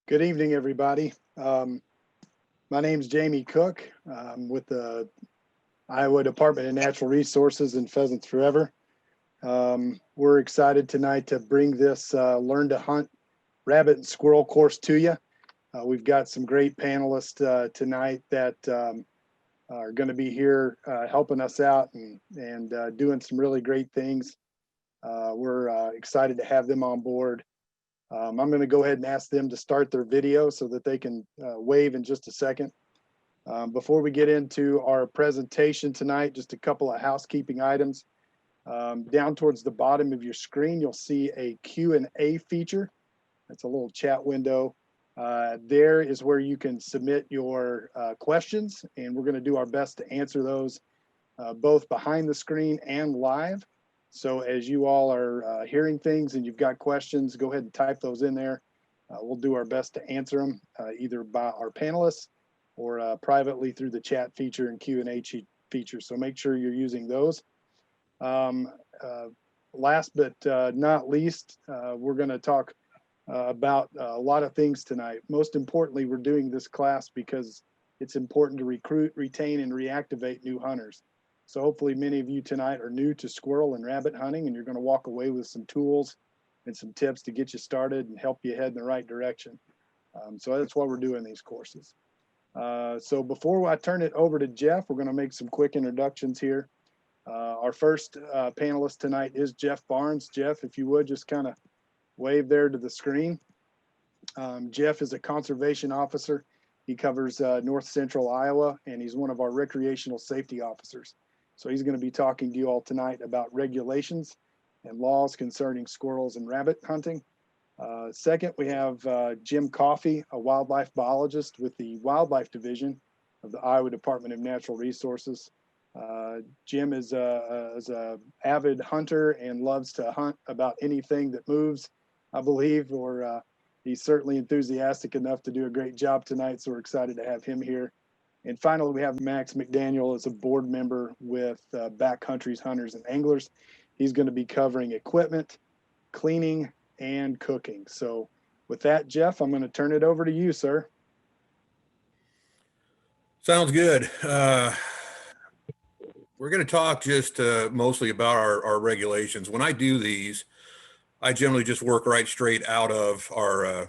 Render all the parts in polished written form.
Good evening, everybody. My name's Jamie Cook. I'm with the Iowa Department of Natural Resources and Pheasants Forever. We're excited tonight to bring this Learn to Hunt Rabbit and Squirrel course to you. We've got some great panelists tonight that are going to be here helping us out and doing some really great things. We're excited to have them on board. I'm going to go ahead and ask them to start their video so that they can wave in just a second. Before we get into our presentation tonight, just a couple of housekeeping items. Down towards the bottom of your screen, you'll see a Q&A feature. That's a little chat window. There is where you can submit your questions, and we're going to do our best to answer those both behind the screen and live. So as you all are hearing things and you've got questions, go ahead and type those in there. We'll do our best to answer them either by our panelists or privately through the chat feature and Q&A feature. So make sure you're using those. Last but not least, we're going to talk about a lot of things tonight. Most importantly, we're doing this class because it's important to recruit, retain, and reactivate new hunters. So hopefully many of you tonight are new to squirrel and rabbit hunting, and you're going to walk away with some tools and some tips to get you started and help you head in the right direction. So that's why we're doing these courses. So before I turn it over to Jeff, we're going to make some quick introductions here. Our first panelist tonight is Jeff Barnes. Jeff, if you would just kind of wave there to the screen. Jeff is a conservation officer. He covers north central Iowa, and he's one of our recreational safety officers. So he's going to be talking to you all tonight about regulations and laws concerning squirrels and rabbit hunting. Second, we have Jim Coffey, a wildlife biologist with the Wildlife Division of the Iowa Department of Natural Resources. Jim is a avid hunter and loves to hunt about anything that moves, I believe, or he's certainly enthusiastic enough to do a great job tonight. So we're excited to have him here. And finally, we have Max McDaniel as a board member with Backcountry's Hunters and Anglers. He's going to be covering equipment, cleaning, and cooking. So with that, Jeff, I'm going to turn it over to you, sir. Sounds good. We're going to talk just mostly about our regulations. When I do these, I generally just work right straight out of our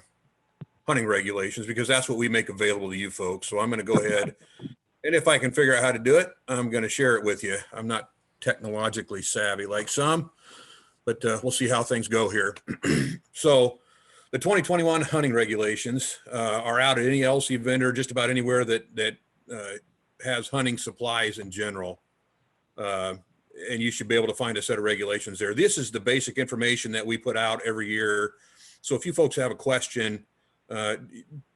hunting regulations because that's what we make available to you folks. So I'm going to go ahead, and if I can figure out how to do it, I'm going to share it with you. I'm not technologically savvy like some, but we'll see how things go here. So the 2021 hunting regulations are out at any LC vendor, just about anywhere that has hunting supplies in general. And you should be able to find a set of regulations there. This is the basic information that we put out every year. So if you folks have a question,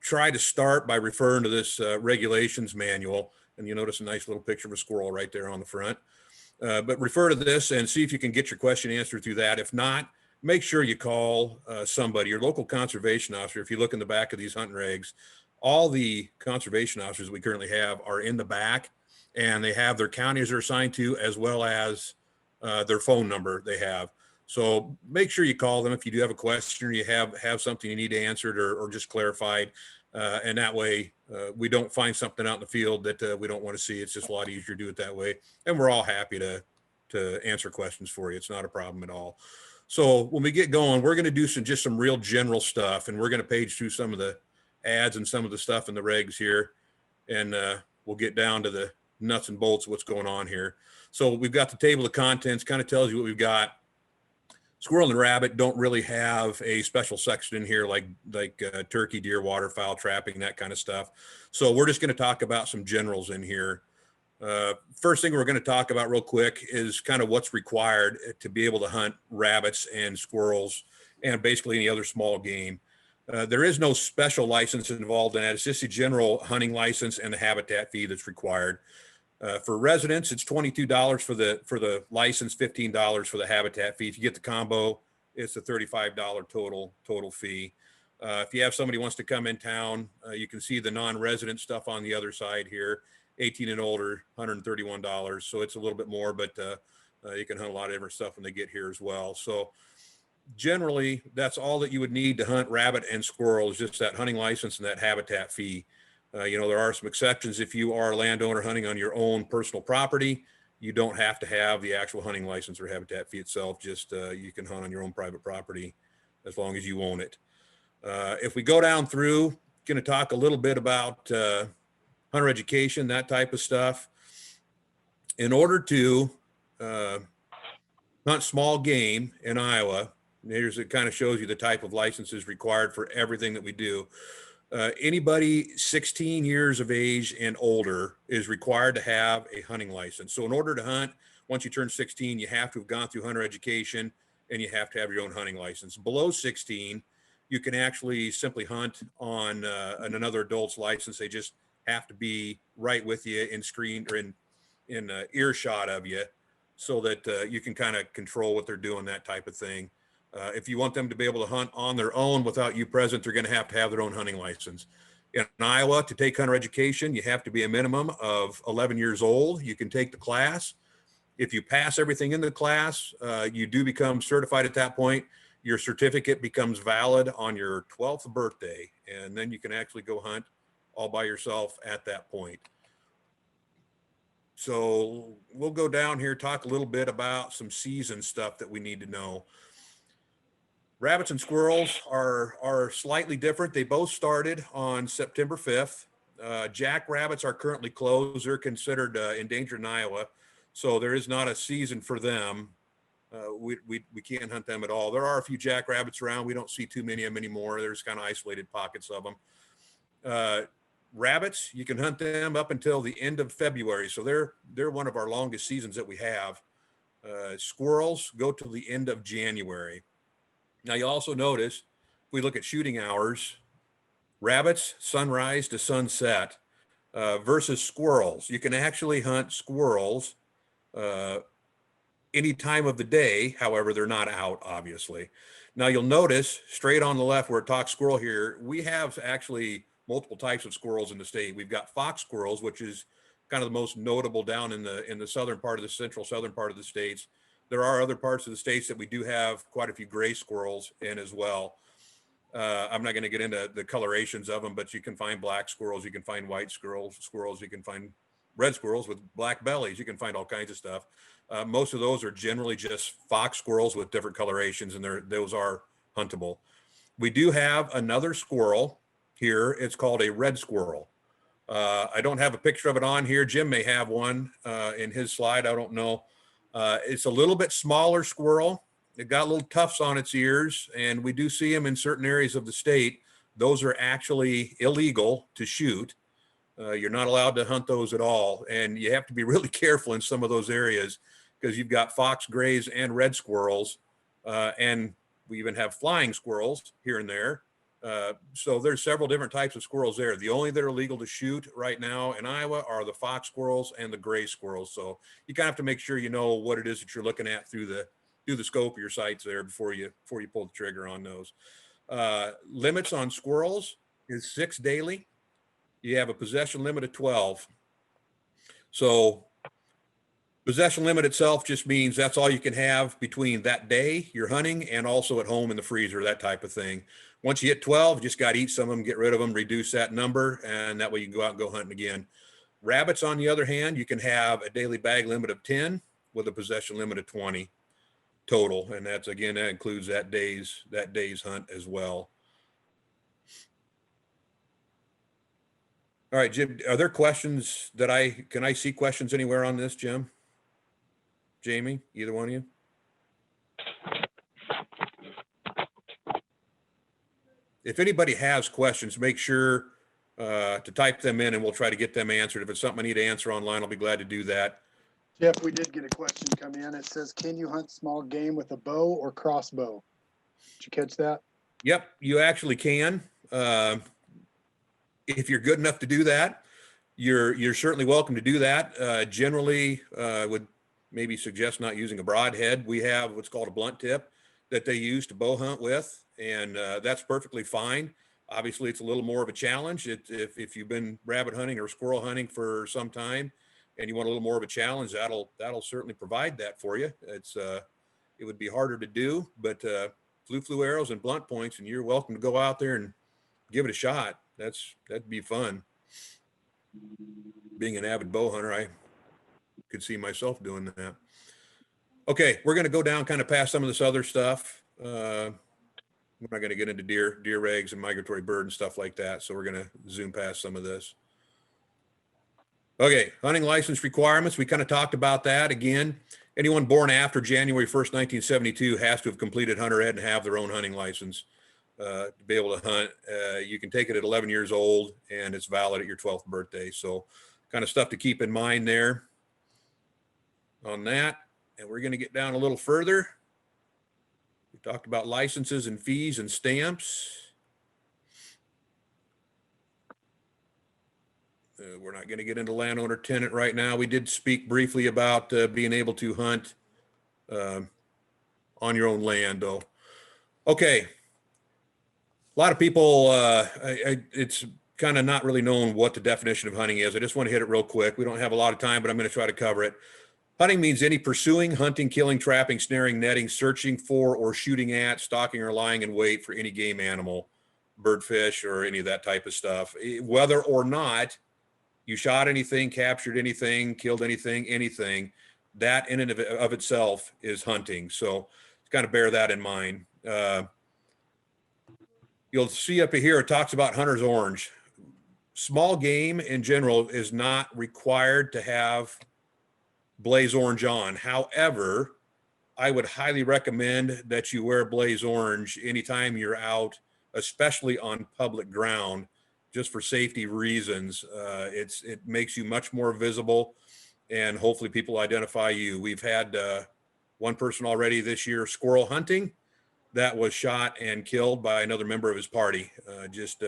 try to start by referring to this regulations manual, and you notice a nice little picture of a squirrel right there on the front. But refer to this and see if you can get your question answered through that. If not, make sure you call somebody, your local conservation officer. If you look in the back of these hunting regs, all the conservation officers we currently have are in the back, and they have their counties they're assigned to, as well as their phone number they have. So make sure you call them if you do have a question or you have something you need answered or just clarified. And that way we don't find something out in the field that we don't want to see. It's just a lot easier to do it that way. And we're all happy to answer questions for you. It's not a problem at all. So when we get going, we're going to do just some real general stuff, and we're going to page through some of the ads and some of the stuff in the regs here. And we'll get down to the nuts and bolts of what's going on here. So we've got the table of contents, kind of tells you what we've got. Squirrel and rabbit don't really have a special section in here like turkey, deer, waterfowl, trapping, that kind of stuff. So we're just going to talk about some generals in here. First thing we're going to talk about real quick is kind of what's required to be able to hunt rabbits and squirrels and basically any other small game. There is no special license involved in that. It's just a general hunting license and the habitat fee that's required. For residents, it's $22 for the license, $15 for the habitat fee. If you get the combo, it's a $35 total fee. If you have somebody who wants to come in town, you can see the non-resident stuff on the other side here. 18 and older, $131. So it's a little bit more, but you can hunt a lot of different stuff when they get here as well. So generally, that's all that you would need to hunt rabbit and squirrel is just that hunting license and that habitat fee. There are some exceptions. If you are a landowner hunting on your own personal property, you don't have to have the actual hunting license or habitat fee itself. Just you can hunt on your own private property as long as you own it. If we go down through, going to talk a little bit about hunter education, that type of stuff. In order to hunt small game in Iowa, it kind of shows you the type of licenses required for everything that we do. Anybody 16 years of age and older is required to have a hunting license. So in order to hunt, once you turn 16, you have to have gone through hunter education and you have to have your own hunting license. Below 16, you can actually simply hunt on another adult's license. They just have to be right with you in screen or in earshot of you so that you can kind of control what they're doing, that type of thing. If you want them to be able to hunt on their own without you present, they're going to have their own hunting license. In Iowa, to take hunter education, you have to be a minimum of 11 years old. You can take the class. If you pass everything in the class, you do become certified at that point. Your certificate becomes valid on your 12th birthday, and then you can actually go hunt all by yourself at that point. So we'll go down here, talk a little bit about some season stuff that we need to know. Rabbits and squirrels are slightly different. They both started on September 5th. Jackrabbits are currently closed. They're considered endangered in Iowa. So there is not a season for them. We can't hunt them at all. There are a few jackrabbits around. We don't see too many of them anymore. There's kind of isolated pockets of them. Rabbits, you can hunt them up until the end of February. So they're one of our longest seasons that we have. Squirrels go till the end of January. Now you also notice, if we look at shooting hours, rabbits, sunrise to sunset, versus squirrels. You can actually hunt squirrels any time of the day. However, they're not out, obviously. Now you'll notice straight on the left where it talks squirrel here, we have actually multiple types of squirrels in the state. We've got fox squirrels, which is kind of the most notable down in the southern part of the central southern part of the states. There are other parts of the states that we do have quite a few gray squirrels in as well. I'm not going to get into the colorations of them, but you can find black squirrels, you can find white squirrels, you can find red squirrels with black bellies, you can find all kinds of stuff. Most of those are generally just fox squirrels with different colorations, and those are huntable. We do have another squirrel here. It's called a red squirrel. I don't have a picture of it on here. Jim may have one in his slide. I don't know. It's a little bit smaller squirrel. It got little tufts on its ears, and we do see them in certain areas of the state. Those are actually illegal to shoot. You're not allowed to hunt those at all. And you have to be really careful in some of those areas because you've got fox, grays, and red squirrels. And we even have flying squirrels here and there. So there's several different types of squirrels there. The only that are legal to shoot right now in Iowa are the fox squirrels and the gray squirrels. So you kind of have to make sure you know what it is that you're looking at through the scope of your sights there before you pull the trigger on those. Limits on squirrels is 6 daily. You have a possession limit of 12. So possession limit itself just means that's all you can have between that day you're hunting and also at home in the freezer, that type of thing. Once you hit 12, you just got to eat some of them, get rid of them, reduce that number, and that way you can go out and go hunting again. Rabbits, on the other hand, you can have a daily bag limit of 10 with a possession limit of 20 total. And that's, again, that includes that day's hunt as well. All right, Jim, are there questions can I see questions anywhere on this, Jim? Jamie, either one of you? If anybody has questions, make sure to type them in and we'll try to get them answered. If it's something I need to answer online, I'll be glad to do that. Jeff, we did get a question come in. It says, can you hunt small game with a bow or crossbow? Did you catch that? Yep, you actually can. If you're good enough to do that, you're certainly welcome to do that. Generally, would maybe suggest not using a broadhead. We have what's called a blunt tip that they use to bow hunt with, and that's perfectly fine. Obviously, it's a little more of a challenge. If you've been rabbit hunting or squirrel hunting for some time, and you want a little more of a challenge, that'll certainly provide that for you. It would be harder to do, but flu arrows and blunt points, and you're welcome to go out there and give it a shot. That'd be fun. Being an avid bow hunter, I could see myself doing that. Okay, we're going to go down kind of past some of this other stuff. We're not going to get into deer regs and migratory bird and stuff like that. So we're going to zoom past some of this. Okay, hunting license requirements. We kind of talked about that. Again, anyone born after January 1st, 1972 has to have completed hunter ed and have their own hunting license to be able to hunt. You can take it at 11 years old and it's valid at your 12th birthday. So kind of stuff to keep in mind there on that. And we're going to get down a little further. We talked about licenses and fees and stamps. We're not going to get into landowner tenant right now. We did speak briefly about being able to hunt on your own land, though. Okay. A lot of people, it's kind of not really known what the definition of hunting is. I just want to hit it real quick. We don't have a lot of time, but I'm going to try to cover it. Hunting means any pursuing, hunting, killing, trapping, snaring, netting, searching for, or shooting at, stalking, or lying in wait for any game animal, bird, fish, or any of that type of stuff. Whether or not you shot anything, captured anything, killed anything, that in and of itself is hunting. So kind of bear that in mind. You'll see up here, it talks about hunter's orange. Small game in general is not required to have blaze orange on. However, I would highly recommend that you wear blaze orange anytime you're out, especially on public ground, just for safety reasons. It makes you much more visible, and hopefully people identify you. We've had one person already this year squirrel hunting that was shot and killed by another member of his party, just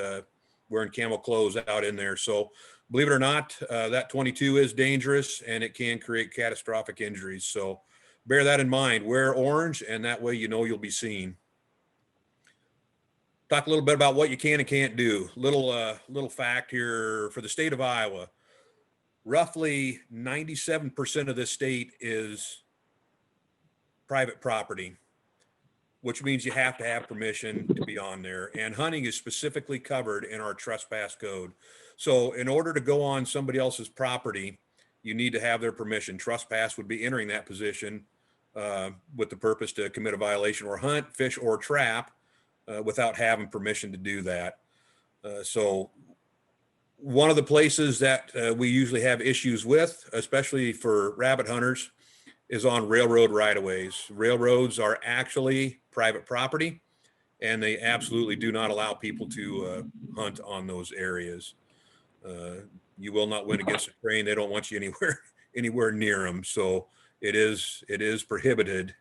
wearing camel clothes out in there. So believe it or not, that 22 is dangerous and it can create catastrophic injuries. So bear that in mind. Wear orange, and that way you know you'll be seen. Talk a little bit about what you can and can't do. Little fact here for the state of Iowa. Roughly 97% of this state is private property, which means you have to have permission to be on there. And hunting is specifically covered in our trespass code. So in order to go on somebody else's property, you need to have their permission. Trespass would be entering that position with the purpose to commit a violation or hunt, fish, or trap without having permission to do that. So one of the places that we usually have issues with, especially for rabbit hunters, is on railroad right-of-ways. Railroads are actually private property, and they absolutely do not allow people to hunt on those areas. You will not win against a train. They don't want you anywhere near them. So it is prohibited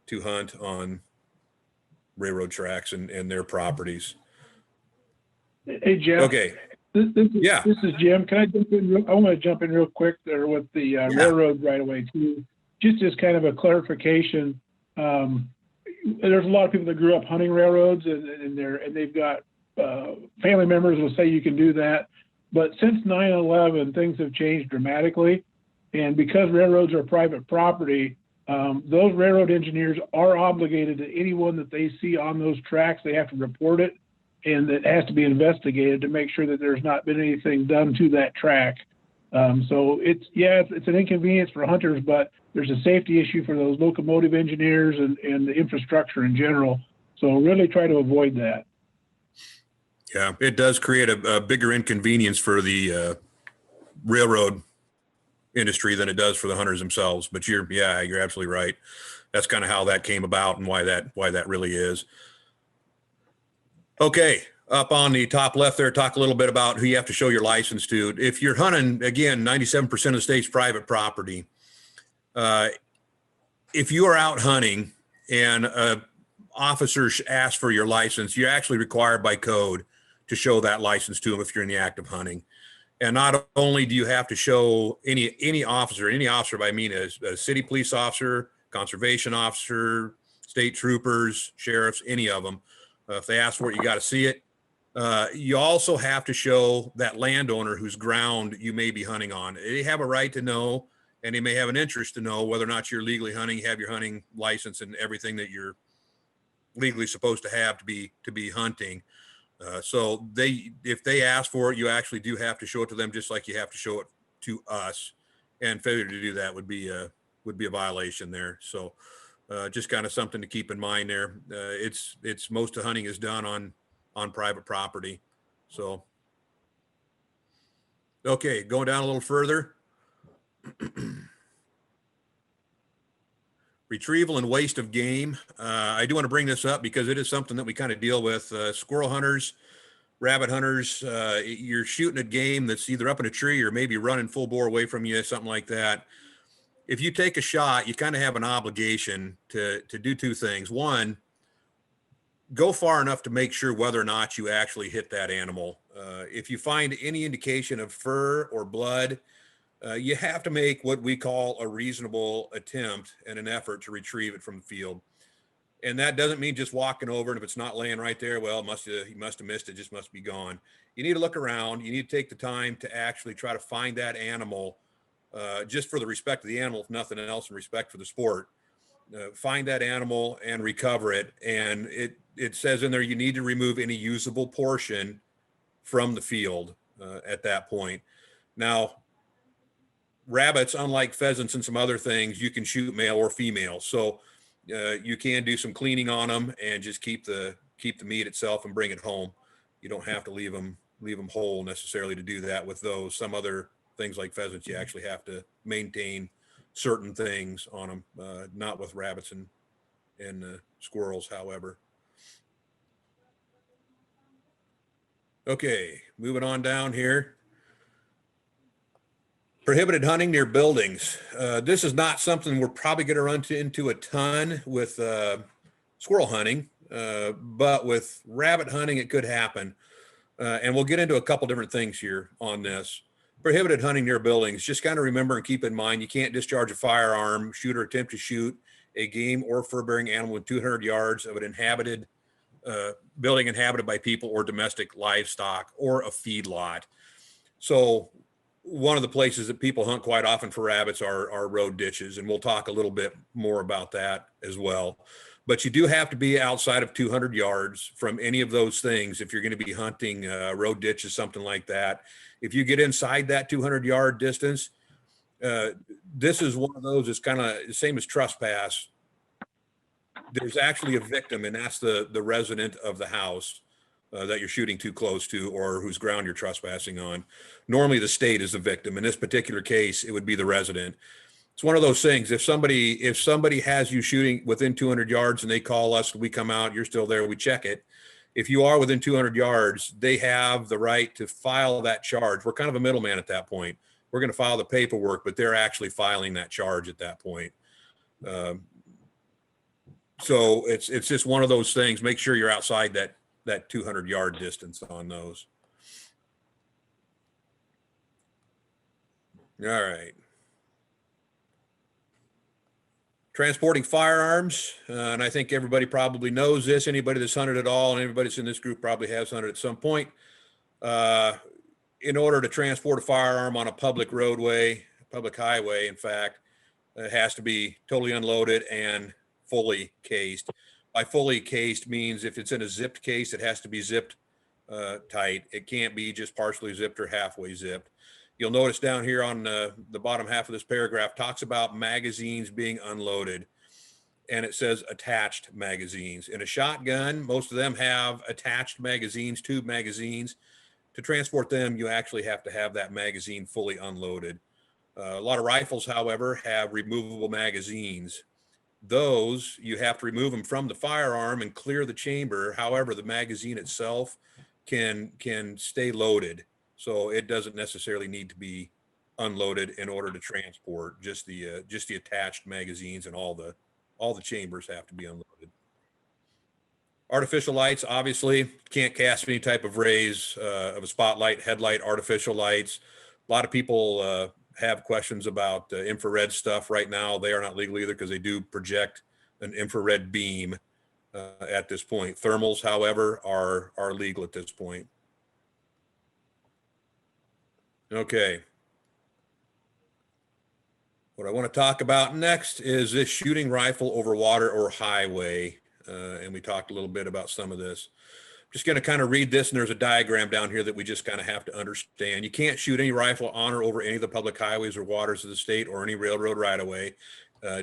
to hunt on railroad tracks and their properties. Hey, Jim. Okay. This is Jim. Can I jump in? I want to jump in real quick there with the railroad right away too. Just as kind of a clarification, there's a lot of people that grew up hunting railroads, and they've got family members will say you can do that. But since 9/11, things have changed dramatically, and because railroads are private property, those railroad engineers are obligated to anyone that they see on those tracks. They have to report it, and it has to be investigated to make sure that there's not been anything done to that track. So it's an inconvenience for hunters, but there's a safety issue for those locomotive engineers and the infrastructure in general. So really try to avoid that. Yeah, it does create a bigger inconvenience for the railroad industry than it does for the hunters themselves. But you're absolutely right. That's kind of how that came about and why that really is. Okay, up on the top left there, talk a little bit about who you have to show your license to. If you're hunting, again, 97% of the state's private property. If you are out hunting and officers ask for your license, you're actually required by code to show that license to them if you're in the act of hunting. And not only do you have to show any officer by I mean a city police officer, conservation officer, state troopers, sheriffs, any of them. If they ask for it, you got to see it. You also have to show that landowner whose ground you may be hunting on. They have a right to know, and they may have an interest to know whether or not you're legally hunting, have your hunting license and everything that you're legally supposed to have to be hunting. So if they ask for it, you actually do have to show it to them, just like you have to show it to us. And failure to do that would be a violation there. So just kind of something to keep in mind there. It's most of hunting is done on private property. So, okay, going down a little further. Retrieval and waste of game. I do want to bring this up because it is something that we kind of deal with. Squirrel hunters, rabbit hunters, you're shooting at game that's either up in a tree or maybe running full bore away from you, something like that. If you take a shot, you kind of have an obligation to do two things. One, go far enough to make sure whether or not you actually hit that animal. If you find any indication of fur or blood, you have to make what we call a reasonable attempt and an effort to retrieve it from the field. And that doesn't mean just walking over, and if it's not laying right there, well, he must have missed it, just must be gone. You need to look around. You need to take the time to actually try to find that animal, just for the respect of the animal, if nothing else, and respect for the sport. Find that animal and recover it. And it says in there, you need to remove any usable portion from the field at that point. Now, rabbits, unlike pheasants and some other things, you can shoot male or female. So you can do some cleaning on them and just keep the meat itself and bring it home. You don't have to leave them whole necessarily to do that with those. Some other things like pheasants, you actually have to maintain certain things on them, not with rabbits and squirrels, however. Okay, moving on down here. Prohibited hunting near buildings. This is not something we're probably going to run into a ton with squirrel hunting, but with rabbit hunting, it could happen. And we'll get into a couple different things here on this. Prohibited hunting near buildings. Just kind of remember and keep in mind, you can't discharge a firearm, shoot or attempt to shoot a game or fur-bearing animal within 200 yards of an inhabited building inhabited by people or domestic livestock or a feedlot. So one of the places that people hunt quite often for rabbits are road ditches, and we'll talk a little bit more about that as well. But you do have to be outside of 200 yards from any of those things if you're going to be hunting road ditches, something like that. If you get inside that 200-yard distance, this is one of those that's kind of the same as trespass. There's actually a victim, and that's the resident of the house that you're shooting too close to or whose ground you're trespassing on. Normally the state is the victim. In this particular case, it would be the resident. It's one of those things. If somebody has you shooting within 200 yards and they call us, we come out, you're still there, we check it. If you are within 200 yards, they have the right to file that charge. We're kind of a middleman at that point. We're going to file the paperwork, but they're actually filing that charge at that point. So it's just one of those things. Make sure you're outside that 200-yard distance on those. All right. Transporting firearms, and I think everybody probably knows this. Anybody that's hunted at all, and everybody that's in this group probably has hunted at some point. In order to transport a firearm on a public roadway, public highway, in fact, it has to be totally unloaded and fully cased. By fully cased means if it's in a zipped case, it has to be zipped tight. It can't be just partially zipped or halfway zipped. You'll notice down here on the bottom half of this paragraph talks about magazines being unloaded, and it says attached magazines. In a shotgun, most of them have attached magazines, tube magazines. To transport them, you actually have to have that magazine fully unloaded. A lot of rifles, however, have removable magazines. Those, you have to remove them from the firearm and clear the chamber. However, the magazine itself can stay loaded. So it doesn't necessarily need to be unloaded in order to transport. Just the attached magazines and all the chambers have to be unloaded. Artificial lights, obviously, can't cast any type of rays of a spotlight, headlight, artificial lights. A lot of people have questions about infrared stuff right now. They are not legal either because they do project an infrared beam at this point. Thermals, however, are legal at this point. Okay. What I want to talk about next is this shooting rifle over water or highway. and we talked a little bit about some of this. Just going to kind of read this, and there's a diagram down here that we just kind of have to understand. You can't shoot any rifle on or over any of the public highways or waters of the state or any railroad right-of-way.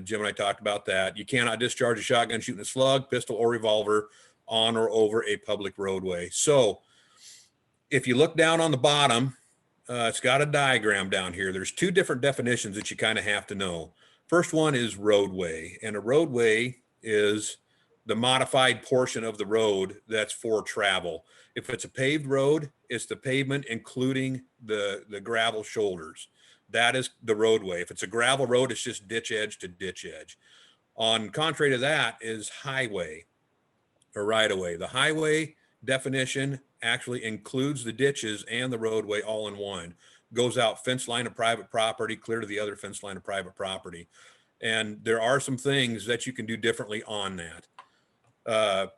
Jim and I talked about that. You cannot discharge a shotgun shooting a slug, pistol, or revolver on or over a public roadway. So if you look down on the bottom, it's got a diagram down here. There's two different definitions that you kind of have to know. First one is roadway, and a roadway is the modified portion of the road that's for travel. If it's a paved road, it's the pavement including the gravel shoulders. That is the roadway. If it's a gravel road, it's just ditch edge to ditch edge. On contrary to that is highway or right-of-way. The highway definition actually includes the ditches and the roadway all in one. Goes out fence line of private property, clear to the other fence line of private property. And there are some things that you can do differently on that.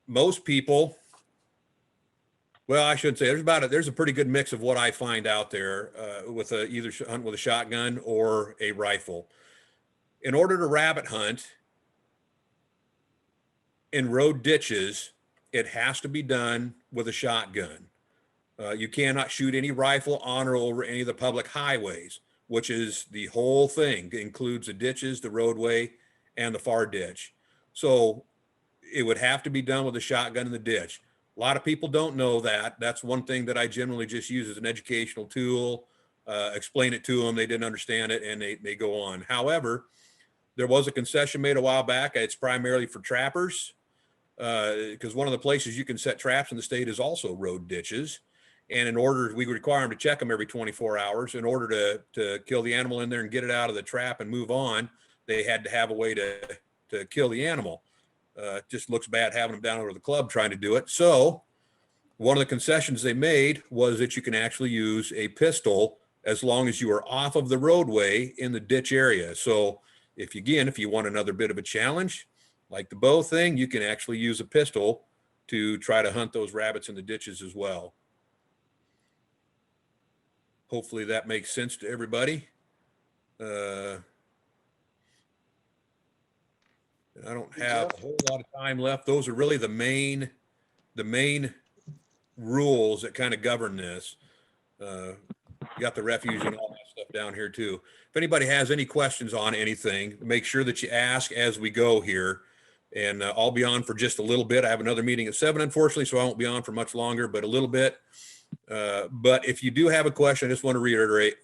Most people, well, I should say there's a pretty good mix of what I find out there with either hunt with a shotgun or a rifle. In order to rabbit hunt in road ditches, it has to be done with a shotgun. You cannot shoot any rifle on or over any of the public highways, which is the whole thing. It includes the ditches, the roadway, and the far ditch. So it would have to be done with a shotgun in the ditch. A lot of people don't know that. That's one thing that I generally just use as an educational tool, explain it to them. They didn't understand it and they go on. However, there was a concession made a while back. It's primarily for trappers because one of the places you can set traps in the state is also road ditches. And in order, we require them to check them every 24 hours in order to kill the animal in there and get it out of the trap and move on. They had to have a way to kill the animal. It just looks bad having them down over the club trying to do it. So one of the concessions they made was that you can actually use a pistol as long as you are off of the roadway in the ditch area. So if you want another bit of a challenge, like the bow thing, you can actually use a pistol to try to hunt those rabbits in the ditches as well. Hopefully that makes sense to everybody. I don't have a whole lot of time left. Those are really the main rules that kind of govern this. You got the refuge and all that stuff down here too. If anybody has any questions on anything, make sure that you ask as we go here. And I'll be on for just a little bit. I have another meeting at 7, unfortunately, so I won't be on for much longer, but a little bit. But if you do have a question, I just want to reiterate,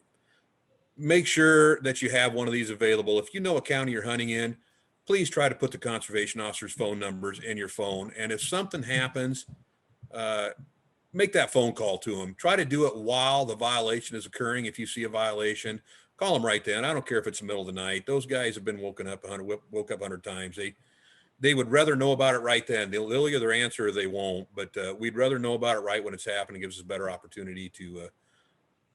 make sure that you have one of these available. If you know a county you're hunting in, please try to put the conservation officer's phone numbers in your phone. And if something happens, make that phone call to them. Try to do it while the violation is occurring. If you see a violation, call them right then. I don't care if it's the middle of the night. Those guys have been woke up 100 times. They would rather know about it right then. They'll either answer or they won't, but we'd rather know about it right when it's happening. It gives us a better opportunity to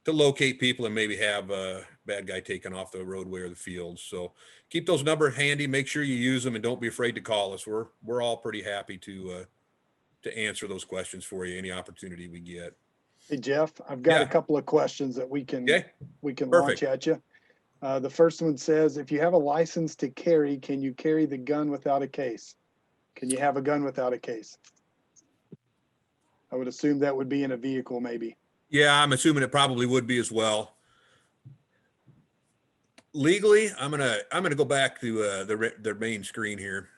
locate people and maybe have a bad guy taken off the roadway or the fields. So keep those numbers handy. Make sure you use them and don't be afraid to call us. We're all pretty happy to answer those questions for you any opportunity we get. Hey, Jeff, I've got a couple of questions that we can launch at you. The first one says, if you have a license to carry, can you carry the gun without a case? Can you have a gun without a case? I would assume that would be in a vehicle, maybe. Yeah, I'm assuming it probably would be as well. Legally, I'm gonna go back to their main screen here.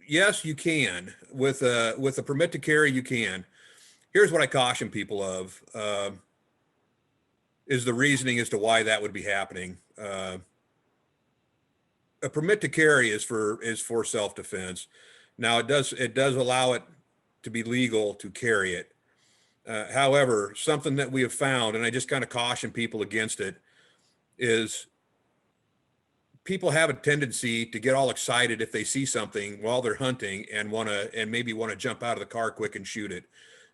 Yes, you can with a permit to carry. You can. Here's what I caution people of. Is the reasoning as to why that would be happening. A permit to carry is for self-defense. Now it does allow it to be legal to carry it. However, something that we have found, and I just kind of caution people against it, is people have a tendency to get all excited if they see something while they're hunting and maybe want to jump out of the car quick and shoot it.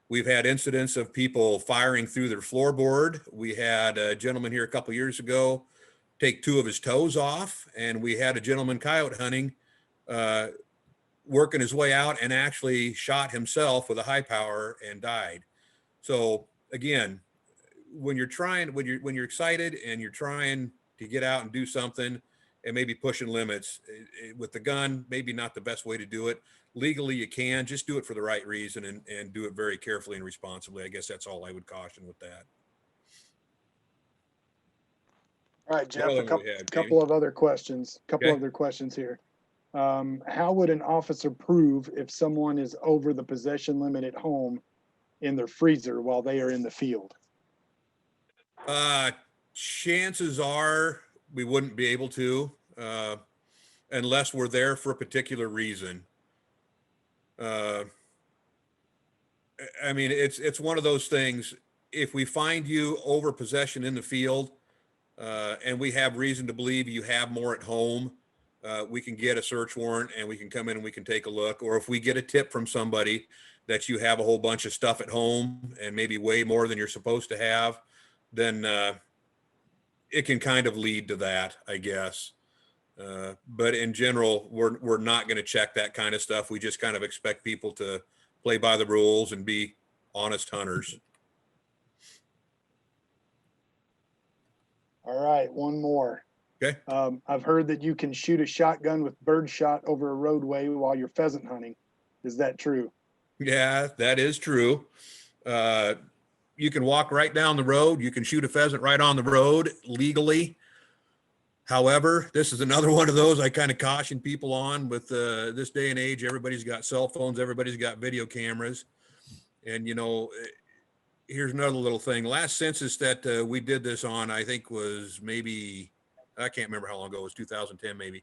We've had incidents of people firing through their floorboard. We had a gentleman here a couple of years ago take 2 of his toes off, and we had a gentleman coyote hunting, working his way out and actually shot himself with a high power and died. So again, when you're excited and you're trying to get out and do something, and maybe pushing limits. With the gun, maybe not the best way to do it. Legally, you can just do it for the right reason and do it very carefully and responsibly. I guess that's all I would caution with that. All right, What Jeff, other a one we have, Jamie? couple of other questions, Okay. here. How would an officer prove if someone is over the possession limit at home in their freezer while they are in the field? Chances are we wouldn't be able to, unless we're there for a particular reason. I mean, it's one of those things. If we find you over possession in the field, and we have reason to believe you have more at home, we can get a search warrant and we can come in and we can take a look. Or if we get a tip from somebody that you have a whole bunch of stuff at home and maybe way more than you're supposed to have, then it can kind of lead to that, I guess. But in general, we're not going to check that kind of stuff. We just kind of expect people to play by the rules and be honest hunters. All right, one more. Okay. I've heard that you can shoot a shotgun with bird shot over a roadway while you're pheasant hunting. Is that true? Yeah, that is true. You can walk right down the road. You can shoot a pheasant right on the road legally. However, this is another one of those I kind of caution people on with this day and age. Everybody's got cell phones. Everybody's got video cameras. And, you know, here's another little thing. Last census that we did this on, I think was maybe, I can't remember how long ago, it was 2010 maybe.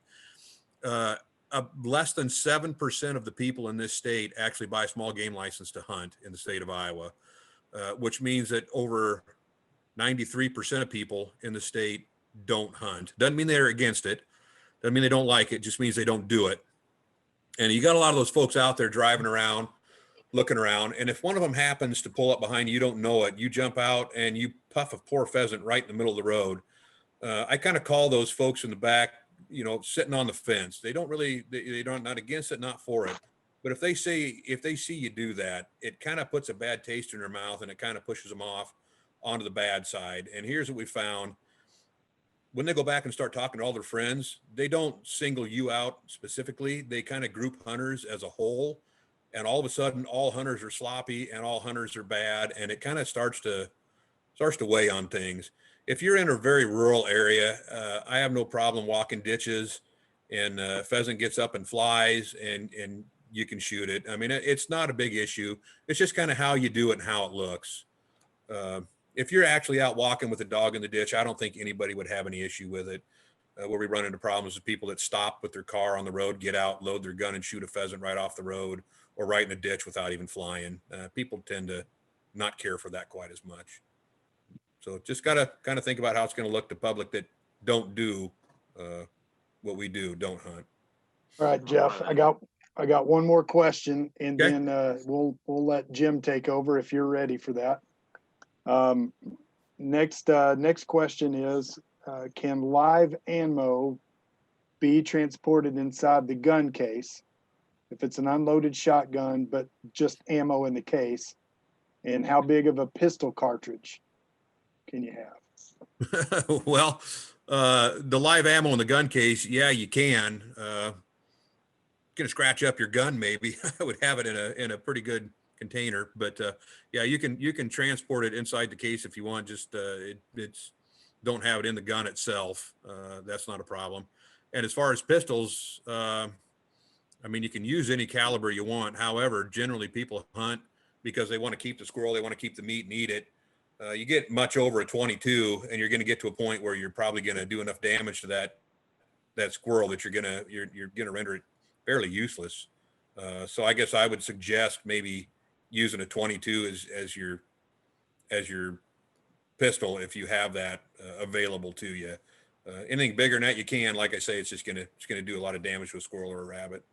Less than 7% of the people in this state actually buy a small game license to hunt in the state of Iowa, which means that over 93% of people in the state don't hunt. Doesn't mean they're against it. Doesn't mean they don't like it. Just means they don't do it. And you got a lot of those folks out there driving around, looking around. And if one of them happens to pull up behind you, you don't know it. You jump out and you puff a poor pheasant right in the middle of the road. I kind of call those folks in the back, you know, sitting on the fence. They don't really, they don't, not against it, not for it. But if they see you do that, it kind of puts a bad taste in their mouth and it kind of pushes them off onto the bad side. And here's what we found. When they go back and start talking to all their friends, they don't single you out specifically. They kind of group hunters as a whole. And all of a sudden, all hunters are sloppy and all hunters are bad. And it kind of starts to weigh on things. If you're in a very rural area, I have no problem walking ditches and pheasant gets up and flies and you can shoot it. I mean, it's not a big issue. It's just kind of how you do it and how it looks. If you're actually out walking with a dog in the ditch, I don't think anybody would have any issue with it. Where we run into problems with people that stop with their car on the road, get out, load their gun and shoot a pheasant right off the road or right in a ditch without even flying. People tend to not care for that quite as much. So just got to kind of think about how it's going to look to public that don't do what we do, don't hunt. All right, Jeff, I got one more question and Okay. then we'll let Jim take over if you're ready for that. Next question is, can live ammo be transported inside the gun case if it's an unloaded shotgun, but just ammo in the case? And how big of a pistol cartridge can you have? Well, the live ammo in the gun case, yeah, you can. Gonna scratch up your gun, maybe. I would have it in a pretty good container, but yeah, you can transport it inside the case if you want. Just it's don't have it in the gun itself. That's not a problem. And as far as pistols, I mean, you can use any caliber you want. However, generally people hunt because they want to keep the squirrel, they want to keep the meat and eat it. You get much over a 22 and you're going to get to a point where you're probably going to do enough damage to that squirrel that you're going to render it fairly useless. So I guess I would suggest maybe using a 22 as your pistol if you have that available to you. Anything bigger than that you can, like I say, it's going to do a lot of damage to a squirrel or a rabbit.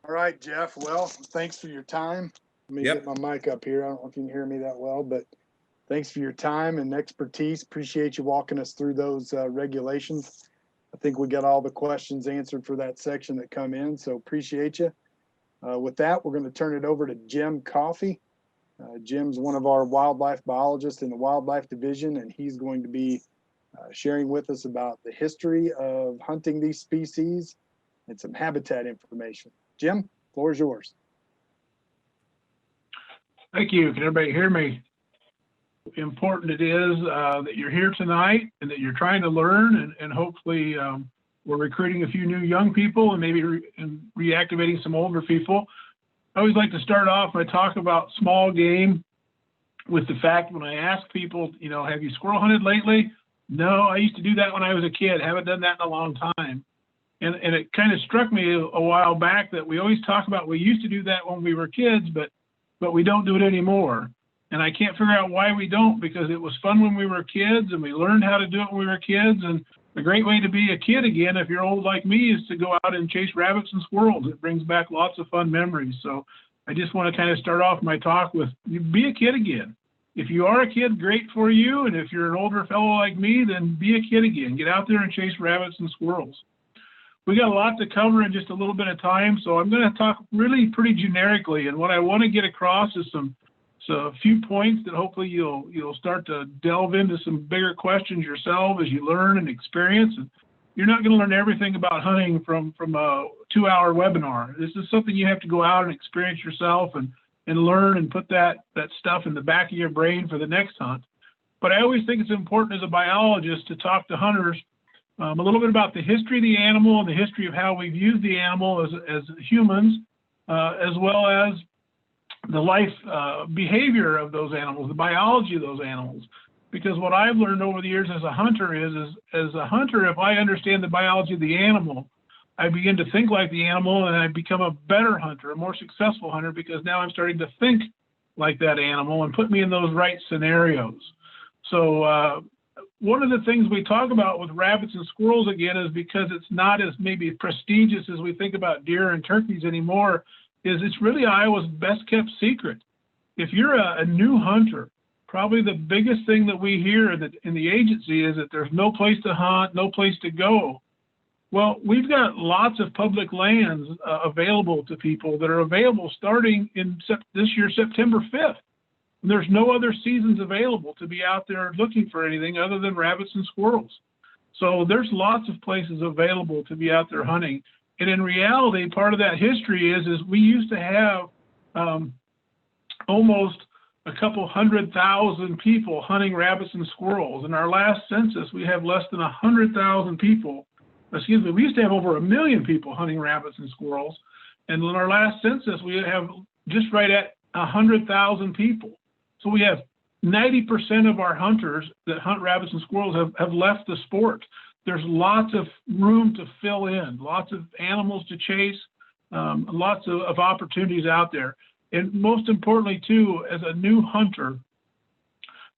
All right, Jeff. Well, thanks for your time. Let me get my mic up here. I don't know if you can hear me that well, but thanks for your time and expertise. Appreciate you walking us through those regulations. I think we got all the questions answered for that section that come in, so appreciate you. With that, we're going to turn it over to Jim Coffey. Jim's one of our wildlife biologists in the wildlife division, and he's going to be sharing with us about the history of hunting these species and some habitat information. Jim, floor is yours. Thank you. Can everybody hear me? Important it is that you're here tonight and that you're trying to learn, and hopefully we're recruiting a few new young people and maybe reactivating some older people. I always like to start off by talking about small game with the fact when I ask people, you know, have you squirrel hunted lately? No, I used to do that when I was a kid. Haven't done that in a long time. And it kind of struck me a while back that we always talk about we used to do that when we were kids, but we don't do it anymore. And I can't figure out why we don't, because it was fun when we were kids and we learned how to do it when we were kids. And a great way to be a kid again, if you're old like me, is to go out and chase rabbits and squirrels. It brings back lots of fun memories. So I just want to kind of start off my talk with be a kid again. If you are a kid, great for you. And if you're an older fellow like me, then be a kid again. Get out there and chase rabbits and squirrels. We got a lot to cover in just a little bit of time, so I'm going to talk really pretty generically. And what I want to get across is a few points that hopefully you'll start to delve into some bigger questions yourself as you learn and experience. And you're not going to learn everything about hunting from a 2-hour webinar. This is something you have to go out and experience yourself and learn and put that stuff in the back of your brain for the next hunt. But I always think it's important as a biologist to talk to hunters a little bit about the history of the animal and the history of how we've used the animal as humans, as well as the life behavior of those animals, the biology of those animals. Because what I've learned over the years as a hunter is as a hunter, if I understand the biology of the animal, I begin to think like the animal and I become a better hunter, a more successful hunter, because now I'm starting to think like that animal and put me in those right scenarios. So one of the things we talk about with rabbits and squirrels again is because it's not as maybe prestigious as we think about deer and turkeys anymore, is it's really Iowa's best kept secret. If you're a new hunter, probably the biggest thing that we hear in the agency is that there's no place to hunt, no place to go. Well, we've got lots of public lands available to people that are available starting in this year, September 5th. There's no other seasons available to be out there looking for anything other than rabbits and squirrels. So there's lots of places available to be out there hunting. And in reality, part of that history is we used to have almost a couple 100,000 people hunting rabbits and squirrels. In our last census, we have less than 100,000 people. Excuse me, we used to have over 1 million people hunting rabbits and squirrels. And in our last census, we have just right at 100,000 people. So we have 90% of our hunters that hunt rabbits and squirrels have left the sport. There's lots of room to fill in, lots of animals to chase, lots of opportunities out there. And most importantly, too, as a new hunter,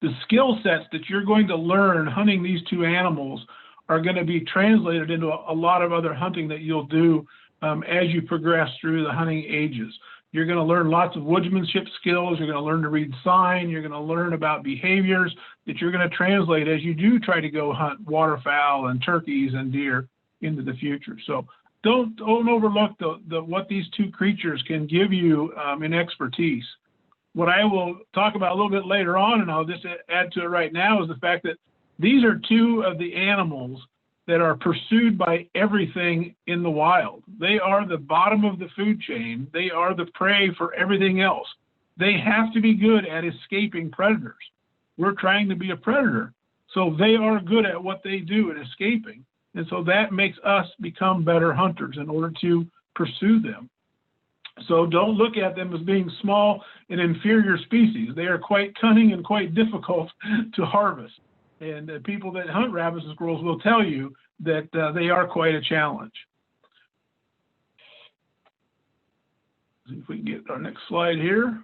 the skill sets that you're going to learn hunting these two animals are going to be translated into a lot of other hunting that you'll do as you progress through the hunting ages. You're going to learn lots of woodsmanship skills. You're going to learn to read sign. You're going to learn about behaviors that you're going to translate as you do try to go hunt waterfowl and turkeys and deer into the future. So don't overlook what these two creatures can give you in expertise. What I will talk about a little bit later on, and I'll just add to it right now, is the fact that these are two of the animals that are pursued by everything in the wild. They are the bottom of the food chain. They are the prey for everything else. They have to be good at escaping predators. We're trying to be a predator. So they are good at what they do at escaping. And so that makes us become better hunters in order to pursue them. So don't look at them as being small and inferior species. They are quite cunning and quite difficult to harvest. And people that hunt rabbits and squirrels will tell you that they are quite a challenge. See if we can get our next slide here.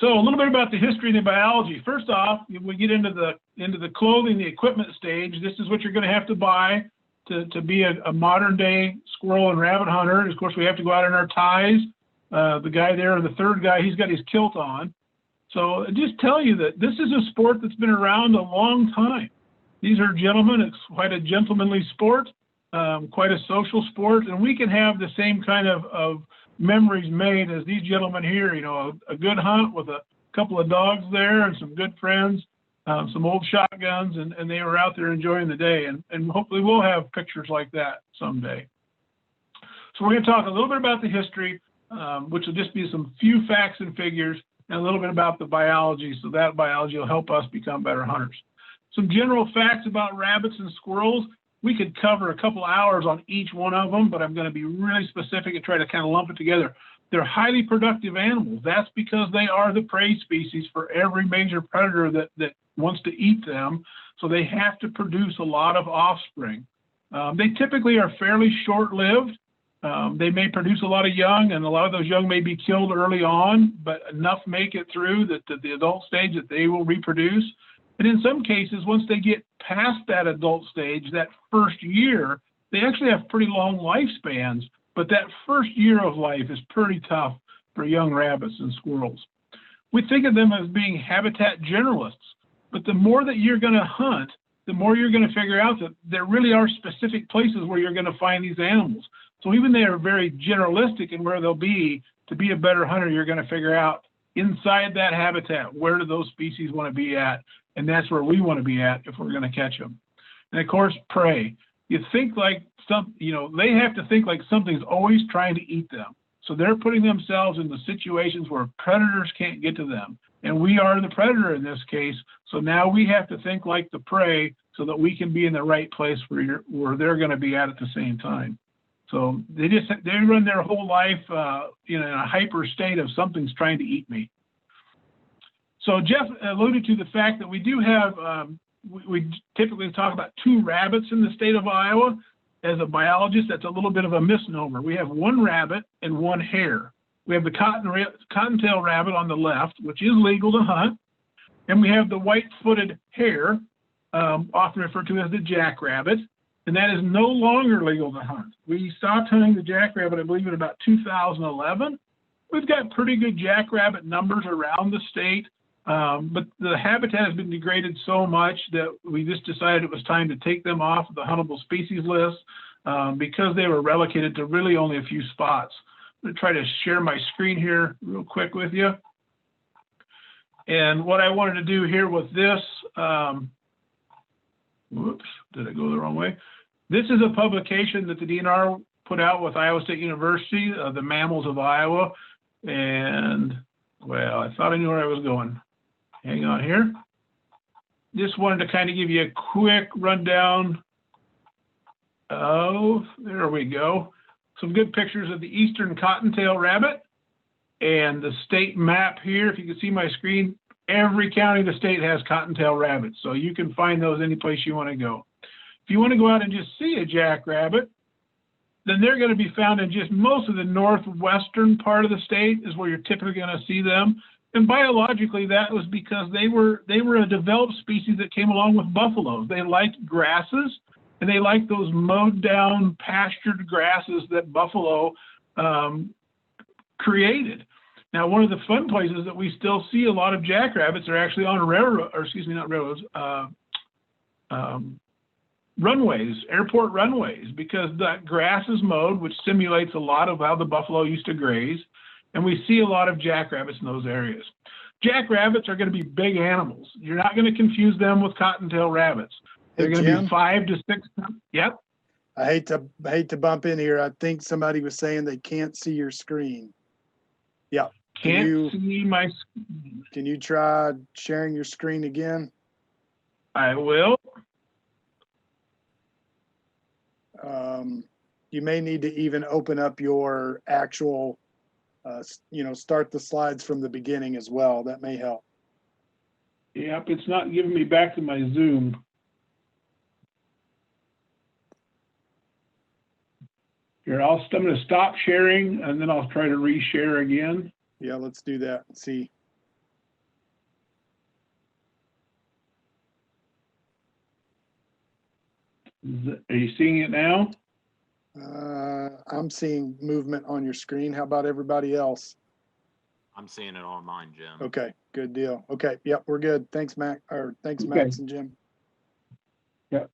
So a little bit about the history and the biology. First off, we get into the clothing, the equipment stage. This is what you're going to have to buy to be a modern day squirrel and rabbit hunter. And of course, we have to go out in our ties. The guy there, the third guy, he's got his kilt on. So I just tell you that this is a sport that's been around a long time. These are gentlemen. It's quite a gentlemanly sport, quite a social sport, and we can have the same kind of memories made as these gentlemen here, you know, a good hunt with a couple of dogs there and some good friends, some old shotguns, and they were out there enjoying the day. And hopefully we'll have pictures like that someday. So we're going to talk a little bit about the history, which will just be some few facts and figures, and a little bit about the biology. So that biology will help us become better hunters. Some general facts about rabbits and squirrels. We could cover a couple hours on each one of them, but I'm going to be really specific and try to kind of lump it together. They're highly productive animals. That's because they are the prey species for every major predator that wants to eat them. So they have to produce a lot of offspring. They typically are fairly short-lived. They may produce a lot of young, and a lot of those young may be killed early on, but enough make it through the adult stage that they will reproduce. And in some cases, once they get past that adult stage, that first year, they actually have pretty long lifespans, but that first year of life is pretty tough for young rabbits and squirrels. We think of them as being habitat generalists, but the more that you're going to hunt, the more you're going to figure out that there really are specific places where you're going to find these animals. So even they are very generalistic in where they'll be, to be a better hunter, you're going to figure out inside that habitat, where do those species want to be at? And that's where we want to be at if we're going to catch them. And of course, prey. You think like they have to think like something's always trying to eat them. So they're putting themselves into situations where predators can't get to them. And we are the predator in this case. So now we have to think like the prey so that we can be in the right place where they're going to be at the same time. So they run their whole life in a hyper state of something's trying to eat me. So Jeff alluded to the fact that we do have, we typically talk about 2 rabbits in the state of Iowa. As a biologist, that's a little bit of a misnomer. We have 1 rabbit and 1 hare. We have the cottontail rabbit on the left, which is legal to hunt. And we have the white-footed hare, often referred to as the jackrabbit, and that is no longer legal to hunt. We stopped hunting the jackrabbit, I believe, in about 2011. We've got pretty good jackrabbit numbers around the state. But the habitat has been degraded so much that we just decided it was time to take them off the huntable species list because they were relegated to really only a few spots. I'm going to try to share my screen here real quick with you. And what I wanted to do here with this, whoops, did I go the wrong way? This is a publication that the DNR put out with Iowa State University, the Mammals of Iowa. And, well, I thought I knew where I was going. Hang on here. Just wanted to kind of give you a quick rundown. Oh, there we go. Some good pictures of the eastern cottontail rabbit and the state map here. If you can see my screen, every county in the state has cottontail rabbits. So you can find those any place you want to go. If you want to go out and just see a jackrabbit, then they're going to be found in just most of the northwestern part of the state is where you're typically going to see them. And biologically, that was because they were a developed species that came along with buffaloes. They liked grasses, and they liked those mowed down pastured grasses that buffalo created. Now, one of the fun places that we still see a lot of jackrabbits are actually on runways, airport runways, because that grass is mowed, which simulates a lot of how the buffalo used to graze. And we see a lot of jackrabbits in those areas. Jackrabbits are going to be big animals. You're not going to confuse them with cottontail rabbits. They're going to be 5 to 6. Yep. I hate to bump in here. I think somebody was saying they can't see your screen. Yeah. Can't see my screen. Can you try sharing your screen again? I will. You may need to even open up your actual start the slides from the beginning as well. That may help. Yep, it's not giving me back to my Zoom. Here, I'm going to stop sharing and then I'll try to reshare again. Yeah, let's do that and see. Are you seeing it now? I'm seeing movement on your screen. How about everybody else? I'm seeing it on mine, Jim. Okay, good deal. Okay, yep, we're good. Thanks, Mac, or thanks, Max and Jim. Yeah.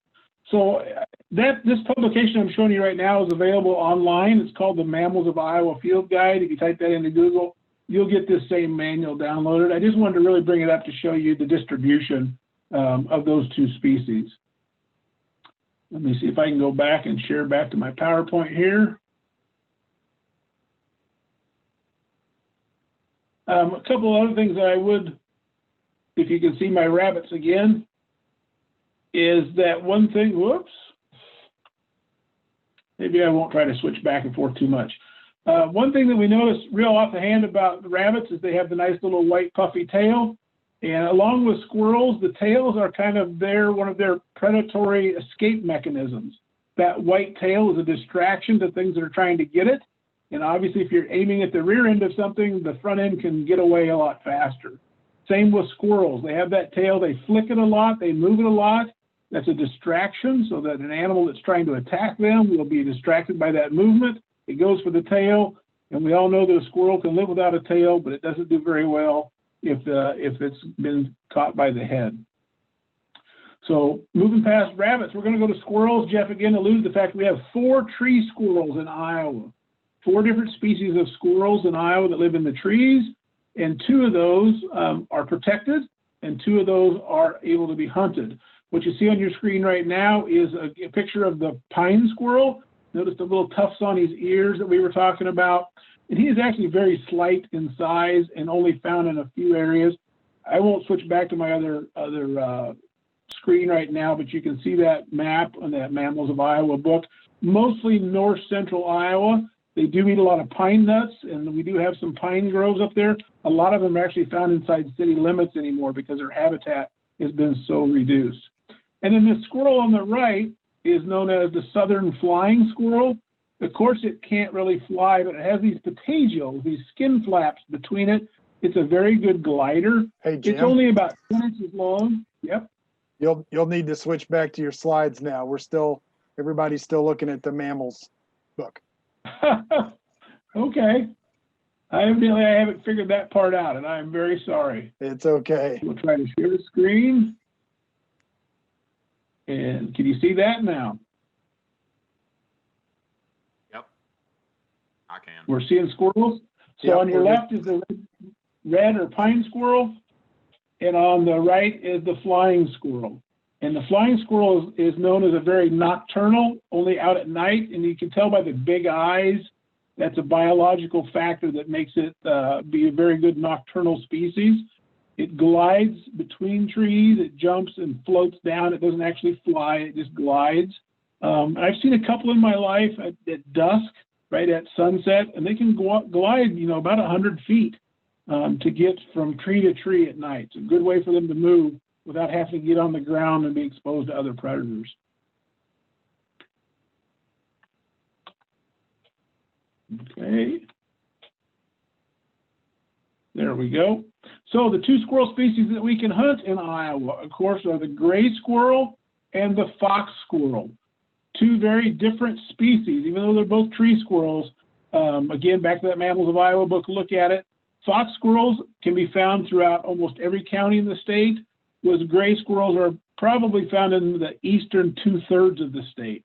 So This publication I'm showing you right now is available online. It's called the Mammals of Iowa Field Guide. If you type that into Google, you'll get this same manual downloaded. I just wanted to really bring it up to show you the distribution of those two species. Let me see if I can go back and share back to my PowerPoint here. A couple of other things that I would, if you can see my rabbits again, is that one thing, whoops, maybe I won't try to switch back and forth too much. One thing that we notice real off the hand about the rabbits is they have the nice little white puffy tail. And along with squirrels, the tails are kind of one of their predatory escape mechanisms. That white tail is a distraction to things that are trying to get it. And obviously, if you're aiming at the rear end of something, the front end can get away a lot faster. Same with squirrels. They have that tail, they flick it a lot, they move it a lot. That's a distraction so that an animal that's trying to attack them will be distracted by that movement. It goes for the tail, and we all know that a squirrel can live without a tail, but it doesn't do very well if it's been caught by the head. So moving past rabbits, we're going to go to squirrels. Jeff again alluded to the fact we have 4 tree squirrels in Iowa. 4 different species of squirrels in Iowa that live in the trees, and 2 of those are protected, and 2 of those are able to be hunted. What you see on your screen right now is a picture of the pine squirrel. Notice the little tufts on his ears that we were talking about. And he is actually very slight in size and only found in a few areas. I won't switch back to my other screen right now, but you can see that map on that Mammals of Iowa book. Mostly north central Iowa. They do eat a lot of pine nuts, and we do have some pine groves up there. A lot of them are actually found inside city limits anymore because their habitat has been so reduced. And then the squirrel on the right is known as the southern flying squirrel. Of course, it can't really fly, but it has these patagials, these skin flaps between it. It's a very good glider. Hey, Jim. It's only about 10 inches long. Yep. You'll need to switch back to your slides now. Everybody's still looking at the mammals book. Okay. I haven't figured that part out, and I'm very sorry. It's okay. We'll try to share the screen. And can you see that now? Yep, I can. We're seeing squirrels. So Yep, on your left is the red or pine squirrel, and on the right is the flying squirrel. And the flying squirrel is known as a very nocturnal, only out at night, and you can tell by the big eyes. That's a biological factor that makes it be a very good nocturnal species. It glides between trees, it jumps and floats down. It doesn't actually fly, it just glides. I've seen a couple in my life at dusk, right at sunset, and they can glide, about 100 feet to get from tree to tree at night. It's a good way for them to move without having to get on the ground and be exposed to other predators. Okay. There we go. So the 2 squirrel species that we can hunt in Iowa, of course, are the gray squirrel and the fox squirrel. 2 very different species, even though they're both tree squirrels. Again, back to that Mammals of Iowa book, look at it. Fox squirrels can be found throughout almost every county in the state, whereas gray squirrels are probably found in the eastern 2/3 of the state.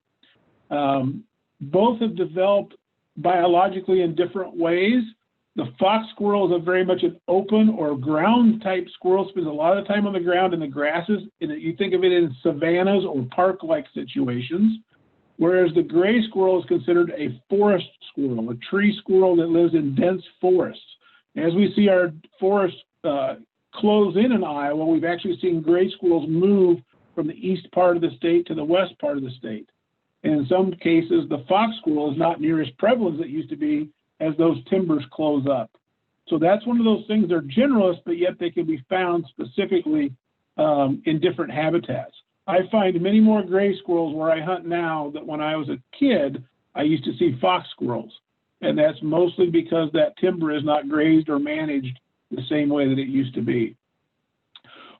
Both have developed biologically in different ways. The fox squirrel is very much an open or ground type squirrel, spends a lot of time on the ground in the grasses. And you think of it in savannas or park-like situations, whereas the gray squirrel is considered a forest squirrel, a tree squirrel that lives in dense forests. As we see our forests close in Iowa, we've actually seen gray squirrels move from the east part of the state to the west part of the state. And in some cases, the fox squirrel is not near as prevalent as it used to be as those timbers close up. So that's one of those things. They're generalists, but yet they can be found specifically in different habitats. I find many more gray squirrels where I hunt now than when I was a kid, I used to see fox squirrels. And that's mostly because that timber is not grazed or managed the same way that it used to be.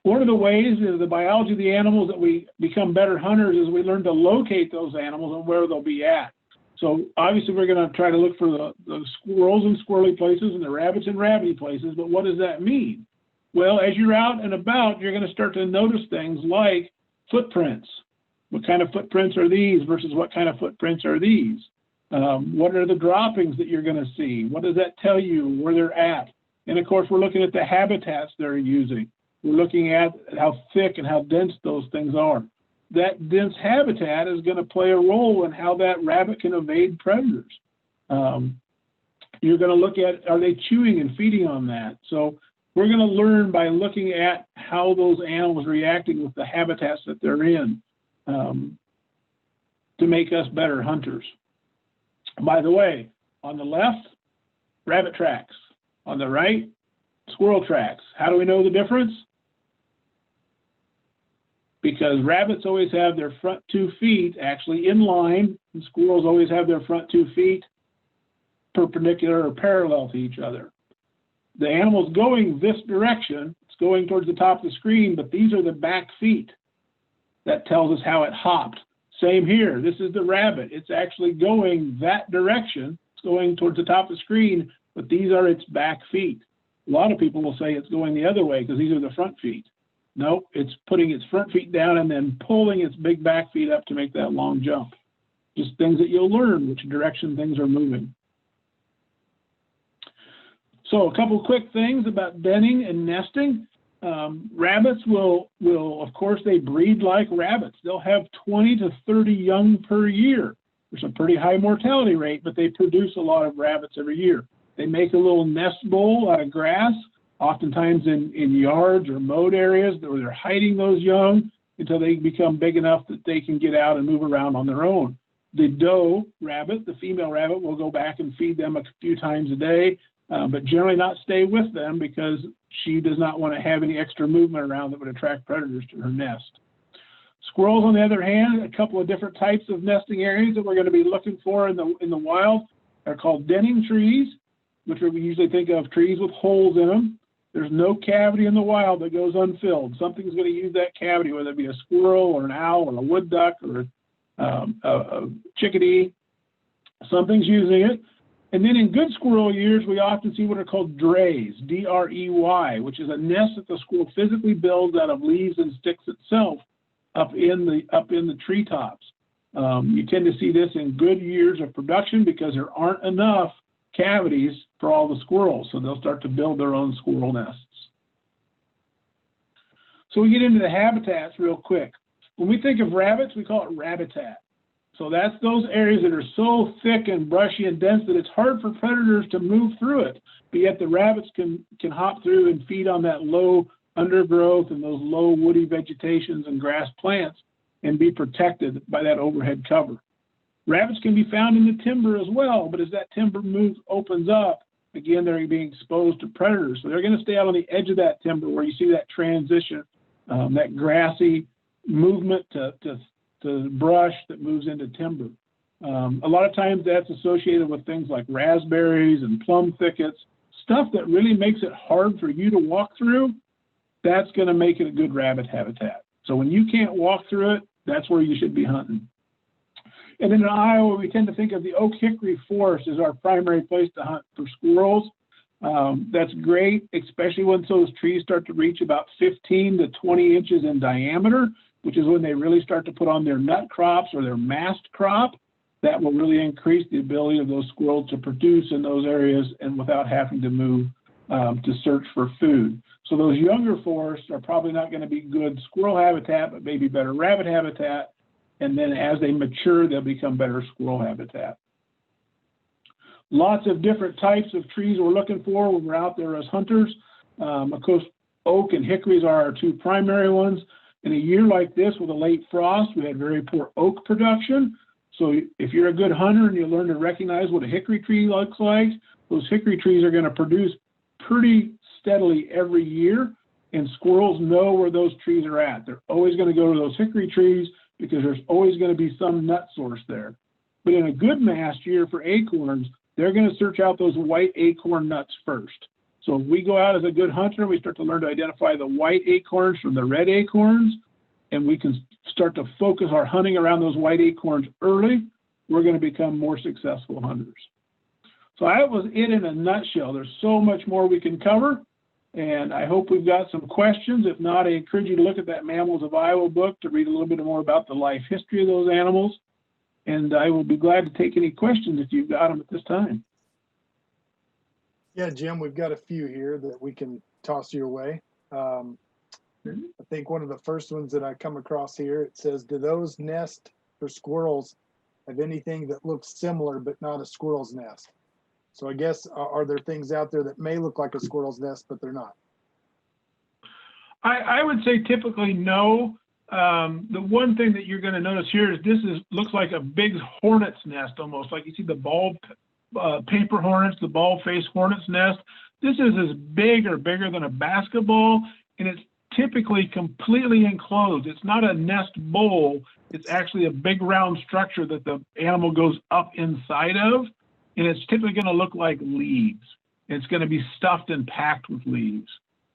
One of the ways is the biology of the animals that we become better hunters is we learn to locate those animals and where they'll be at. So obviously we're going to try to look for the squirrels in squirrely places and the rabbits in rabbity places, but what does that mean? Well, as you're out and about, you're going to start to notice things like footprints. What kind of footprints are these versus what kind of footprints are these? What are the droppings that you're going to see? What does that tell you where they're at? And of course, we're looking at the habitats they're using. We're looking at how thick and how dense those things are. That dense habitat is going to play a role in how that rabbit can evade predators. You're going to look at, are they chewing and feeding on that? So we're going to learn by looking at how those animals are reacting with the habitats that they're in to make us better hunters. By the way, on the left, rabbit tracks. On the right, squirrel tracks. How do we know the difference? Because rabbits always have their front 2 feet actually in line, and squirrels always have their front 2 feet perpendicular or parallel to each other. The animal's going this direction, it's going towards the top of the screen, but these are the back feet. That tells us how it hopped. Same here, this is the rabbit. It's actually going that direction. It's going towards the top of the screen, but these are its back feet. A lot of people will say it's going the other way because these are the front feet. No, it's putting its front feet down and then pulling its big back feet up to make that long jump. Just things that you'll learn which direction things are moving. So a couple quick things about denning and nesting. Rabbits will, of course, they breed like rabbits. They'll have 20 to 30 young per year. There's a pretty high mortality rate, but they produce a lot of rabbits every year. They make a little nest bowl out of grass, oftentimes in yards or mowed areas where they're hiding those young until they become big enough that they can get out and move around on their own. The doe rabbit, the female rabbit, will go back and feed them a few times a day, but generally not stay with them because she does not want to have any extra movement around that would attract predators to her nest. Squirrels, on the other hand, a couple of different types of nesting areas that we're going to be looking for in the wild are called denning trees, which we usually think of trees with holes in them. There's no cavity in the wild that goes unfilled. Something's going to use that cavity, whether it be a squirrel or an owl or a wood duck or a chickadee. Something's using it. And then in good squirrel years, we often see what are called drays, D-R-E-Y, which is a nest that the squirrel physically builds out of leaves and sticks itself up in the treetops. You tend to see this in good years of production because there aren't enough cavities for all the squirrels, so they'll start to build their own squirrel nests. So we get into the habitats real quick. When we think of rabbits, we call it rabbitat. So that's those areas that are so thick and brushy and dense that it's hard for predators to move through it, but yet the rabbits can hop through and feed on that low undergrowth and those low woody vegetations and grass plants and be protected by that overhead cover. Rabbits can be found in the timber as well, but as that timber opens up, again, they're being exposed to predators. So they're going to stay out on the edge of that timber where you see that transition, that grassy movement to brush that moves into timber. A lot of times that's associated with things like raspberries and plum thickets, stuff that really makes it hard for you to walk through. That's going to make it a good rabbit habitat. So when you can't walk through it, that's where you should be hunting. And in Iowa, we tend to think of the oak hickory forest as our primary place to hunt for squirrels. That's great, especially once those trees start to reach about 15 to 20 inches in diameter, which is when they really start to put on their nut crops or their mast crop. That will really increase the ability of those squirrels to produce in those areas and without having to move to search for food. So those younger forests are probably not going to be good squirrel habitat, but maybe better rabbit habitat. And then as they mature, they'll become better squirrel habitat. Lots of different types of trees we're looking for when we're out there as hunters. Of course, oak and hickories are our two primary ones. In a year like this with a late frost, we had very poor oak production. So if you're a good hunter and you learn to recognize what a hickory tree looks like, those hickory trees are going to produce pretty steadily every year. And squirrels know where those trees are at. They're always going to go to those hickory trees because there's always going to be some nut source there. But in a good mast year for acorns, they're going to search out those white acorn nuts first. So if we go out as a good hunter, we start to learn to identify the white acorns from the red acorns, and we can start to focus our hunting around those white acorns early, we're going to become more successful hunters. So that was it in a nutshell. There's so much more we can cover. And I hope we've got some questions. If not, I encourage you to look at that Mammals of Iowa book to read a little bit more about the life history of those animals. And I will be glad to take any questions if you've got them at this time. Yeah, Jim, we've got a few here that we can toss your way. I think one of the first ones that I come across here, it says, do those nest for squirrels have anything that looks similar but not a squirrel's nest? So I guess, are there things out there that may look like a squirrel's nest, but they're not? I would say typically no. The one thing that you're going to notice here is looks like a big hornet's nest, almost like you see the bald paper hornets, the bald-faced hornet's nest. This is as big or bigger than a basketball, and it's typically completely enclosed. It's not a nest bowl. It's actually a big round structure that the animal goes up inside of, and it's typically going to look like leaves. It's going to be stuffed and packed with leaves.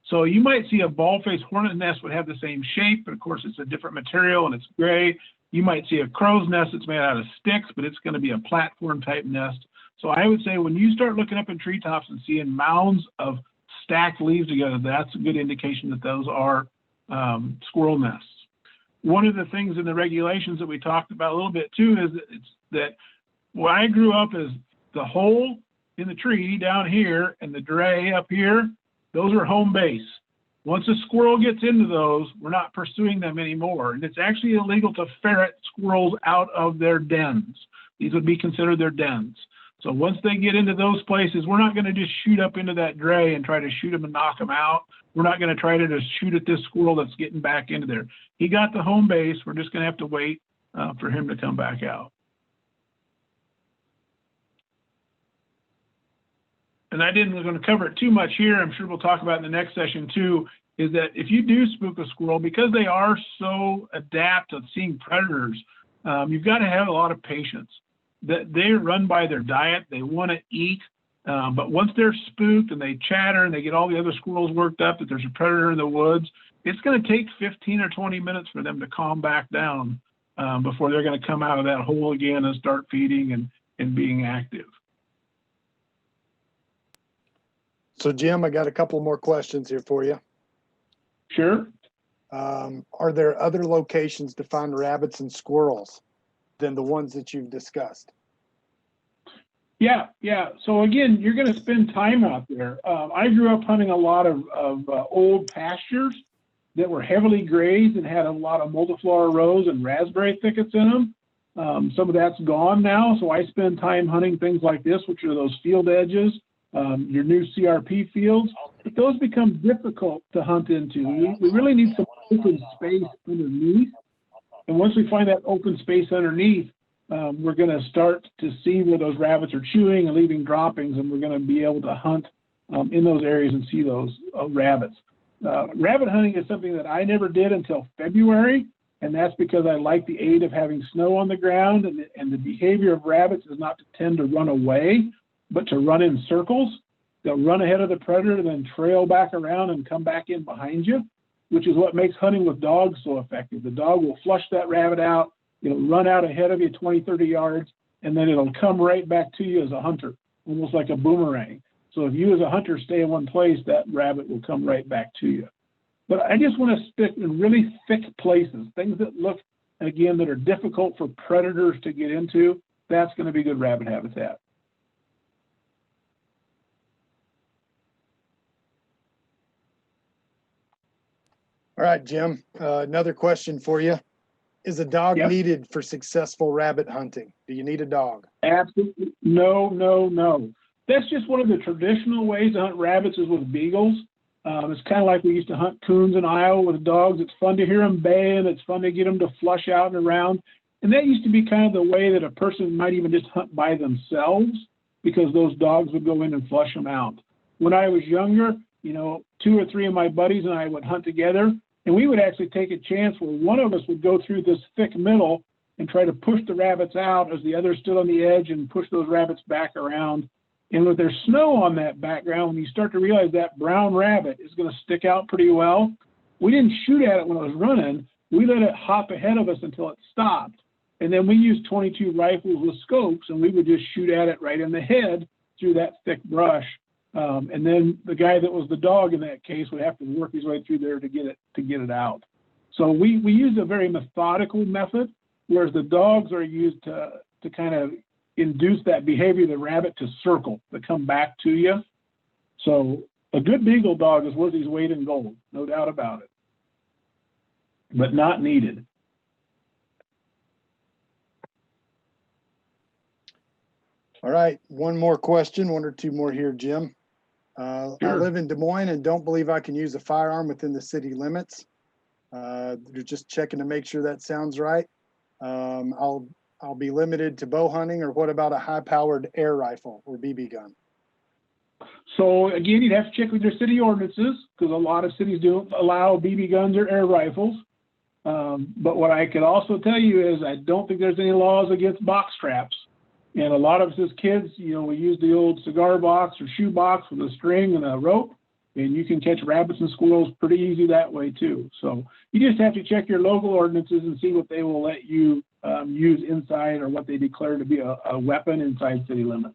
So you might see a bald-faced hornet nest would have the same shape, but of course it's a different material and it's gray. You might see a crow's nest that's made out of sticks, but it's going to be a platform type nest. So I would say when you start looking up in treetops and seeing mounds of stacked leaves together, that's a good indication that those are squirrel nests. One of the things in the regulations that we talked about a little bit too is that where I grew up is the hole in the tree down here and the dray up here, those are home base. Once a squirrel gets into those, we're not pursuing them anymore. And it's actually illegal to ferret squirrels out of their dens. These would be considered their dens. So once they get into those places, we're not going to just shoot up into that dray and try to shoot them and knock them out. We're not going to try to just shoot at this squirrel that's getting back into there. He got the home base. We're just going to have to wait for him to come back out. And I didn't going to cover it too much here. I'm sure we'll talk about in the next session too, is that if you do spook a squirrel, because they are so adept at seeing predators, you've got to have a lot of patience. That they run by their diet, they want to eat, but once they're spooked and they chatter and they get all the other squirrels worked up that there's a predator in the woods, it's going to take 15 or 20 minutes for them to calm back down before they're going to come out of that hole again and start feeding and being active. So Jim, I got a couple more questions here for you. Sure. Are there other locations to find rabbits and squirrels than the ones that you've discussed? Yeah. So again, you're going to spend time out there. I grew up hunting a lot of old pastures that were heavily grazed and had a lot of multiflora rose and raspberry thickets in them. Some of that's gone now, so I spend time hunting things like this, which are those field edges, your new CRP fields. But those become difficult to hunt into. We really need some open space underneath. And once we find that open space underneath, we're going to start to see where those rabbits are chewing and leaving droppings, and we're going to be able to hunt in those areas and see those rabbits. Rabbit hunting is something that I never did until February, and that's because I like the aid of having snow on the ground, and the behavior of rabbits is not to tend to run away, but to run in circles. They'll run ahead of the predator and then trail back around and come back in behind you, which is what makes hunting with dogs so effective. The dog will flush that rabbit out, it'll run out ahead of you 20, 30 yards, and then it'll come right back to you as a hunter, almost like a boomerang. So if you as a hunter stay in one place, that rabbit will come right back to you. But I just want to stick in really thick places, things that look, again, that are difficult for predators to get into. That's going to be good rabbit habitat. All right, Jim, another question for you. Is a dog needed for successful rabbit hunting? Do you need a dog? Absolutely. No. That's just one of the traditional ways to hunt rabbits is with beagles. It's kind of like we used to hunt coons in Iowa with dogs. It's fun to hear them bay, and it's fun to get them to flush out and around. And that used to be kind of the way that a person might even just hunt by themselves, because those dogs would go in and flush them out. When I was younger, 2 or 3 of my buddies and I would hunt together, and we would actually take a chance where one of us would go through this thick middle and try to push the rabbits out as the other stood on the edge and push those rabbits back around. And with their snow on that background, when you start to realize that brown rabbit is going to stick out pretty well, we didn't shoot at it when it was running. We let it hop ahead of us until it stopped. And then we used 22 rifles with scopes, and we would just shoot at it right in the head through that thick brush. And then the guy that was the dog in that case would have to work his way through there to get it out. So we use a very methodical method, whereas the dogs are used to kind of induce that behavior of the rabbit to circle, to come back to you. So a good beagle dog is worth his weight in gold, no doubt about it, but not needed. All right, one more question, one or two more here, Jim. I Sure. live in Des Moines and don't believe I can use a firearm within the city limits. You're just checking to make sure that sounds right. I'll be limited to bow hunting, or what about a high-powered air rifle or BB gun? So again, you'd have to check with your city ordinances, because a lot of cities do allow BB guns or air rifles. But what I could also tell you is I don't think there's any laws against box traps. And a lot of us as kids, you know, we use the old cigar box or shoe box with a string and a rope, and you can catch rabbits and squirrels pretty easy that way too. So you just have to check your local ordinances and see what they will let you use inside, or what they declare to be a weapon inside city limits.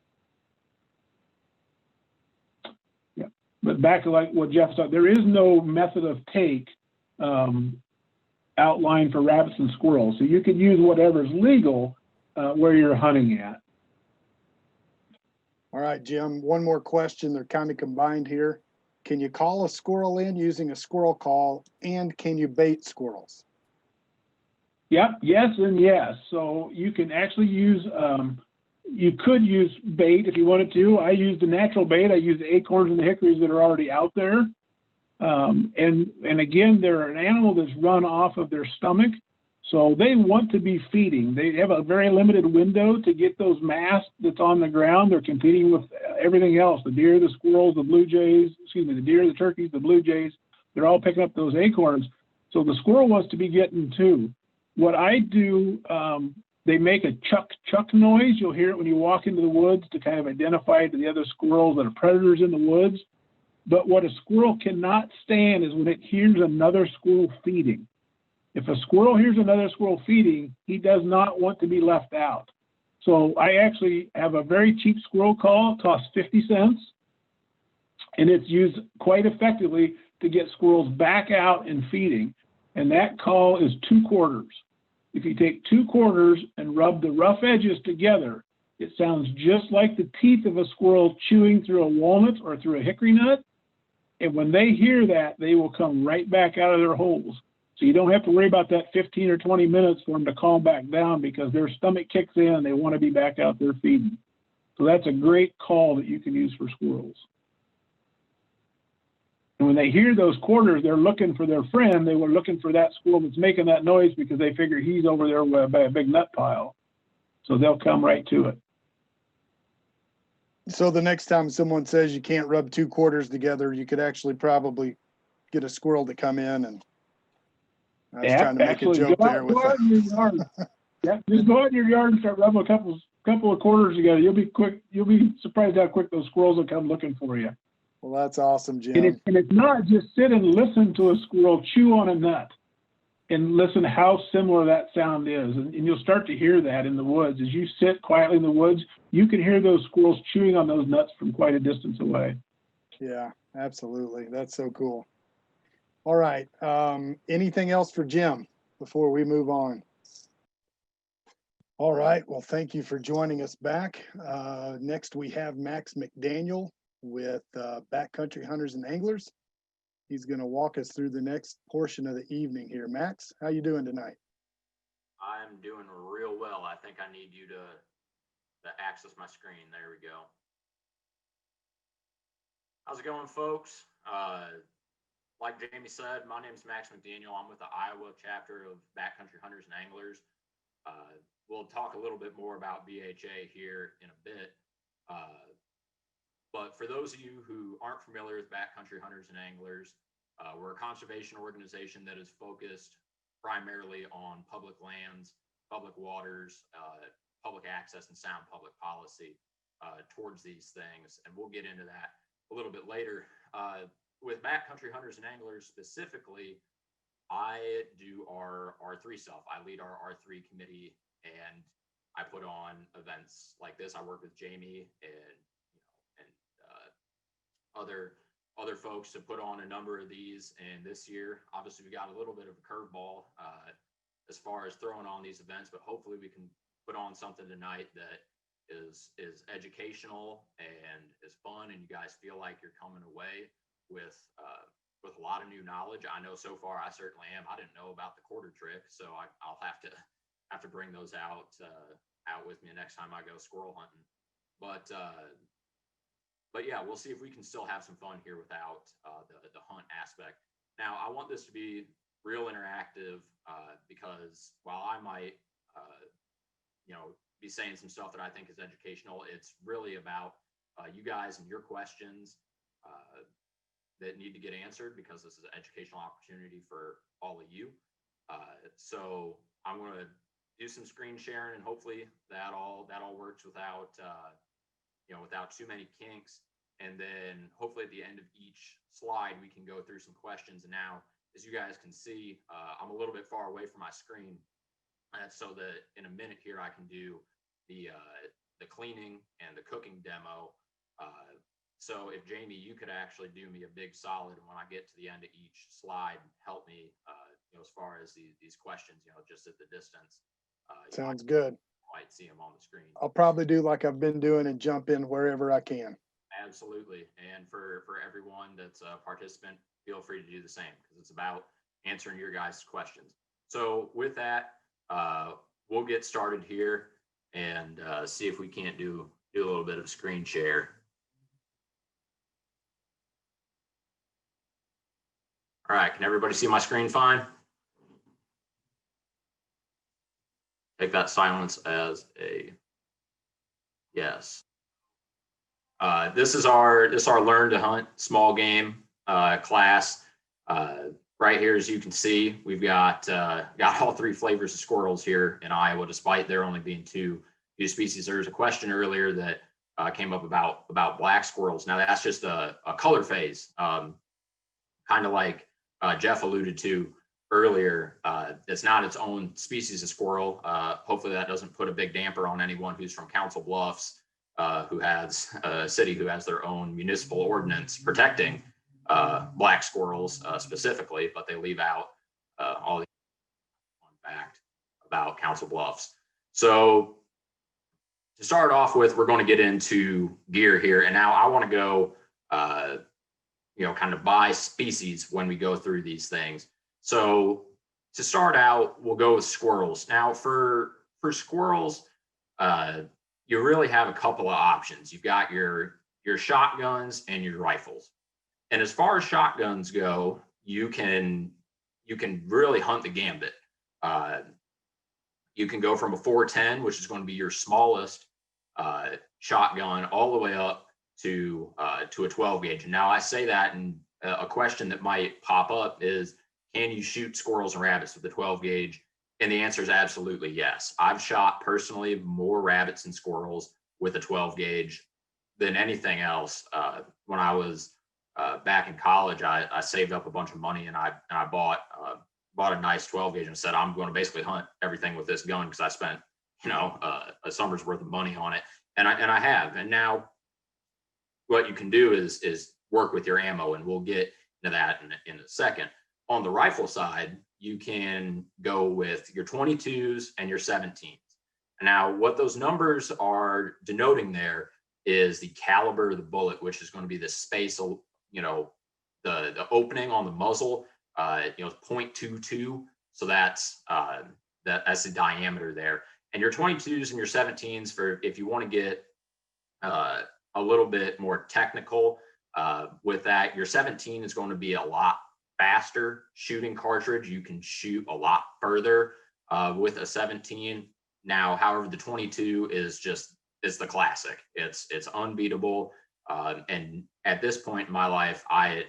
Yeah, but back to like what Jeff said, there is no method of take outlined for rabbits and squirrels. So you could use whatever's legal where you're hunting at. All right, Jim, one more question. They're kind of combined here. Can you call a squirrel in using a squirrel call, and can you bait squirrels? Yep, yes and yes. So you can actually use, you could use bait if you wanted to. I use the natural bait. I use the acorns and the hickories that are already out there. And again, they're an animal that's run off of their stomach. So they want to be feeding. They have a very limited window to get those mass that's on the ground. They're competing with everything else, the deer, the squirrels, the blue jays, the deer, the turkeys, the blue jays. They're all picking up those acorns. So the squirrel wants to be getting too. What I do, they make a chuck noise. You'll hear it when you walk into the woods to kind of identify to the other squirrels that are predators in the woods. But what a squirrel cannot stand is when it hears another squirrel feeding. If a squirrel hears another squirrel feeding, he does not want to be left out. So I actually have a very cheap squirrel call. It costs 50 cents. And it's used quite effectively to get squirrels back out and feeding. And that call is 2 quarters. If you take 2 quarters and rub the rough edges together, it sounds just like the teeth of a squirrel chewing through a walnut or through a hickory nut. And when they hear that, they will come right back out of their holes. So you don't have to worry about that 15 or 20 minutes for them to calm back down, because their stomach kicks in and they want to be back out there feeding. So that's a great call that you can use for squirrels. And when they hear those quarters, they're looking for their friend. They were looking for that squirrel that's making that noise, because they figure he's over there by a big nut pile. So they'll come right to it. So the next time someone says you can't rub 2 quarters together, you could actually probably get a squirrel to come in. And I was trying to make a joke there with that. Yeah, just go out in your yard and start rubbing a couple of quarters together. You'll be surprised how quick those squirrels will come looking for you. Well, that's awesome, Jim. And it's not just sit and listen to a squirrel chew on a nut and listen how similar that sound is. And you'll start to hear that in the woods. As you sit quietly in the woods, you can hear those squirrels chewing on those nuts from quite a distance away. Yeah, absolutely. That's so cool. All right. Anything else for Jim before we move on? All right. Well, thank you for joining us back. Next, we have Max McDaniel with Backcountry Hunters and Anglers. He's going to walk us through the next portion of the evening here. Max, how you doing tonight? I'm doing real well. I think I need you to access my screen. There we go. How's it going, folks? Like Jamie said, my name is Max McDaniel. I'm with the Iowa chapter of Backcountry Hunters and Anglers. We'll talk a little bit more about BHA here in a bit. But for those of you who aren't familiar with Backcountry Hunters and Anglers, we're a conservation organization that is focused primarily on public lands, public waters, public access, and sound public policy towards these things. And we'll get into that a little bit later. With Backcountry Hunters and Anglers specifically, I do our R3 stuff. I lead our R3 committee, and I put on events like this. I work with Jamie and other folks to put on a number of these. And this year, obviously, we got a little bit of a curveball as far as throwing on these events, but hopefully we can put on something tonight that is educational and is fun, and you guys feel like you're coming away with a lot of new knowledge. I know so far I certainly am. I didn't know about the quarter trick, so I'll have to bring those out with me next time I go squirrel hunting. But yeah, we'll see if we can still have some fun here without the hunt aspect. Now, I want this to be real interactive because while I might be saying some stuff that I think is educational, it's really about you guys and your questions that need to get answered, because this is an educational opportunity for all of you. So I'm going to do some screen sharing, and hopefully that all works without without too many kinks. And then hopefully at the end of each slide we can go through some questions. And now, as you guys can see, I'm a little bit far away from my screen, so that in a minute here I can do the cleaning and the cooking demo. So if Jamie, you could actually do me a big solid, and when I get to the end of each slide, help me, as far as these questions, just at the distance. Sounds good. Might see them on the screen. I'll probably do like I've been doing and jump in wherever I can. Absolutely. And for everyone that's a participant, feel free to do the same, because it's about answering your guys' questions. So with that, we'll get started here and see if we can't do a little bit of screen share. All right, can everybody see my screen fine? Take that silence as a yes. This is our Learn to Hunt small game class. Right here, as you can see, we've got all three flavors of squirrels here in Iowa, despite there only being two species. There was a question earlier that came up about black squirrels. Now that's just a color phase, kind of like Jeff alluded to earlier. It's not its own species of squirrel. Hopefully that doesn't put a big damper on anyone who's from Council Bluffs, who has a city who has their own municipal ordinance protecting black squirrels specifically, but they leave out all the fun fact about Council Bluffs. So to start off with, we're going to get into gear here, and now I want to go kind of by species when we go through these things. So to start out, we'll go with squirrels. Now for squirrels, you really have a couple of options. You've got your shotguns and your rifles. And as far as shotguns go, you can really hunt the gambit. You can go from a 410, which is going to be your smallest shotgun, all the way up to a 12 gauge. And now I say that, and a question that might pop up is, can you shoot squirrels and rabbits with the 12 gauge? And the answer is absolutely yes. I've shot personally more rabbits and squirrels with a 12 gauge than anything else. When I was back in college, I saved up a bunch of money, and I bought a nice 12 gauge and said, I'm going to basically hunt everything with this gun, because I spent a summer's worth of money on it, and I have. And now what you can do is work with your ammo, and we'll get into that in a second. On the rifle side, you can go with your 22s and your 17s. Now, what those numbers are denoting there is the caliber of the bullet, which is going to be the space, the opening on the muzzle, 0.22. So that's the diameter there. And your 22s and your 17s, for if you want to get a little bit more technical with that, your 17 is going to be a lot faster shooting cartridge. You can shoot a lot further with a 17. Now, however, the 22 is the classic. It's unbeatable. And at this point in my life, I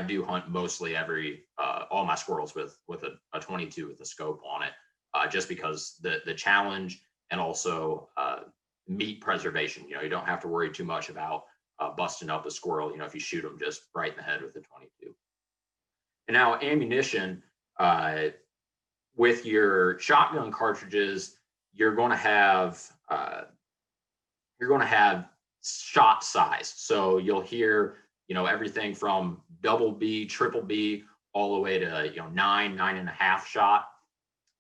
do hunt mostly all my squirrels with a 22 with a scope on it, just because the challenge, and also meat preservation. You don't have to worry too much about busting up a squirrel, if you shoot them just right in the head with the 22. And now ammunition, with your shotgun cartridges, you're going to have shot size. So you'll hear everything from double B, triple B, all the way to, 9.5 shot.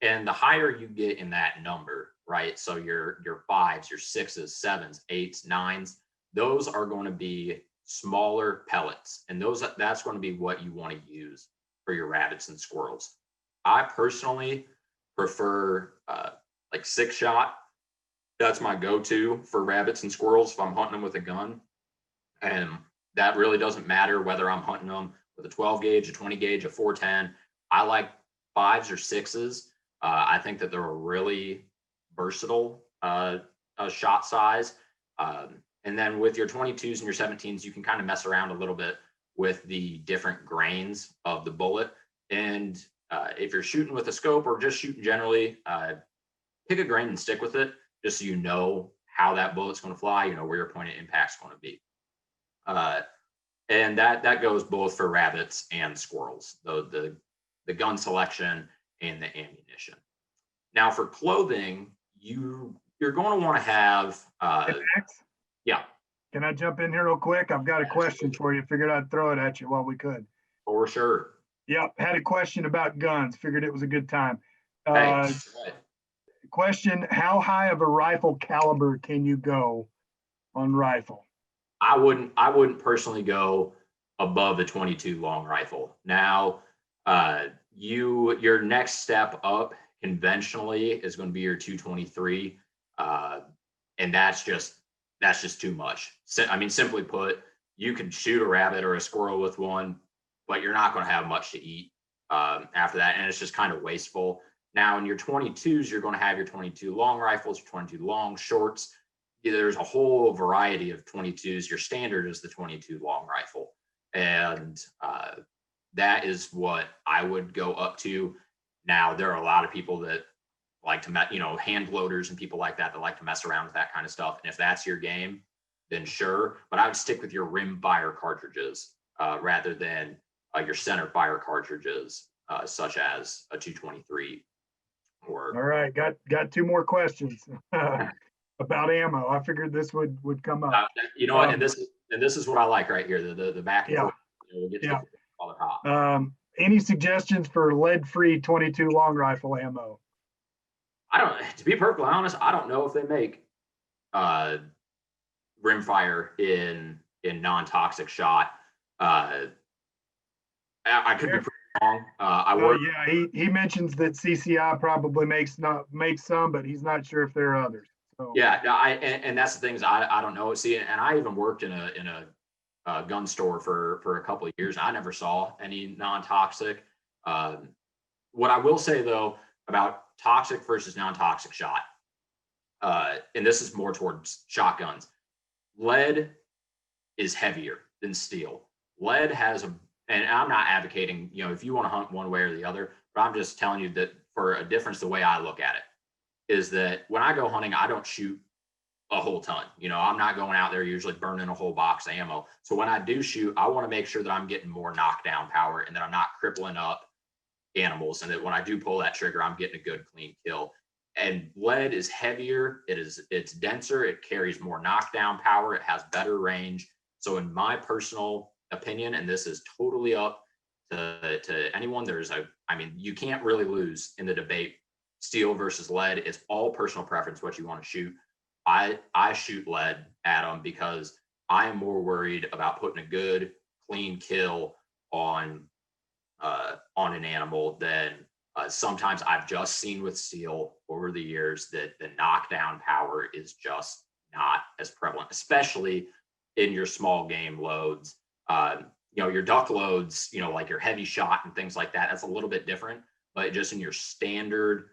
And the higher you get in that number, right? So your 5s, your 6s, 7s, 8s, 9s, those are going to be smaller pellets. And that's going to be what you want to use for your rabbits and squirrels. I personally prefer like 6-shot. That's my go-to for rabbits and squirrels if I'm hunting them with a gun. And that really doesn't matter whether I'm hunting them with a 12 gauge, a 20 gauge, a 410. I like 5s or 6s. I think that they're a really versatile shot size. And then with your 22s and your 17s, you can kind of mess around a little bit with the different grains of the bullet. And if you're shooting with a scope or just shooting generally, pick a grain and stick with it, just so you know how that bullet's going to fly, where your point of impact's going to be. And that goes both for rabbits and squirrels, the gun selection and the ammunition. Now for clothing, you're going to want to have yeah. Can I jump in here real quick? I've got a question for you. Figured I'd throw it at you while we could. For sure. Yep, had a question about guns. Figured it was a good time. Thanks. Question, how high of a rifle caliber can you go on rifle? I wouldn't personally go above the 22 long rifle. Now, your next step up conventionally is going to be your 223, and that's just too much. I mean, simply put, you can shoot a rabbit or a squirrel with one, but you're not going to have much to eat after that, and it's just kind of wasteful. Now, in your 22s, you're going to have your 22 long rifles, your 22 long shorts. There's a whole variety of 22s. Your standard is the 22 long rifle, and that is what I would go up to. Now, there are a lot of people that like to, hand loaders and people like that like to mess around with that kind of stuff. And if that's your game, then sure. But I would stick with your rim fire cartridges rather than your center fire cartridges, such as a 223. All right, got 2 more questions about ammo. I figured this would come up. And this is what I like right here, the back and forth. We'll get to all the top. Any suggestions for lead-free 22 long rifle ammo? To be perfectly honest, I don't know if they make rimfire in non-toxic shot. I could be pretty wrong. He mentions that CCI probably makes some, but he's not sure if there are others. So. Yeah, and that's the things I don't know. See, and I even worked in a gun store for a couple of years. I never saw any non-toxic. What I will say though about toxic versus non-toxic shot, and this is more towards shotguns, lead is heavier than steel. Lead has and I'm not advocating, if you want to hunt one way or the other, but I'm just telling you that for a difference, the way I look at it is that when I go hunting, I don't shoot a whole ton. I'm not going out there usually burning a whole box of ammo. So when I do shoot, I want to make sure that I'm getting more knockdown power and that I'm not crippling up animals, and that when I do pull that trigger, I'm getting a good clean kill. And lead is heavier, it's denser, it carries more knockdown power, it has better range. So in my personal opinion, and this is totally up to anyone, you can't really lose in the debate, steel versus lead. It's all personal preference what you want to shoot. I shoot lead at them because I am more worried about putting a good clean kill on an animal than sometimes I've just seen with steel over the years that the knockdown power is just not as prevalent, especially in your small game loads. Your duck loads, like your heavy shot and things like that, that's a little bit different. But just in your standard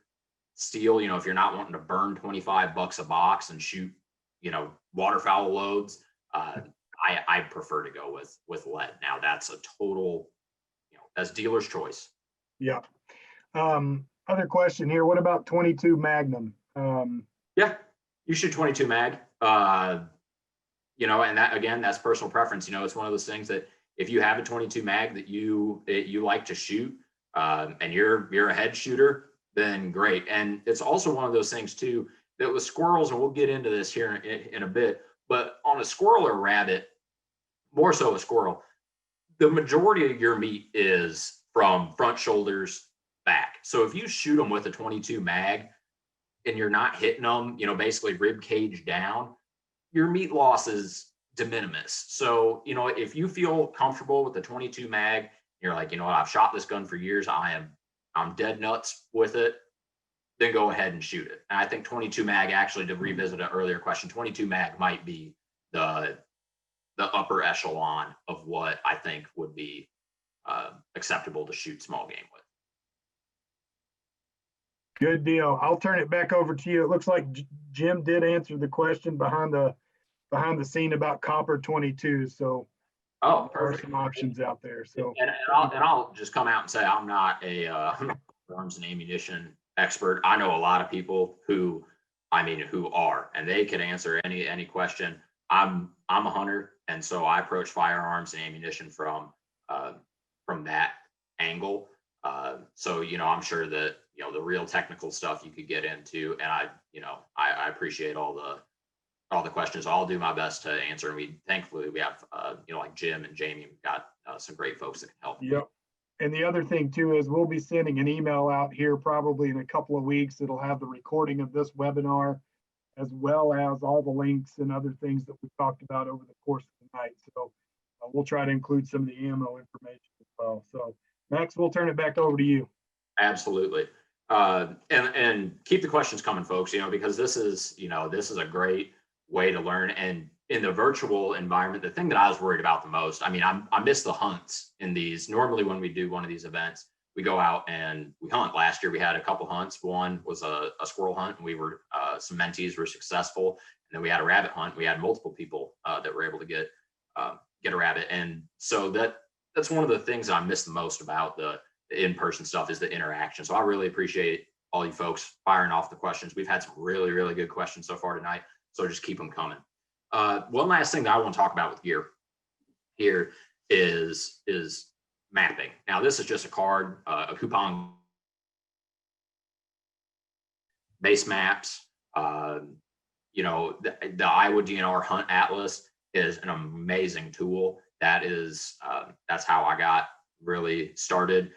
steel, if you're not wanting to burn $25 a box and shoot, waterfowl loads, I prefer to go with lead. Now that's a total, that's dealer's choice. Yeah. Other question here. What about 22 Magnum? Yeah, you shoot 22 mag. And that, again, that's personal preference. It's one of those things that if you have a 22 mag that you like to shoot, and you're a head shooter, then great. And it's also one of those things too, that with squirrels, and we'll get into this here in a bit, but on a squirrel or rabbit, more so a squirrel, the majority of your meat is from front shoulders back. So if you shoot them with a 22 mag and you're not hitting them, you know, basically rib cage down, your meat loss is de minimis. So, you know, if you feel comfortable with the 22 mag, you're like, you know what, I've shot this gun for years, I'm dead nuts with it, then go ahead and shoot it. And I think 22 mag, actually, to revisit an earlier question, 22 mag might be the upper echelon of what I think would be acceptable to shoot small game with. Good deal. I'll turn it back over to you. It looks like Jim did answer the question behind the scene about copper 22. So Oh, there are perfect. some options out there. So And I'll just come out and say I'm not a arms and ammunition expert. I know a lot of people who are, and they could answer any question. I'm a hunter, and so I approach firearms and ammunition from that angle. So, you know, I'm sure that, you know, the real technical stuff you could get into, and I appreciate all the questions. I'll do my best to answer. And thankfully we have, you know, like Jim and Jamie, we've got some great folks that can help. yep. And the other thing too is we'll be sending an email out here probably in a couple of weeks. It'll have the recording of this webinar, as well as all the links and other things that we talked about over the course of the night. So we'll try to include some of the ammo information as well. So Max, we'll turn it back over to you. Absolutely. And keep the questions coming, folks, you know, because this is a great way to learn. And in the virtual environment, the thing that I was worried about the most, I mean, I miss the hunts in these. Normally when we do one of these events, we go out and we hunt. Last year we had a couple hunts. One was a squirrel hunt, and we were some mentees were successful. And then we had a rabbit hunt. We had multiple people that were able to get a rabbit. And so that's one of the things that I miss the most about the in-person stuff, is the interaction. So I really appreciate all you folks firing off the questions. We've had some really, really good questions so far tonight. So just keep them coming. One last thing that I want to talk about with gear here is mapping. Now, this is just a card, a coupon, base maps. You know, the Iowa DNR Hunt Atlas is an amazing tool. That's how I got really started.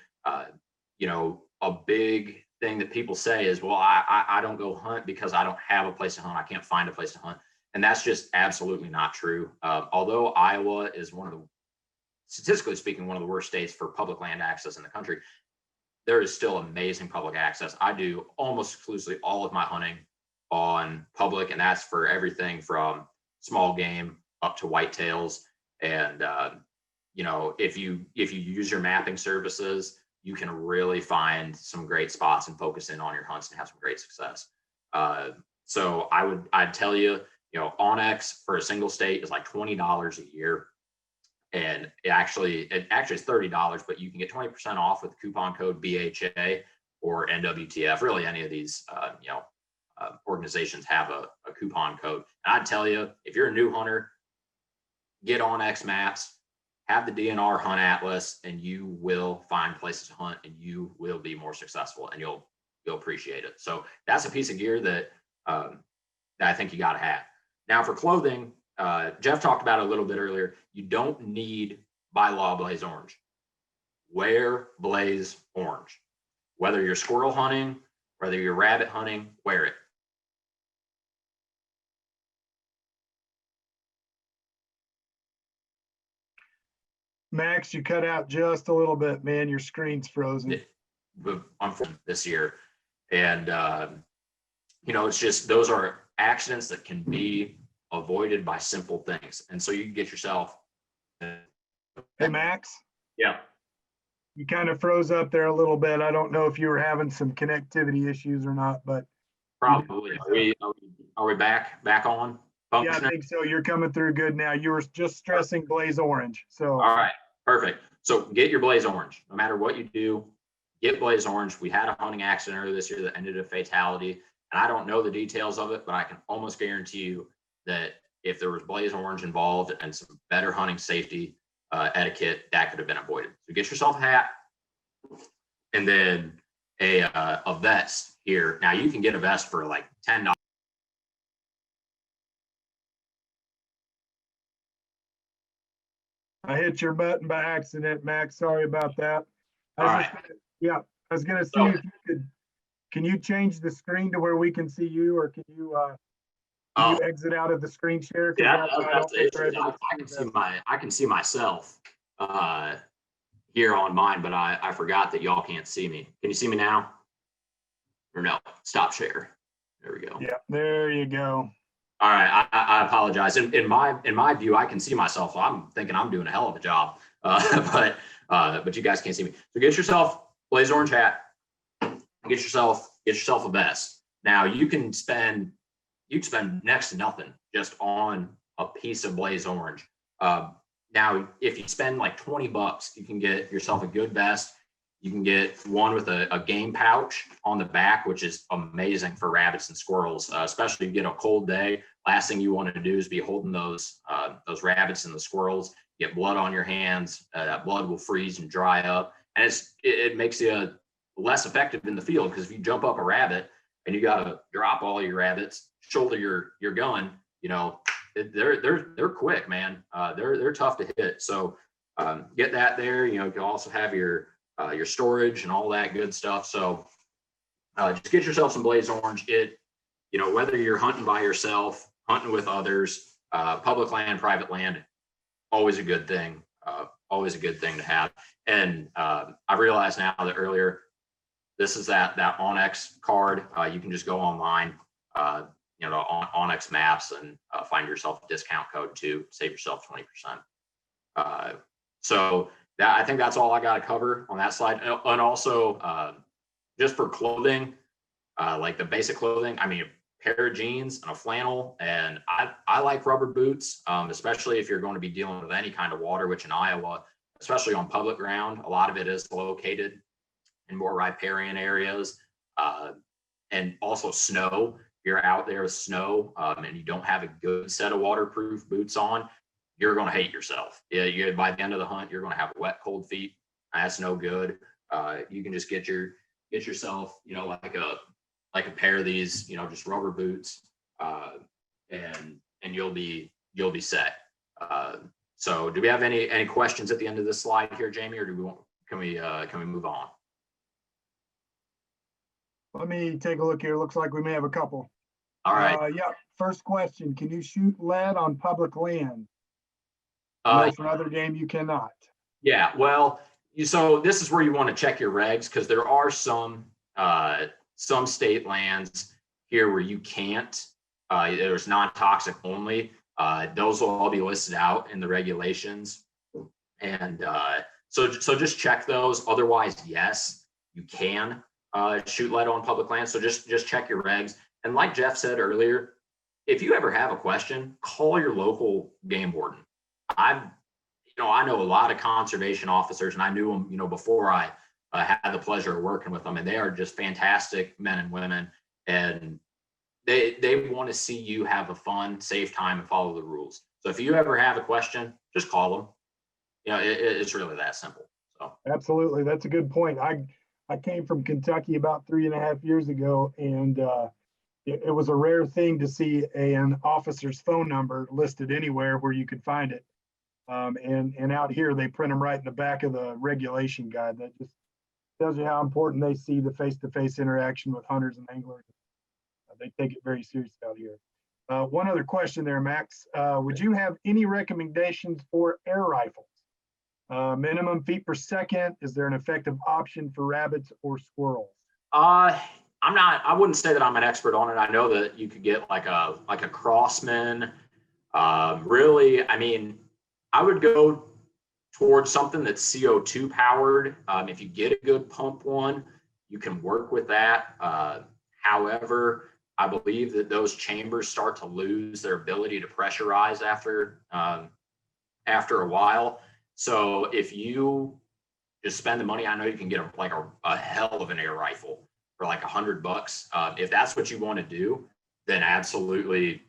You know, a big thing that people say is, well, I don't go hunt because I don't have a place to hunt. I can't find a place to hunt. And that's just absolutely not true. Although Iowa is statistically speaking, one of the worst states for public land access in the country, there is still amazing public access. I do almost exclusively all of my hunting on public, and that's for everything from small game up to whitetails. And you know, if you use your mapping services, you can really find some great spots and focus in on your hunts and have some great success. So I'd tell you, you know, Onyx for a single state is like $20 a year. And it actually is $30, but you can get 20% off with coupon code BHA or NWTF. Really, any of these organizations have a coupon code. And I'd tell you, if you're a new hunter, get Onyx maps, have the DNR Hunt Atlas, and you will find places to hunt, and you will be more successful, and you'll appreciate it. So that's a piece of gear that I think you got to have. Now for clothing, Jeff talked about it a little bit earlier. You don't need, by law, blaze orange. Wear blaze orange. Whether you're squirrel hunting, whether you're rabbit hunting, wear it. Max, you cut out just a little bit, man. Your screen's frozen. Unfortunately, this year. And, you know, it's just, those are accidents that can be avoided by simple things. And so you can get yourself. Hey, Max. Yeah. You kind of froze up there a little bit. I don't know if you were having some connectivity issues or not, but. Probably. Are we back on? Yeah, I think so. You're coming through good now. You were just stressing blaze orange. So. All right, perfect. So get your blaze orange. No matter what you do, get blaze orange. We had a hunting accident earlier this year that ended in a fatality. And I don't know the details of it, but I can almost guarantee you that if there was blaze orange involved and some better hunting safety etiquette, that could have been avoided. So get yourself a hat and then a vest here. Now you can get a vest for like $10. I hit your button by accident, Max. Sorry about that. All right. Yeah, I was gonna see So- if you could, can you change the screen to where we can see you, or can you Oh, exit out of the screen share? 'Cause yeah, I that's don't the think we're issue. able I, to I can see that. I can see myself here on mine, but I forgot that y'all can't see me. Can you see me now? Or no? Stop share. There we go. Yeah, there you go. All right, I apologize. In my view, I can see myself. So I'm thinking I'm doing a hell of a job, but you guys can't see me. So get yourself Blaze Orange hat. Get yourself a vest. Now you can spend next to nothing just on a piece of Blaze Orange. Now, if you spend like $20, you can get yourself a good vest. You can get one with a game pouch on the back, which is amazing for rabbits and squirrels, especially if you get a cold day. Last thing you want to do is be holding those rabbits and the squirrels. Get blood on your hands. That blood will freeze and dry up, and it makes you less effective in the field, because if you jump up a rabbit and you got to drop all your rabbits, shoulder your gun, you know, they're quick, man. They're tough to hit. So get that there. You know, you can also have your storage and all that good stuff. So just get yourself some Blaze Orange. You know, whether you're hunting by yourself, hunting with others, public land, private land, always a good thing. Always a good thing to have. And I realize now that earlier, this is that Onyx card. You can just go online, you know, on Onyx Maps, and find yourself a discount code to save yourself 20%. So I think that's all I got to cover on that slide. And also, just for clothing, like the basic clothing, I mean, a pair of jeans and a flannel, and I like rubber boots, especially if you're going to be dealing with any kind of water, which in Iowa, especially on public ground, a lot of it is located in more riparian areas, and also snow. If you're out there with snow, and you don't have a good set of waterproof boots on, you're going to hate yourself. Yeah, by the end of the hunt, you're going to have wet, cold feet. That's no good. You can just get yourself, you know, like a pair of these, you know, just rubber boots, and you'll be set. So, do we have any questions at the end of this slide here, Jamie, or can we move on? Let me take a look here. Looks like we may have a couple. All right. Yeah, first question, can you shoot lead on public land? Uh, No, for other game you cannot. Yeah, well, so this is where you want to check your regs, because there are some state lands here where you can't. There's non-toxic only. Those will all be listed out in the regulations, and so just check those. Otherwise, yes, you can shoot lead on public land. So just check your regs. And like Jeff said earlier, if you ever have a question, call your local game warden. I know a lot of conservation officers, and I knew them, you know, before I had the pleasure of working with them, and they are just fantastic men and women, and they want to see you have a fun, safe time and follow the rules. So if you ever have a question, just call them. You know, it's really that simple. So Absolutely, that's a good point. I came from Kentucky about 3.5 years ago, and it was a rare thing to see an officer's phone number listed anywhere where you could find it. And out here, they print them right in the back of the regulation guide. That just tells you how important they see the face-to-face interaction with hunters and anglers. They take it very serious out here. One other question there, Max. Would you have any recommendations for air rifles? Minimum feet per second. Is there an effective option for rabbits or squirrels? I wouldn't say that I'm an expert on it. I know that you could get like a Crossman. Really, I mean, I would go towards something that's CO2 powered. If you get a good pump one, you can work with that. However, I believe that those chambers start to lose their ability to pressurize after a while. So if you just spend the money, I know you can get a hell of an air rifle for like $100. If that's what you want to do, then absolutely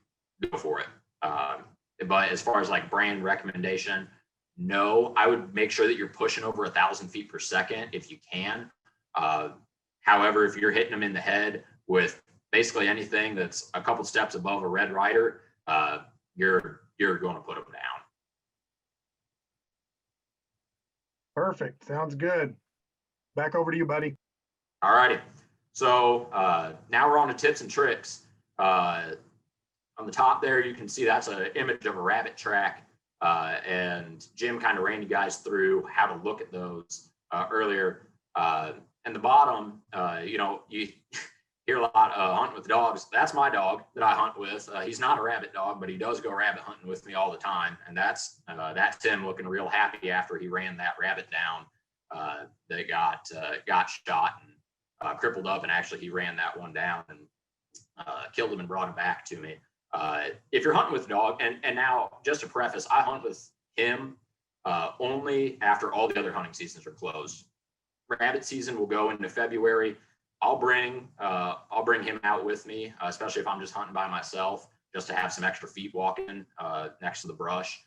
go for it. But as far as like brand recommendation, no, I would make sure that you're pushing over 1,000 feet per second if you can. However, if you're hitting them in the head with basically anything that's a couple steps above a Red Ryder, you're going to put them down. Perfect. Sounds good. Back over to you, buddy. All righty. So now we're on to tips and tricks. On the top there, you can see that's an image of a rabbit track. And Jim kind of ran you guys through how to look at those earlier. And the bottom, you hear a lot hunting with dogs. That's my dog that I hunt with. He's not a rabbit dog, but he does go rabbit hunting with me all the time. And that's him looking real happy after he ran that rabbit down that got shot and crippled up. And actually he ran that one down and killed him and brought him back to me. If you're hunting with a dog, and now just to preface, I hunt with him only after all the other hunting seasons are closed. Rabbit season will go into February. I'll bring him out with me, especially if I'm just hunting by myself, just to have some extra feet walking next to the brush.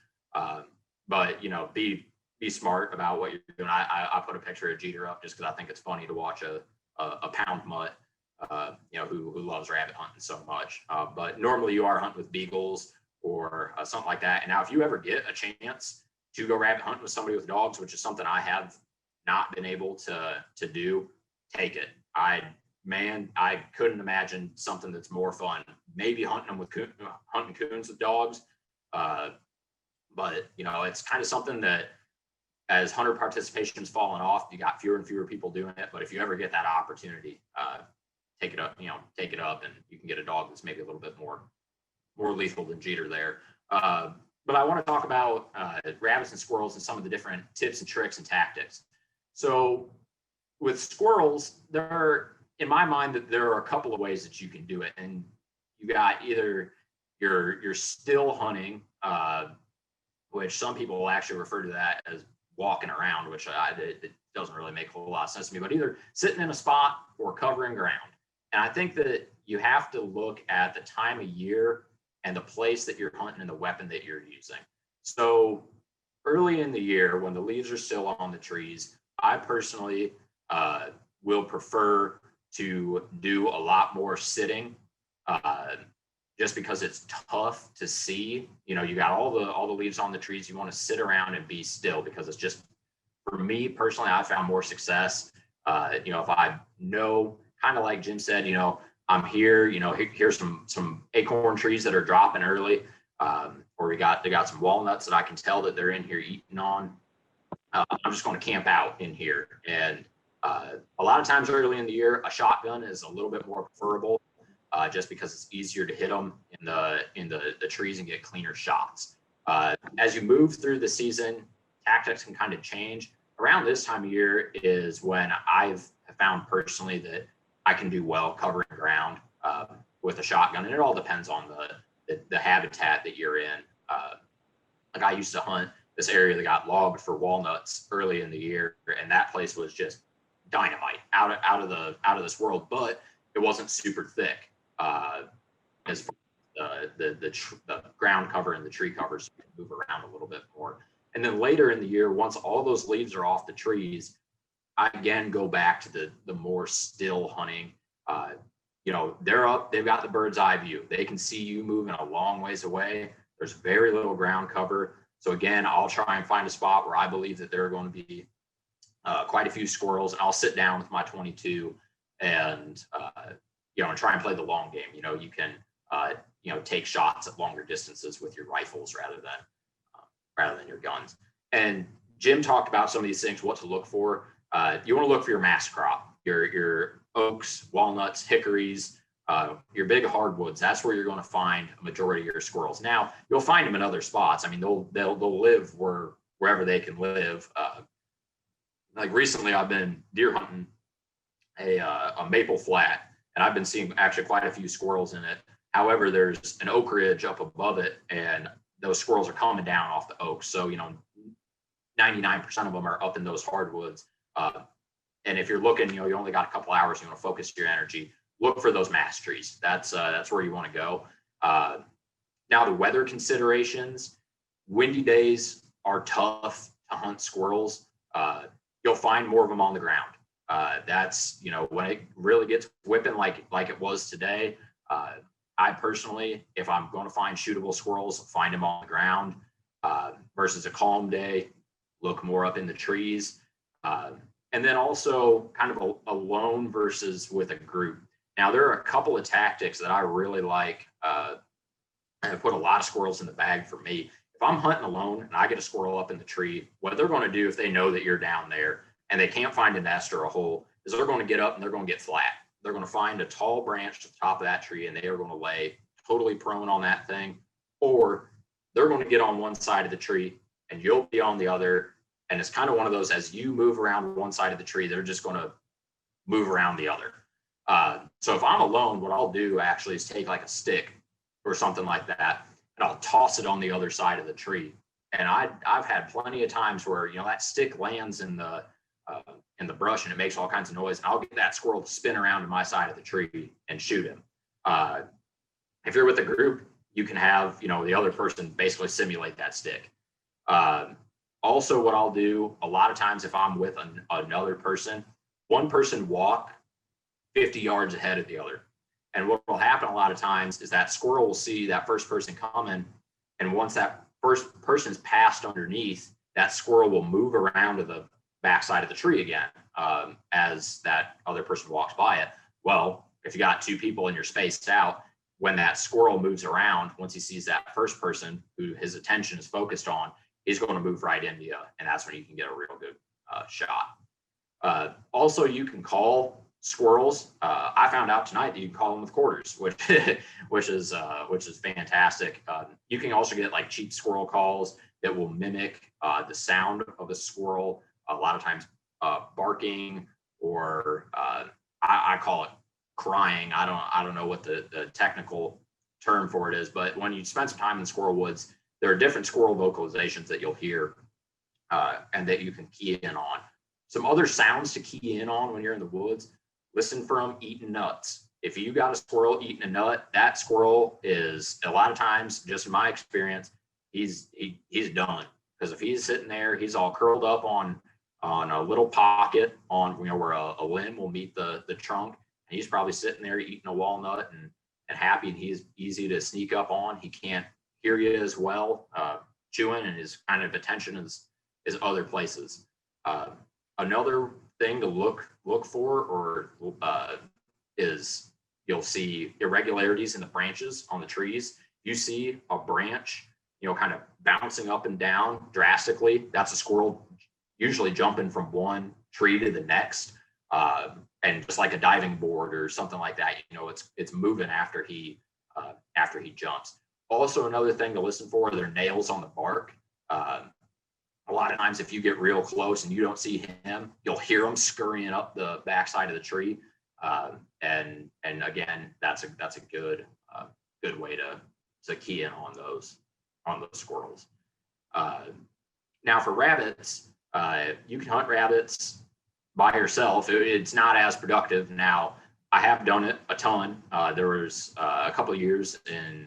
But be smart about what you're doing. I put a picture of Jeter up just because I think it's funny to watch a pound mutt, who loves rabbit hunting so much. But normally you are hunting with beagles or something like that. And now if you ever get a chance to go rabbit hunting with somebody with dogs, which is something I have not been able to do, take it. I couldn't imagine something that's more fun. Maybe hunting coons with dogs, but it's kind of something that, as hunter participation's fallen off, you got fewer and fewer people doing it. But if you ever get that opportunity, take it up, and you can get a dog that's maybe a little bit more lethal than Jeter there. But I want to talk about rabbits and squirrels and some of the different tips and tricks and tactics. So with squirrels, in my mind, that there are a couple of ways that you can do it. And you got either you're still hunting, which some people will actually refer to that as walking around, which it doesn't really make a whole lot of sense to me, but either sitting in a spot or covering ground. And I think that you have to look at the time of year and the place that you're hunting and the weapon that you're using. So early in the year, when the leaves are still on the trees, I personally will prefer to do a lot more sitting, just because it's tough to see. You got all the leaves on the trees. You want to sit around and be still, because it's just, for me personally, I found more success. If I know, kind of like Jim said, I'm here. Here's some acorn trees that are dropping early, or they got some walnuts that I can tell that they're in here eating on. I'm just going to camp out in here. And a lot of times early in the year, a shotgun is a little bit more preferable, just because it's easier to hit them in the trees and get cleaner shots. As you move through the season, tactics can kind of change. Around this time of year is when I've found personally that I can do well covering ground with a shotgun, and it all depends on the habitat that you're in. Like I used to hunt this area that got logged for walnuts early in the year, and that place was just dynamite out of this world, but it wasn't super thick as far as the ground cover and the tree cover, so you can move around a little bit more. And then later in the year, once all those leaves are off the trees, I again go back to the more still hunting. They're up, they've got the bird's eye view. They can see you moving a long ways away. There's very little ground cover. So again, I'll try and find a spot where I believe that there are going to be quite a few squirrels, and I'll sit down with my 22 and and try and play the long game. You can take shots at longer distances with your rifles rather than your guns. And Jim talked about some of these things, what to look for. You want to look for your mass crop, your oaks, walnuts, hickories, your big hardwoods. That's where you're going to find a majority of your squirrels. Now, you'll find them in other spots. I mean, they'll live wherever they can live. Like recently, I've been deer hunting a maple flat, and I've been seeing actually quite a few squirrels in it. However, there's an oak ridge up above it, and those squirrels are coming down off the oaks. So 99% of them are up in those hardwoods. And if you're looking, you only got a couple hours, you want to focus your energy, look for those mass trees. That's where you want to go. Now the weather considerations, windy days are tough to hunt squirrels. You'll find more of them on the ground. That's, when it really gets whipping like it was today, I personally, if I'm going to find shootable squirrels, find them on the ground, versus a calm day, look more up in the trees. And then also kind of a lone versus with a group. Now, there are a couple of tactics that I really like. And put a lot of squirrels in the bag for me. If I'm hunting alone and I get a squirrel up in the tree, what they're going to do if they know that you're down there and they can't find a nest or a hole is they're going to get up and they're going to get flat. They're going to find a tall branch to the top of that tree and they are going to lay totally prone on that thing. Or they're going to get on one side of the tree and you'll be on the other. And it's kind of one of those, as you move around one side of the tree, they're just going to move around the other. So if I'm alone, what I'll do actually is take like a stick or something like that, and I'll toss it on the other side of the tree. And I've had plenty of times where, you know, that stick lands in the brush and it makes all kinds of noise. And I'll get that squirrel to spin around to my side of the tree and shoot him. If you're with a group, you can have, you know, the other person basically simulate that stick. Also, what I'll do a lot of times if I'm with another person, one person walk 50 yards ahead of the other. And what will happen a lot of times is that squirrel will see that first person coming. And once that first person's passed underneath, that squirrel will move around to the backside of the tree again as that other person walks by it. Well, if you got two people and you're spaced out, when that squirrel moves around, once he sees that first person who his attention is focused on, he's going to move right into you. And that's when you can get a real good shot. Also, you can call squirrels. I found out tonight that you can call them with quarters, which is fantastic. You can also get like cheap squirrel calls that will mimic the sound of a squirrel. A lot of times, barking or I call it crying. I don't know what the technical term for it is, but when you spend some time in the squirrel woods, there are different squirrel vocalizations that you'll hear and that you can key in on. Some other sounds to key in on when you're in the woods. Listen for them eating nuts. If you got a squirrel eating a nut, that squirrel is a lot of times, just in my experience, he's done. Because if he's sitting there, he's all curled up on a little pocket on, you know, where a limb will meet the trunk, and he's probably sitting there eating a walnut and happy, and he's easy to sneak up on. He can't hear you as well, chewing, and his kind of attention is other places. Another thing to look for is you'll see irregularities in the branches on the trees. You see a branch, you know, kind of bouncing up and down drastically. That's a squirrel usually jumping from one tree to the next, and just like a diving board or something like that. You know, it's moving after he jumps. Also, another thing to listen for are their nails on the bark. A lot of times, if you get real close and you don't see him, you'll hear him scurrying up the backside of the tree. And again, that's a good way to key in on those squirrels. Now for rabbits, you can hunt rabbits by yourself. It's not as productive. Now, I have done it a ton. There was a couple of years in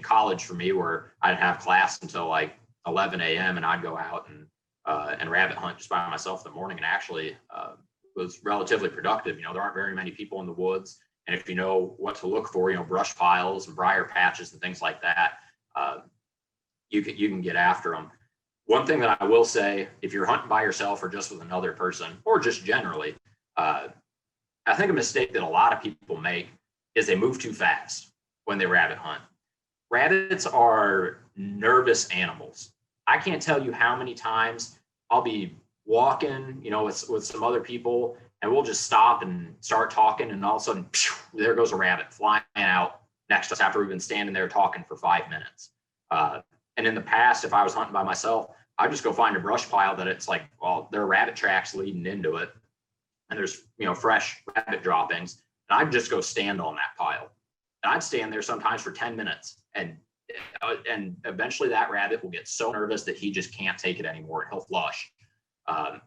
college for me where I didn't have class until like 11 a.m. and I'd go out and rabbit hunt just by myself in the morning, and actually was relatively productive. You know, there aren't very many people in the woods, and if you know what to look for, you know, brush piles and briar patches and things like that, you can get after them. One thing that I will say, if you're hunting by yourself or just with another person, or just generally, I think a mistake that a lot of people make is they move too fast when they rabbit hunt. Rabbits are nervous animals. I can't tell you how many times I'll be walking, you know, with some other people, and we'll just stop and start talking, and all of a sudden, there goes a rabbit flying out next to us after we've been standing there talking for 5 minutes. And in the past, if I was hunting by myself, I'd just go find a brush pile that it's like, well, there are rabbit tracks leading into it, and there's, you know, fresh rabbit droppings, and I'd just go stand on that pile. And I'd stand there sometimes for 10 minutes, and eventually that rabbit will get so nervous that he just can't take it anymore, and he'll flush.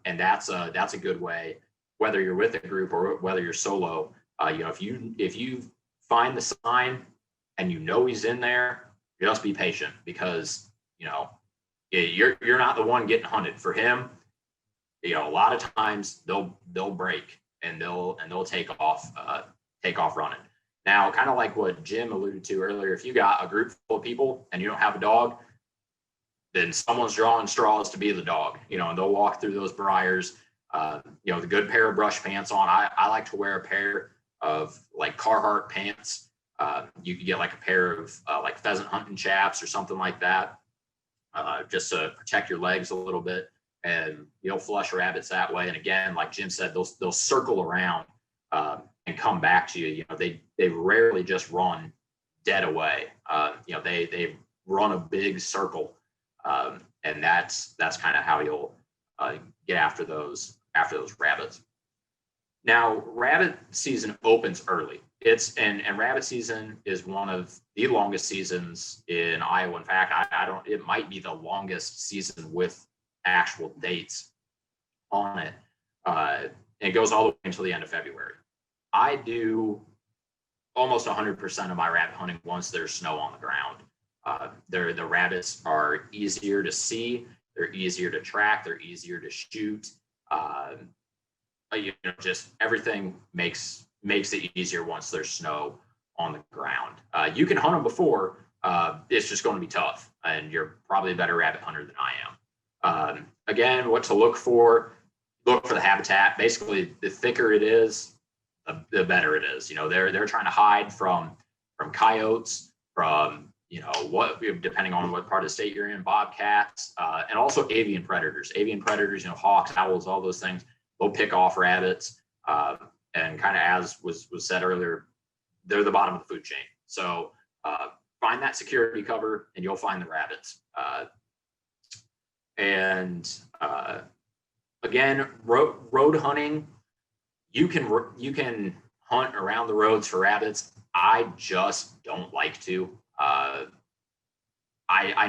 And that's a good way, whether you're with a group or whether you're solo. You know, if you find the sign and you know he's in there, just be patient, because, you know, you're not the one getting hunted. For him, you know, a lot of times they'll break and they'll take off running. Now, kind of like what Jim alluded to earlier, if you got a group full of people and you don't have a dog, then someone's drawing straws to be the dog, you know, and they'll walk through those briars. The good pair of brush pants on. I like to wear a pair of like Carhartt pants. You could get like a pair of like pheasant hunting chaps or something like that, just to protect your legs a little bit, and you'll flush rabbits that way. And again, like Jim said, they'll circle around and come back to you. They rarely just run dead away. They run a big circle, and that's kind of how you'll get after those rabbits. Now, rabbit season opens early. And rabbit season is one of the longest seasons in Iowa. In fact, it might be the longest season with actual dates on it. It goes all the way until the end of February. I do almost 100% of my rabbit hunting once there's snow on the ground. The rabbits are easier to see, they're easier to track, they're easier to shoot. Just everything makes it easier once there's snow on the ground. You can hunt them before, it's just going to be tough, and you're probably a better rabbit hunter than I am. Again, what to look for the habitat. Basically, the thicker it is, the better it is. They're trying to hide from coyotes, from depending on what part of the state you're in, bobcats, and also avian predators. Avian predators, hawks, owls, all those things. They'll pick off rabbits, and kind of as was said earlier, they're the bottom of the food chain. So find that security cover, and you'll find the rabbits. Again, road hunting, you can hunt around the roads for rabbits. I just don't like to. I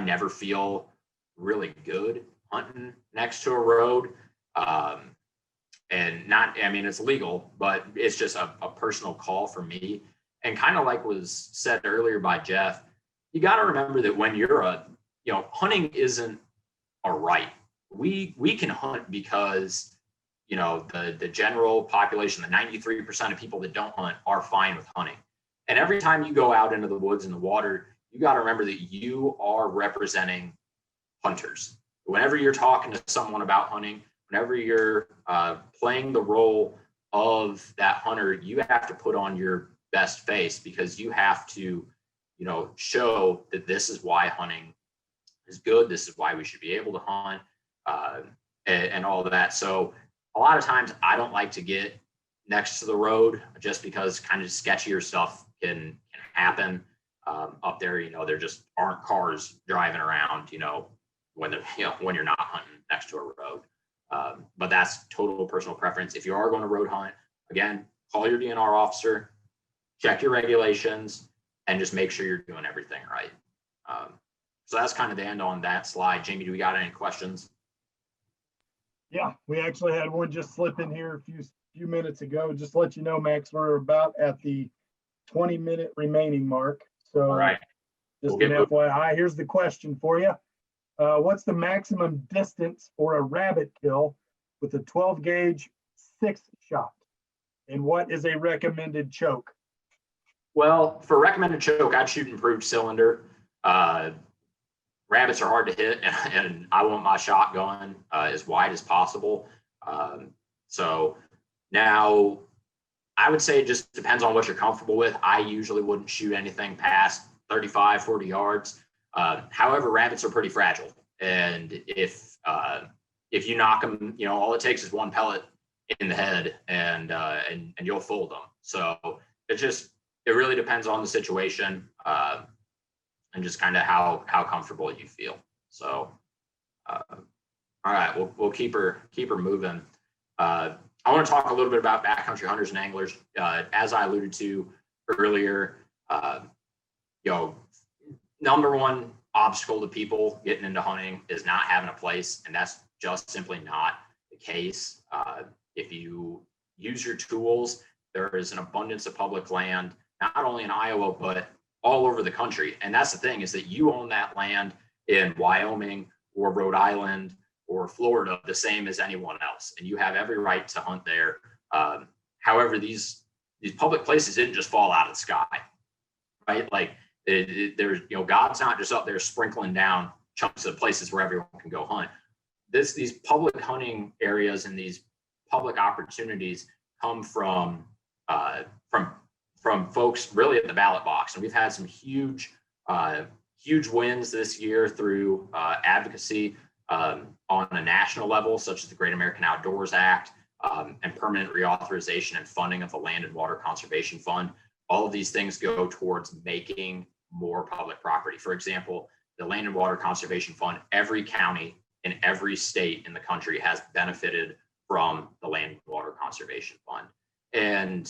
never feel really good hunting next to a road. It's legal, but it's just a personal call for me. And kind of like was said earlier by Jeff, you got to remember that when you're hunting isn't a right. We can hunt because, the general population, the 93% of people that don't hunt are fine with hunting. And every time you go out into the woods and the water, you got to remember that you are representing hunters. Whenever you're talking to someone about hunting, whenever you're playing the role of that hunter, you have to put on your best face, because you have to, show that this is why hunting is good. This is why we should be able to hunt, and all of that. So a lot of times I don't like to get next to the road, just because kind of sketchier stuff can happen up there. There just aren't cars driving around, when you're not hunting next to a road. But that's total personal preference. If you are going to road hunt, again, call your DNR officer, check your regulations, and just make sure you're doing everything right. So that's kind of the end on that slide. Jamie, do we got any questions? Yeah, we actually had one just slip in here a few minutes ago. Just to let you know, Max, we're about at the 20-minute remaining mark. So All right. Just an FYI, here's the question for you. What's the maximum distance for a rabbit kill with a 12 gauge 6-shot? And what is a recommended choke? Well, for recommended choke, I'd shoot improved cylinder. Rabbits are hard to hit, and I want my shot going as wide as possible. So now I would say it just depends on what you're comfortable with. I usually wouldn't shoot anything past 35, 40 yards. However, rabbits are pretty fragile. And if you knock them, all it takes is one pellet in the head, and you'll fold them. So it really depends on the situation, and just kind of how comfortable you feel. So, all right, we'll keep her moving. I want to talk a little bit about backcountry hunters and anglers. As I alluded to earlier, number one obstacle to people getting into hunting is not having a place, and that's just simply not the case. If you use your tools, there is an abundance of public land, not only in Iowa, but all over the country. And that's the thing, is that you own that land in Wyoming or Rhode Island or Florida the same as anyone else, and you have every right to hunt there. However, these public places didn't just fall out of the sky, right? Like there's, God's not just up there sprinkling down chunks of places where everyone can go hunt. These public hunting areas and these public opportunities come from folks really at the ballot box. And we've had some huge wins this year through advocacy on a national level, such as the Great American Outdoors Act and permanent reauthorization and funding of the Land and Water Conservation Fund. All of these things go towards making more public property. For example, the Land and Water Conservation Fund, every county in every state in the country has benefited from the Land and Water Conservation Fund. And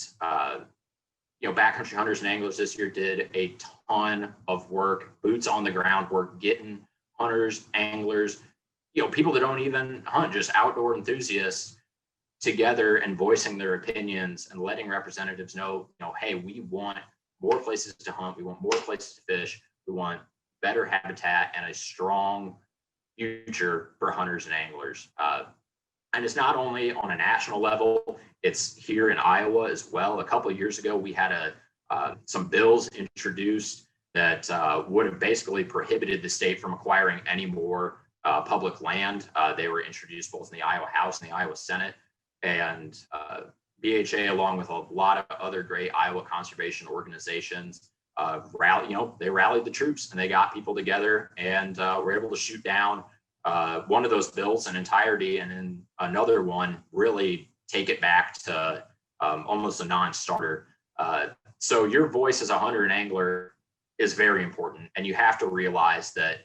Backcountry Hunters and Anglers this year did a ton of work, boots on the ground work, getting hunters, anglers, people that don't even hunt, just outdoor enthusiasts together and voicing their opinions and letting representatives know, hey, we want more places to hunt, we want more places to fish, we want better habitat and a strong future for hunters and anglers. And it's not only on a national level, it's here in Iowa as well. A couple of years ago, we had some bills introduced that would have basically prohibited the state from acquiring any more public land. They were introduced both in the Iowa House and the Iowa Senate. And BHA, along with a lot of other great Iowa conservation organizations, they rallied the troops and they got people together and were able to shoot down one of those bills in entirety, and then another one really take it back to almost a non-starter. So your voice as a hunter and angler is very important, and you have to realize that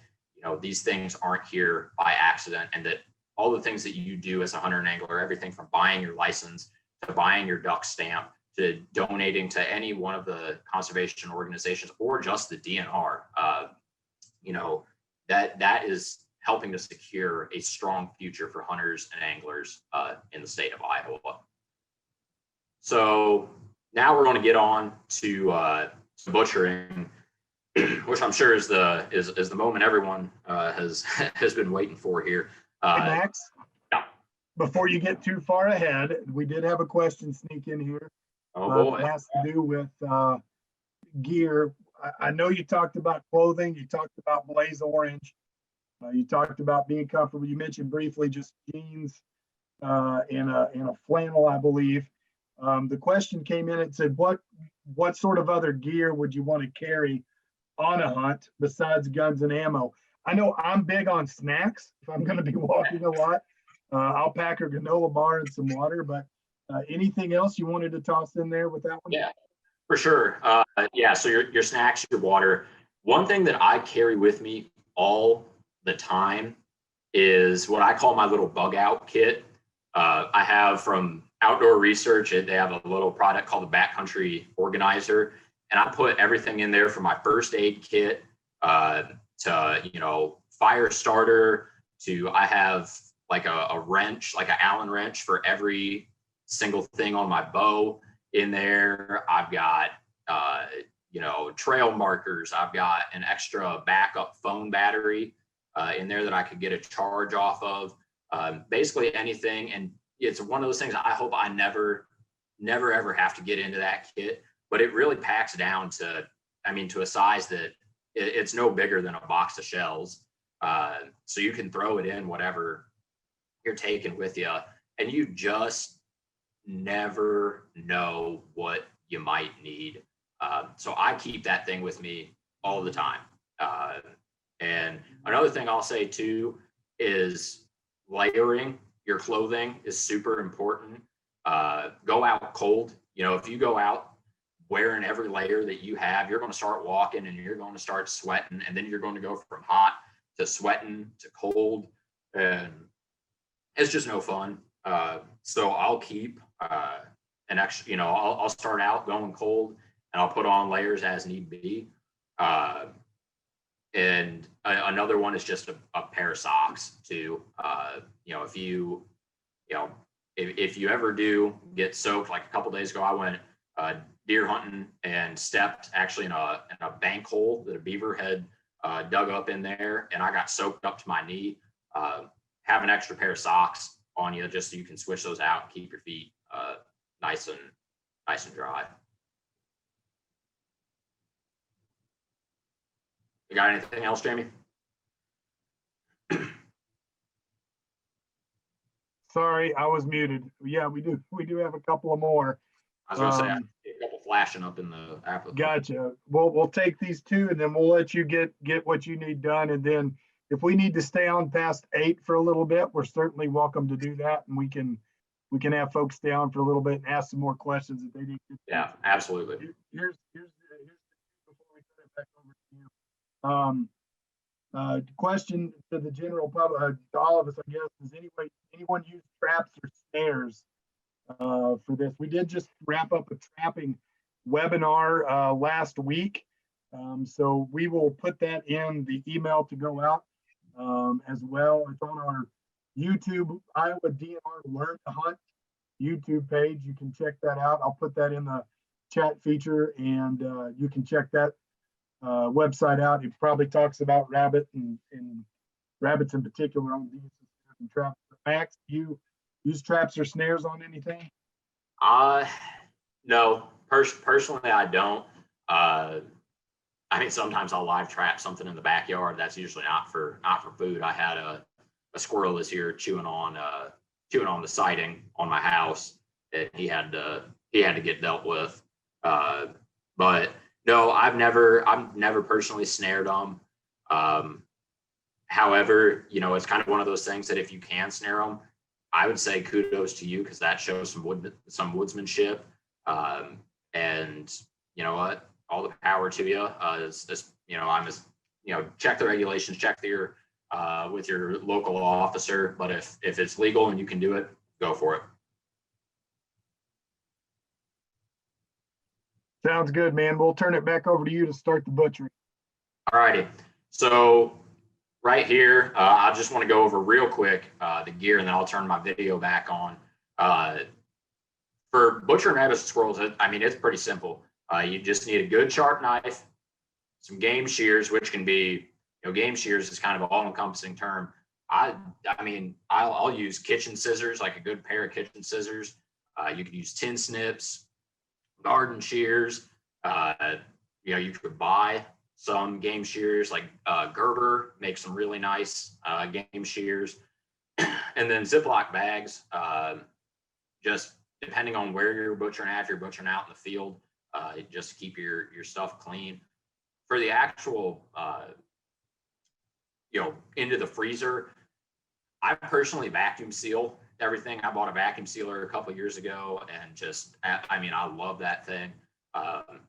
these things aren't here by accident, and that all the things that you do as a hunter and angler, everything from buying your license to buying your duck stamp to donating to any one of the conservation organizations or just the DNR, that is helping to secure a strong future for hunters and anglers in the state of Iowa. So now we're going to get on to butchering, which I'm sure is the moment everyone has been waiting for here. Hey, Max, yeah. Before you get too far ahead, we did have a question sneak in here. Oh boy. It has to do with gear. I know you talked about clothing. You talked about blaze orange. You talked about being comfortable. You mentioned briefly just jeans and a flannel, I believe. The question came in and said, what sort of other gear would you want to carry on a hunt besides guns and ammo? I know I'm big on snacks. If I'm going to be walking a lot, I'll pack a granola bar and some water, but anything else you wanted to toss in there with that one? Yeah, for sure. So your snacks, your water. One thing that I carry with me all the time is what I call my little bug out kit. I have from Outdoor Research, they have a little product called the Backcountry Organizer, and I put everything in there from my first aid kit to fire starter to I have like a wrench, like an Allen wrench for every single thing on my bow in there. I've got trail markers. I've got an extra backup phone battery in there that I could get a charge off of. Basically anything, and it's one of those things I hope I never ever have to get into that kit, but it really packs down to a size that it's no bigger than a box of shells. So you can throw it in whatever you're taking with you, and you just never know what you might need. So I keep that thing with me all the time. And another thing I'll say too is layering your clothing is super important. Go out cold. If you go out wearing every layer that you have, you're going to start walking and you're going to start sweating, and then you're going to go from hot to sweating to cold, and it's just no fun. So I'll keep an extra, I'll start out going cold and I'll put on layers as need be. And another one is just a pair of socks too. If you ever do get soaked, like a couple days ago, I went deer hunting and stepped actually in a bank hole that a beaver had dug up in there, and I got soaked up to my knee. Have an extra pair of socks on you just so you can switch those out and keep your feet nice and dry. You got anything else, Jamie? Sorry, I was muted. Yeah, we do have a couple of more. I was gonna say, I Um, see a couple flashing up in the app. Gotcha. We'll take these two and then we'll let you get what you need done. And then if we need to stay on past 8 for a little bit, we're certainly welcome to do that. And we can have folks stay on for a little bit and ask some more questions if they need to. Yeah, absolutely. Here's before we turn it back over to you. Question to the general public, to all of us, I guess, does anyone use traps or snares for this? We did just wrap up a trapping webinar last week. So we will put that in the email to go out as well. It's on our YouTube Iowa DNR Learn to Hunt YouTube page. You can check that out. I'll put that in the chat feature and you can check that website out. It probably talks about rabbits in particular on these and traps. Max, you use traps or snares on anything? No, personally, I don't. I mean, sometimes I'll live trap something in the backyard. That's usually not for food. I had a squirrel this year chewing on the siding on my house that he had to get dealt with. But no, I've never personally snared them. However, you know, it's kind of one of those things that if you can snare them, I would say kudos to you because that shows some woodsmanship. And you know what? All the power to you. Check the regulations, check with your local officer. But if it's legal and you can do it, go for it. Sounds good, man. We'll turn it back over to you to start the butchery. All righty. So right here, I just want to go over real quick the gear, and then I'll turn my video back on. For butchering rabbits and squirrels, it's pretty simple. You just need a good sharp knife, some game shears, which can be, game shears is kind of an all-encompassing term. I'll use kitchen scissors, like a good pair of kitchen scissors. You could use tin snips, garden shears. You could buy some game shears, like Gerber makes some really nice game shears. And then Ziploc bags, just depending on where you're butchering at, if you're butchering out in the field, just to keep your stuff clean. For the actual, into the freezer, I personally vacuum seal everything. I bought a vacuum sealer a couple of years ago and I love that thing.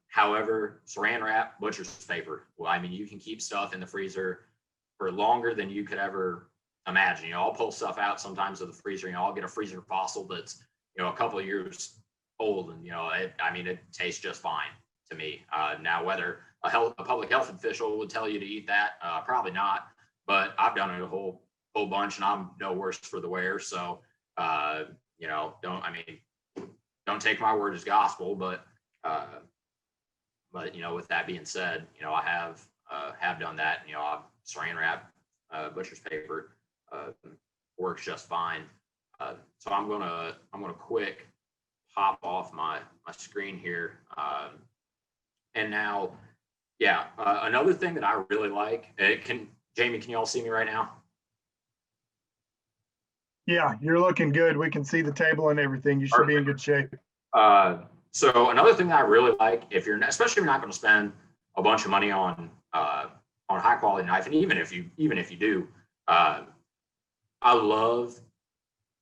However, saran wrap, butcher's paper. Well, you can keep stuff in the freezer for longer than you could ever imagine. I'll pull stuff out sometimes of the freezer. I'll get a freezer fossil that's, a couple of years old and, it tastes just fine to me. Now, whether a public health official would tell you to eat that, probably not, but I've done it a whole bunch and I'm no worse for the wear. So, don't take my word as gospel, but with that being said, I have done that. I've saran wrap, butcher's paper, works just fine. So I'm gonna quick pop off my screen here. And now, another thing that I really like, Jamie, can you all see me right now? Yeah, you're looking good. We can see the table and everything. You should be in good shape. So another thing that I really like, especially if you're not going to spend a bunch of money on high quality knife, and even if you do, I love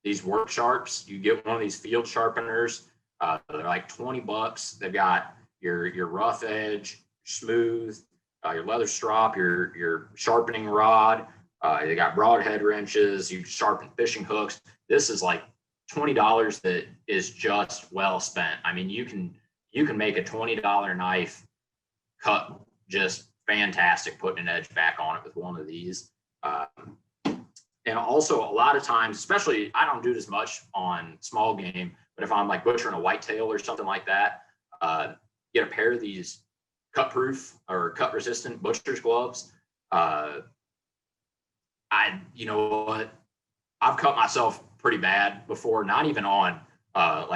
these work sharps. You get one of these field sharpeners. They're like $20. They've got your rough edge, smooth, your leather strop, your sharpening rod. They got broadhead wrenches. You sharpen fishing hooks. This is like $20 that is just well spent. You can make a $20 knife cut just fantastic, putting an edge back on it with one of these. And also a lot of times, especially I don't do this much on small game, but if I'm like butchering a whitetail or something like that, get a pair of these cut proof or cut resistant butcher's gloves. You know what? I've cut myself pretty bad before, not even on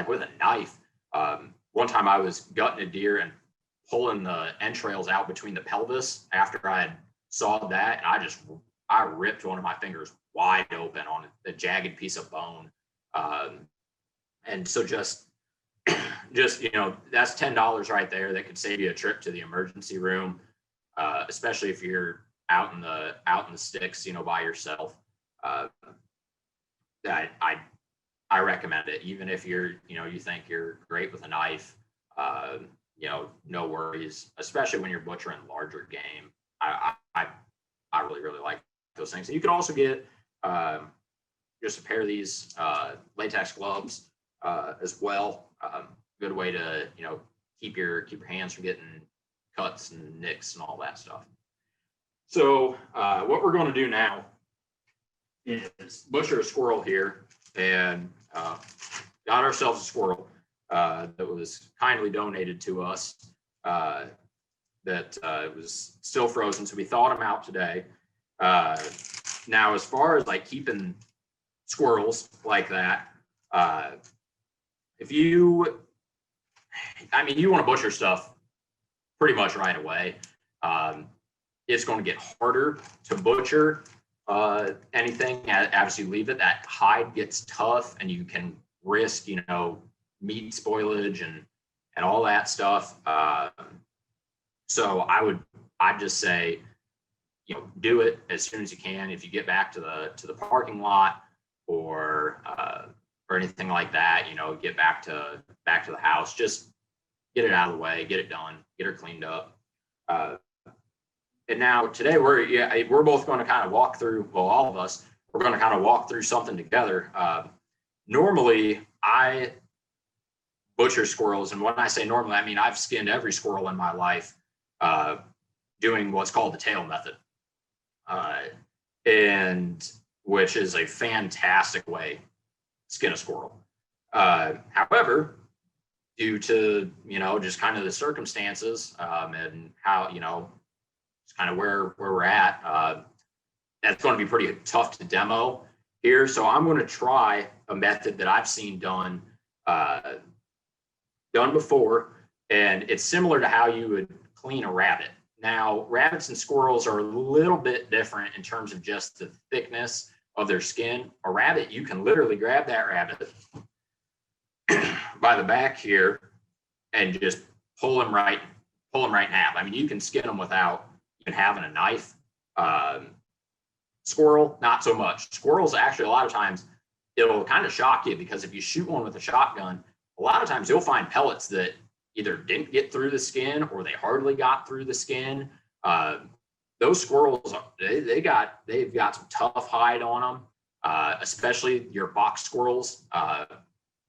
with a knife. One time I was gutting a deer and pulling the entrails out between the pelvis after I had sawed that. And I ripped one of my fingers wide open on a jagged piece of bone. And so just, you know, that's $10 right there. That could save you a trip to the emergency room, especially if you're out in the sticks, you know, by yourself. That I recommend it, even if you're, you know, you think you're great with a knife. You know, no worries, especially when you're butchering larger game. I really like those things. And you can also get just a pair of these latex gloves as well. Good way to, you know, keep your hands from getting cuts and nicks and all that stuff. So what we're going to do now is butcher a squirrel here, and got ourselves a squirrel that was kindly donated to us, that was still frozen. So we thawed him out today. Now, as far as like keeping squirrels like that, if you, I mean, you want to butcher stuff pretty much right away. It's going to get harder to butcher anything. Obviously, leave it. That hide gets tough, and you can risk, you know, meat spoilage and all that stuff. So I'd just say, you know, do it as soon as you can. If you get back to the parking lot or anything like that, you know, get back to the house, just get it out of the way, get it done, get her cleaned up. And now today we're both going to kind of walk through, well, all of us, we're going to kind of walk through something together. Normally I butcher squirrels. And when I say normally, I mean, I've skinned every squirrel in my life, doing what's called the tail method. And which is a fantastic way to skin a squirrel. However, due to, you know, just kind of the circumstances, and how, you know, it's kind of where we're at, that's going to be pretty tough to demo here. So I'm going to try a method that I've seen done before, and it's similar to how you would clean a rabbit. Now, rabbits and squirrels are a little bit different in terms of just the thickness of their skin. A rabbit, you can literally grab that rabbit by the back here and just pull him right in half. I mean, you can skin them without even having a knife. Squirrel, not so much. Squirrels, actually, a lot of times it'll kind of shock you, because if you shoot one with a shotgun, a lot of times you'll find pellets that either didn't get through the skin or they hardly got through the skin. Those squirrels, they've got some tough hide on them, especially your fox squirrels.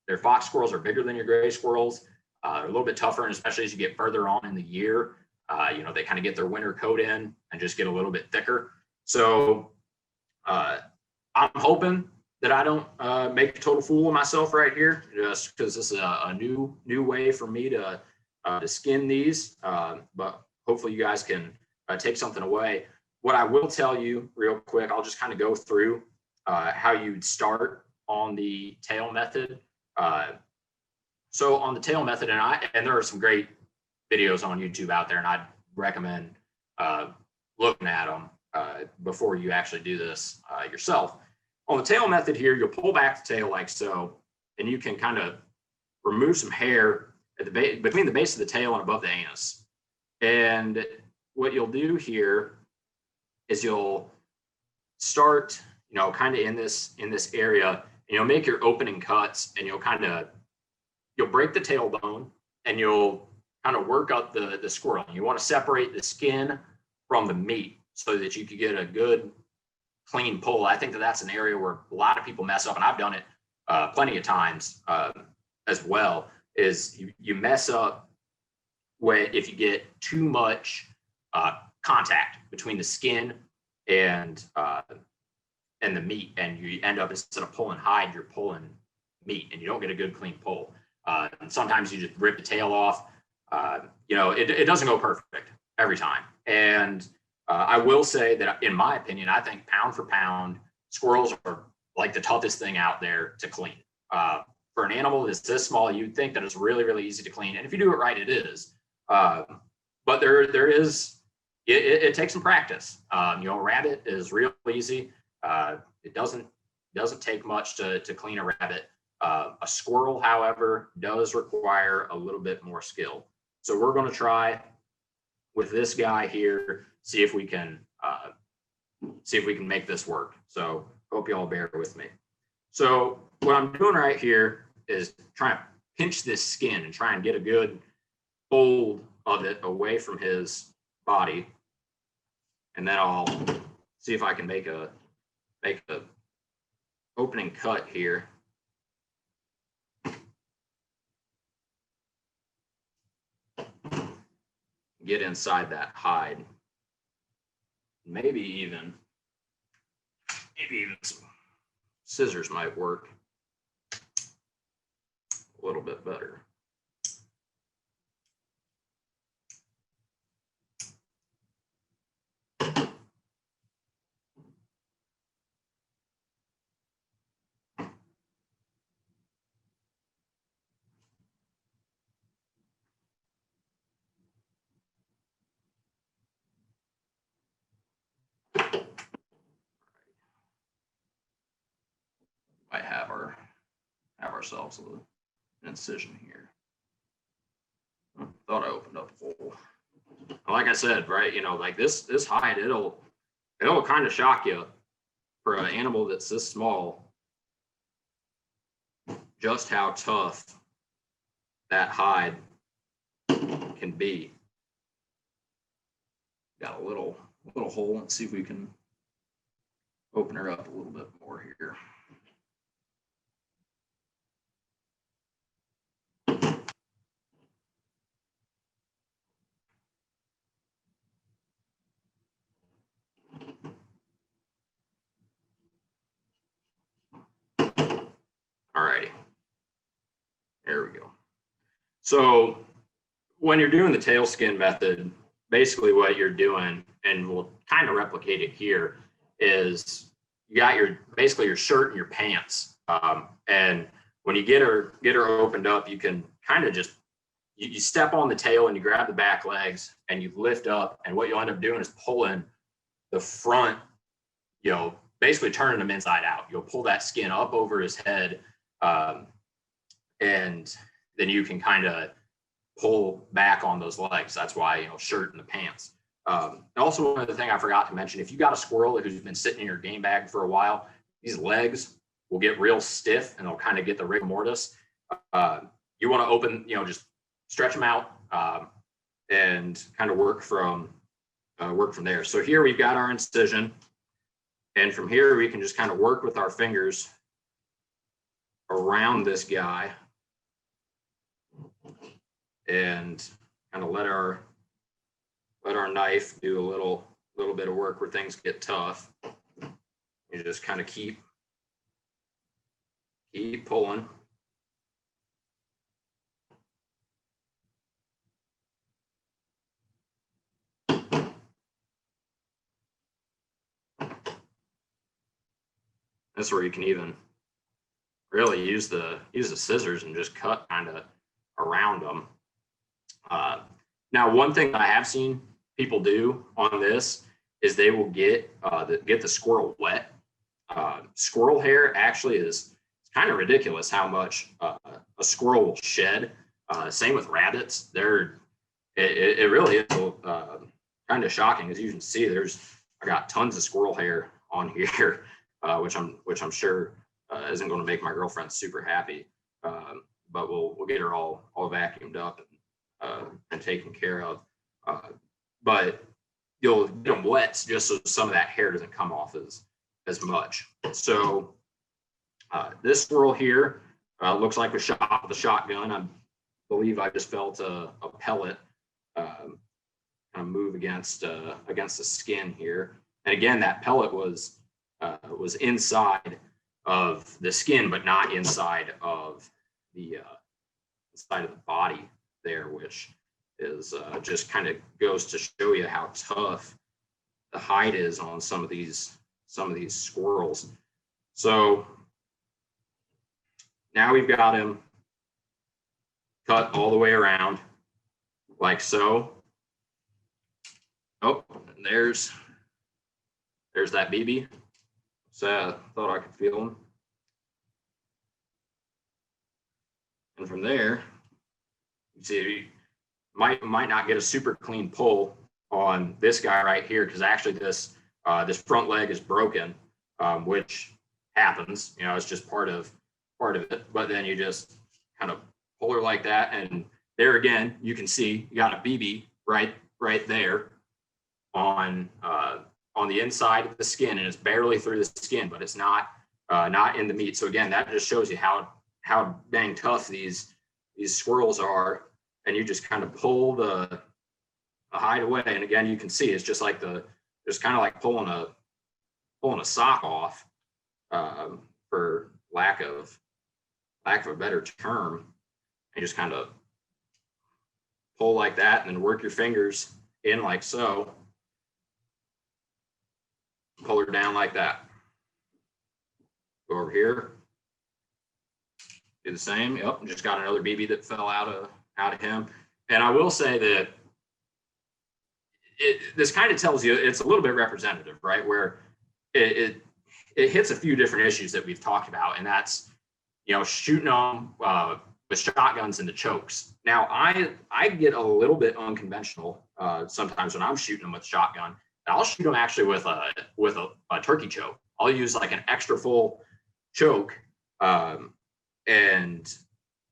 Their fox squirrels are bigger than your gray squirrels. They're a little bit tougher, and especially as you get further on in the year, you know, they kind of get their winter coat in and just get a little bit thicker. So I'm hoping that I don't make a total fool of myself right here, just because this is a new way for me to skin these. But hopefully you guys can take something away. What I will tell you real quick, I'll just kind of go through how you'd start on the tail method. So on the tail method, and there are some great videos on YouTube out there, and I'd recommend looking at them before you actually do this yourself. On the tail method here, you'll pull back the tail like so, and you can kind of remove some hair at the between the base of the tail and above the anus. And what you'll do here is you'll start, you know, kind of in this area, and you'll make your opening cuts, and you'll break the tailbone, and you'll kind of work up the squirrel. You want to separate the skin from the meat so that you can get a good clean pull. I think that's an area where a lot of people mess up, and I've done it plenty of times as well, is you mess up if you get too much contact between the skin and the meat, and you end up, instead of pulling hide, you're pulling meat, and you don't get a good clean pull. And sometimes you just rip the tail off. You know, it doesn't go perfect every time. And I will say that, in my opinion, I think pound for pound, squirrels are like the toughest thing out there to clean. For an animal that's this small, you'd think that it's really, really easy to clean. And if you do it right, it is. But there is, it takes some practice. You know, rabbit is real easy. It doesn't doesn't take much to clean a rabbit. A squirrel, however, does require a little bit more skill. So we're going to try with this guy here, see if we can make this work. So hope y'all bear with me. So what I'm doing right here is trying to pinch this skin and try and get a good fold of it away from his body. And then I'll see if I can make a opening cut here. Get inside that hide. Maybe even some scissors might work a little bit better. Might have ourselves an incision here. Thought I opened up a hole. Like I said, right, you know, like this hide, it'll kind of shock you for an animal that's this small, just how tough that hide can be. Got a little hole. Let's see if we can open her up a little bit more here. Alrighty, there we go. So when you're doing the tail skin method, basically what you're doing, and we'll kind of replicate it here, is you got basically your shirt and your pants. And when you get her opened up, you can kind of just, you step on the tail and you grab the back legs and you lift up, and what you'll end up doing is pulling the front, you know, basically turning them inside out. You'll pull that skin up over his head, and then you can kind of pull back on those legs. That's why, you know, shirt and the pants. Also, one other thing I forgot to mention, if you got a squirrel who's been sitting in your game bag for a while, these legs will get real stiff and they'll kind of get the rigor mortis. You want to open, you know, just stretch them out and kind of work from there. So here we've got our incision, and from here we can just kind of work with our fingers around this guy and kind of let our knife do a little bit of work where things get tough. You just kind of keep pulling. That's where you can even really use the scissors and just cut kind of around them. Now, one thing that I have seen people do on this is they will get the squirrel wet. Squirrel hair actually is kind of ridiculous how much a squirrel will shed. Same with rabbits. It really is kind of shocking. As you can see, I got tons of squirrel hair on here, which I'm sure isn't going to make my girlfriend super happy. But we'll get her all vacuumed up and taken care of. But you'll get them wet just so some of that hair doesn't come off as much. So this squirrel here looks like was shot with a shotgun. I believe I just felt a pellet kind of move against the skin here. And again, that pellet was inside of the skin, but not inside of the body there, which is just kind of goes to show you how tough the hide is on some of these squirrels. So now we've got him cut all the way around like so. Oh, and there's that BB. So I thought I could feel them. And from there, you see, you might not get a super clean pull on this guy right here, because actually this front leg is broken, which happens. You know, it's just part of it. But then you just kind of pull her like that, and there again, you can see you got a BB right there on the inside of the skin, and it's barely through the skin, but it's not in the meat. So again, that just shows you how dang tough these squirrels are. And you just kind of pull the hide away, and again, you can see it's just like just kind of like pulling a sock off, for lack of a better term. You just kind of pull like that, and then work your fingers in like so. Pull her down like that. Go over here. Do the same. Yep, just got another BB that fell out of him. And I will say that this kind of tells you it's a little bit representative, right? Where it hits a few different issues that we've talked about, and that's, you know, shooting them with shotguns into chokes. Now, I get a little bit unconventional sometimes when I'm shooting them with shotgun. I'll shoot them actually with a turkey choke. I'll use like an extra full choke, and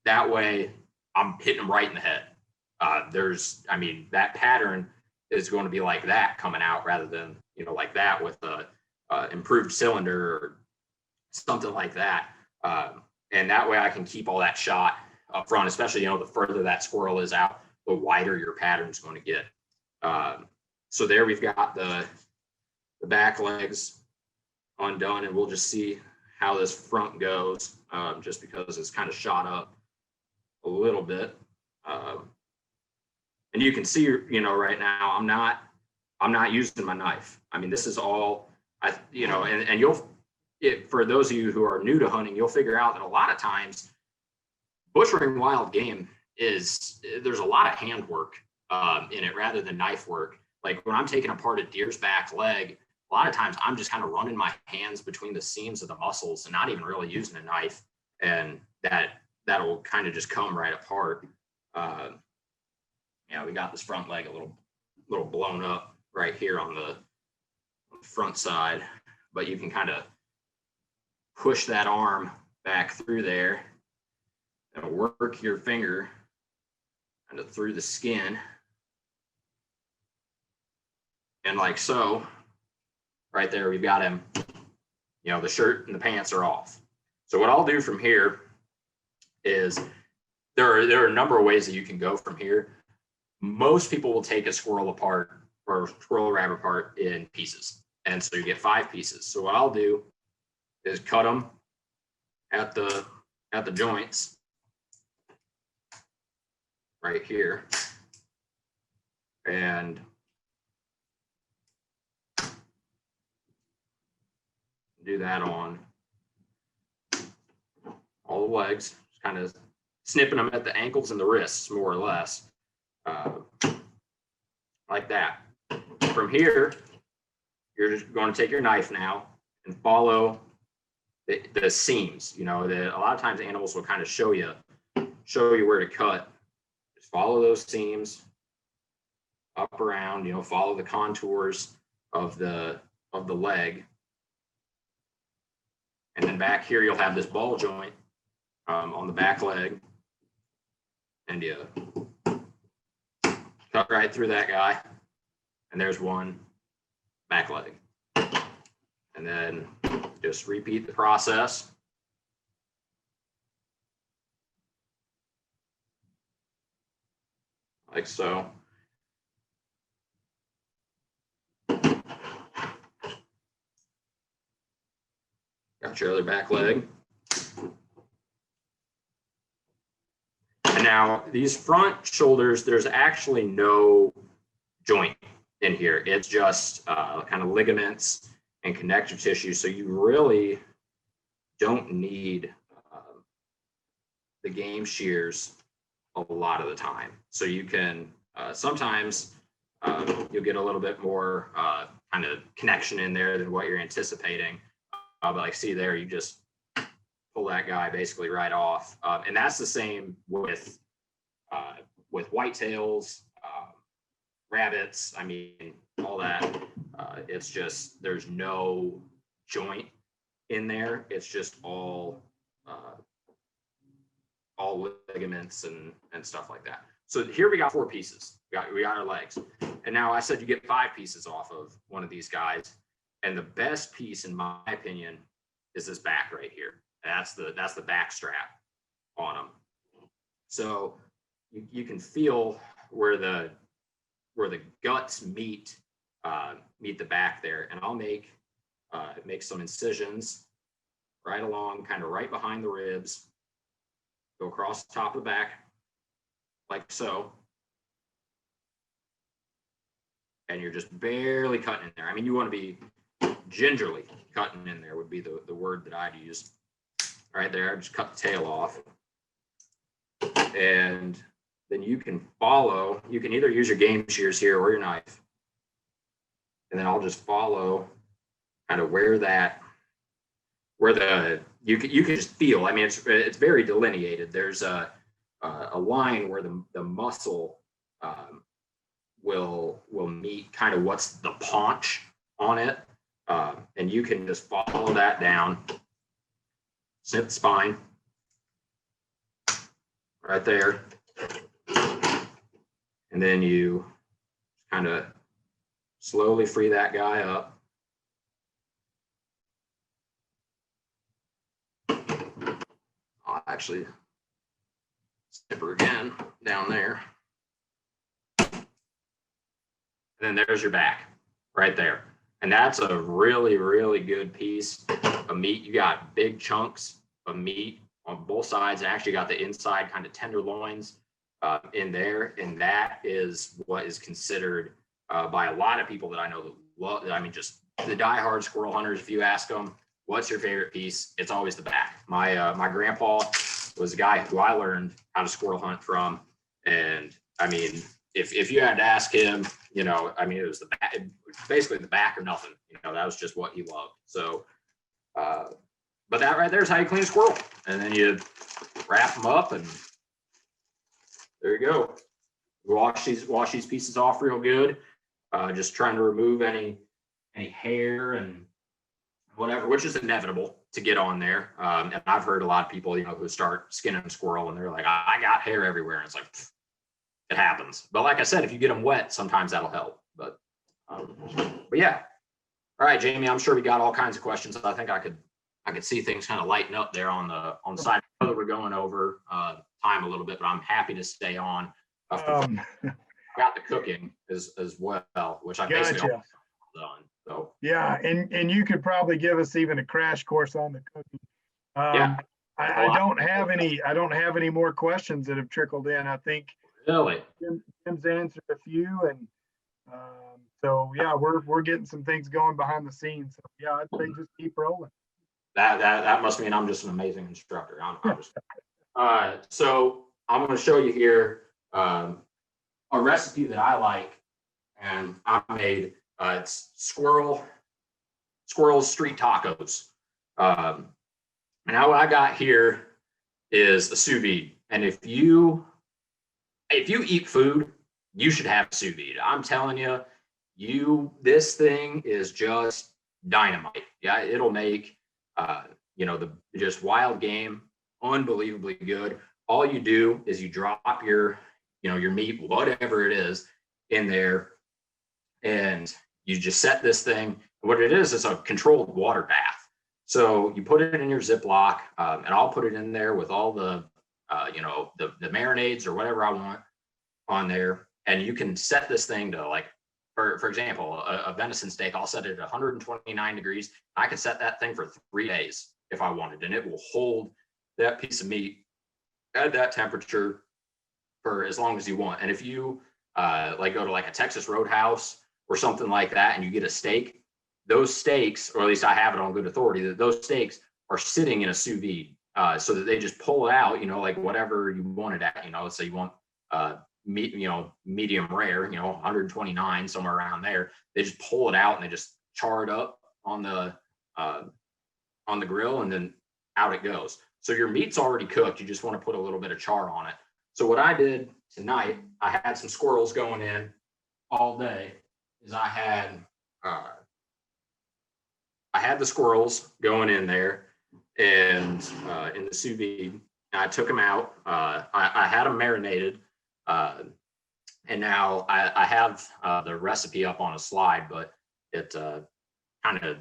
that way I'm hitting them right in the head. That pattern is going to be like that coming out, rather than, you know, like that with a improved cylinder or something like that. And that way I can keep all that shot up front, especially, you know, the further that squirrel is out, the wider your pattern is going to get. So there we've got the back legs undone, and we'll just see how this front goes, just because it's kind of shot up a little bit. And you can see, you know, right now I'm not using my knife. I mean, this is all and for those of you who are new to hunting, you'll figure out that a lot of times butchering wild game there's a lot of handwork in it rather than knife work. Like when I'm taking apart a deer's back leg, a lot of times I'm just kind of running my hands between the seams of the muscles and not even really using a knife, and that'll kind of just come right apart. We got this front leg a little blown up right here on the front side, but you can kind of push that arm back through there and work your finger kind of through the skin. And like so, right there, we've got him, you know, the shirt and the pants are off. So what I'll do from here is there are a number of ways that you can go from here. Most people will take a squirrel apart or squirrel rabbit apart in pieces. And so you get 5 pieces. So what I'll do is cut them at the joints right here. And do that on all the legs, just kind of snipping them at the ankles and the wrists, more or less, like that. From here, you're just going to take your knife now and follow the seams. You know, a lot of times animals will kind of show you where to cut. Just follow those seams up around. You know, follow the contours of the leg. And then back here, you'll have this ball joint on the back leg. And you cut right through that guy. And there's one back leg. And then just repeat the process. Like so. Got your other back leg. And now these front shoulders, there's actually no joint in here. It's just kind of ligaments and connective tissue. So you really don't need the game shears a lot of the time. So you can sometimes you'll get a little bit more kind of connection in there than what you're anticipating. But like see there, you just pull that guy basically right off. And that's the same with whitetails, rabbits. I mean, all that. It's just, there's no joint in there. It's just all ligaments and stuff like that. So here we got 4 pieces. We got our legs. And now I said you get 5 pieces off of one of these guys. And the best piece, in my opinion, is this back right here. That's the back strap on them. So you can feel where the guts meet the back there. And I'll make some incisions right along, kind of right behind the ribs. Go across the top of the back, like so. And you're just barely cutting in there. I mean, you want to be gingerly cutting in there would be the word that I'd use. Right there, just cut the tail off. And then you can follow, you can either use your game shears here or your knife. And then I'll just follow kind of where you can just feel. I mean, it's very delineated. There's a line where the muscle will meet kind of what's the paunch on it, and you can just follow that down. Snip the spine right there, and then you kind of slowly free that guy up. I'll actually snip her again down there. And then there's your back right there. And that's a really, really good piece of meat. You got big chunks of meat on both sides. And actually got the inside kind of tenderloins in there. And that is what is considered by a lot of people that I know that love, I mean, just the diehard squirrel hunters, if you ask them, what's your favorite piece? It's always the back. My grandpa was a guy who I learned how to squirrel hunt from. And I mean, if you had to ask him, you know, I mean, it was the back, basically the back or nothing, you know, that was just what he loved. So, but that right there is how you clean a squirrel. And then you wrap them up and there you go. Wash these pieces off real good. Just trying to remove any hair and whatever, which is inevitable to get on there. And I've heard a lot of people, you know, who start skinning a squirrel and they're like, I got hair everywhere. And it's like, it happens. But like I said, if you get them wet, sometimes that'll help. But yeah. All right, Jamie, I'm sure we got all kinds of questions. I think I could see things kind of lighten up there on the side. I know that we're going over time a little bit, but I'm happy to stay on. Got the cooking as well, which I basically all done. So yeah, and you could probably give us even a crash course on the cooking. Yeah. I don't have any more questions that have trickled in. I think really, Tim's answered a few, and so yeah, we're getting some things going behind the scenes. So yeah, I'd say just keep rolling. That must mean I'm just an amazing instructor. So I'm going to show you here a recipe that I like, and I made. It's Squirrels street tacos. And now what I got here is a sous vide. And if you eat food, you should have sous vide. I'm telling you, this thing is just dynamite. Yeah, it'll make you know, the just wild game unbelievably good. All you do is you drop your meat, whatever it is, in there, and you just set this thing. What it is a controlled water bath. So you put it in your Ziploc, and I'll put it in there with all the the marinades or whatever I want on there. And you can set this thing to, like, for example, a venison steak, I'll set it at 129 degrees. I can set that thing for 3 days if I wanted, and it will hold that piece of meat at that temperature for as long as you want. And if you like go to like a Texas Roadhouse or something like that, and you get a steak, those steaks, or at least I have it on good authority, that those steaks are sitting in a sous vide, so that they just pull it out, you know, like whatever you want it at, you know, let's say you want meat, you know, medium rare, you know, 129, somewhere around there. They just pull it out and they just char it up on the on the grill, and then out it goes. So your meat's already cooked. You just want to put a little bit of char on it. So what I did tonight, I had some squirrels going in all day. Is I had the squirrels going in there, and in the sous vide. I took them out. I had them marinated, and now I have the recipe up on a slide, but it kind of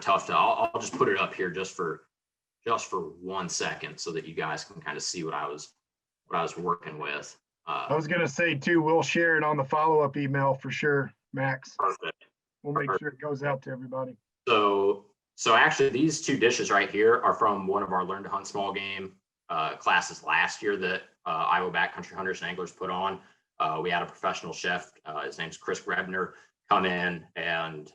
tough to. I'll just put it up here just for 1 second so that you guys can kind of see what I was working with. I was gonna say too, we'll share it on the follow-up email for sure, Max. Perfect. We'll make sure it goes out to everybody. So actually, these two dishes right here are from one of our Learn to Hunt Small Game classes last year that Iowa Backcountry Hunters and Anglers put on. We had a professional chef, his name's Chris Grebner, come in and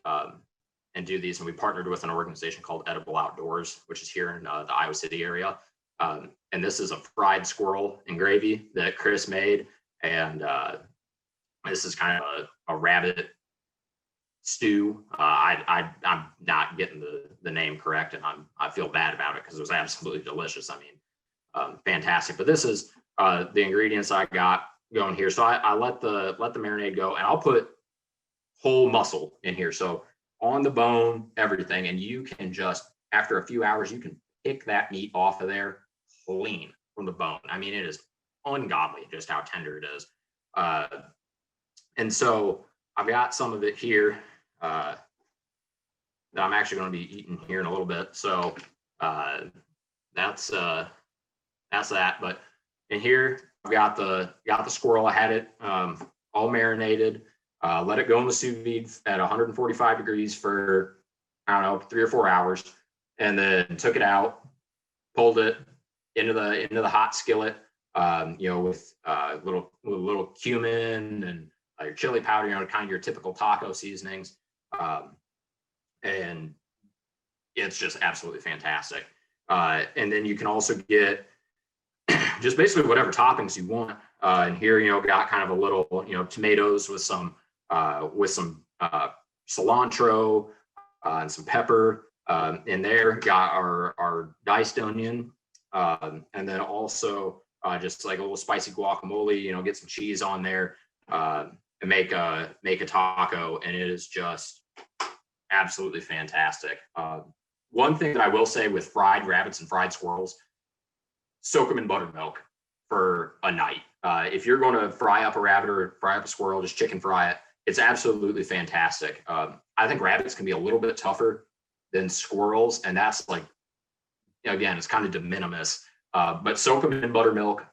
do these, and we partnered with an organization called Edible Outdoors, which is here in the Iowa City area. And this is a fried squirrel and gravy that Chris made, and this is kind of a rabbit stew. I'm not getting the name correct, and I feel bad about it because it was absolutely delicious. I mean, fantastic. But this is the ingredients I got going here. So I let the marinade go, and I'll put whole muscle in here. So on the bone, everything, and you can just, after a few hours, you can pick that meat off of there clean from the bone. I mean, it is ungodly just how tender it is. And so I've got some of it here that I'm actually going to be eating here in a little bit. So that's that. But in here, I've got the squirrel. I had it all marinated. Let it go in the sous vide at 145 degrees for, I don't know, 3 or 4 hours, and then took it out, pulled it into the hot skillet, with little cumin and your chili powder, kind of your typical taco seasonings, and it's just absolutely fantastic. And then you can also get just basically whatever toppings you want. And here, got kind of a little, tomatoes with some cilantro and some pepper. In there, got our diced onion, and then also just like a little spicy guacamole. Get some cheese on there, and make a taco, and it is just absolutely fantastic. One thing that I will say with fried rabbits and fried squirrels, soak them in buttermilk for a night. If you're going to fry up a rabbit or fry up a squirrel, just chicken fry it. It's absolutely fantastic. I think rabbits can be a little bit tougher than squirrels, and that's like, again, it's kind of de minimis. But soak them in buttermilk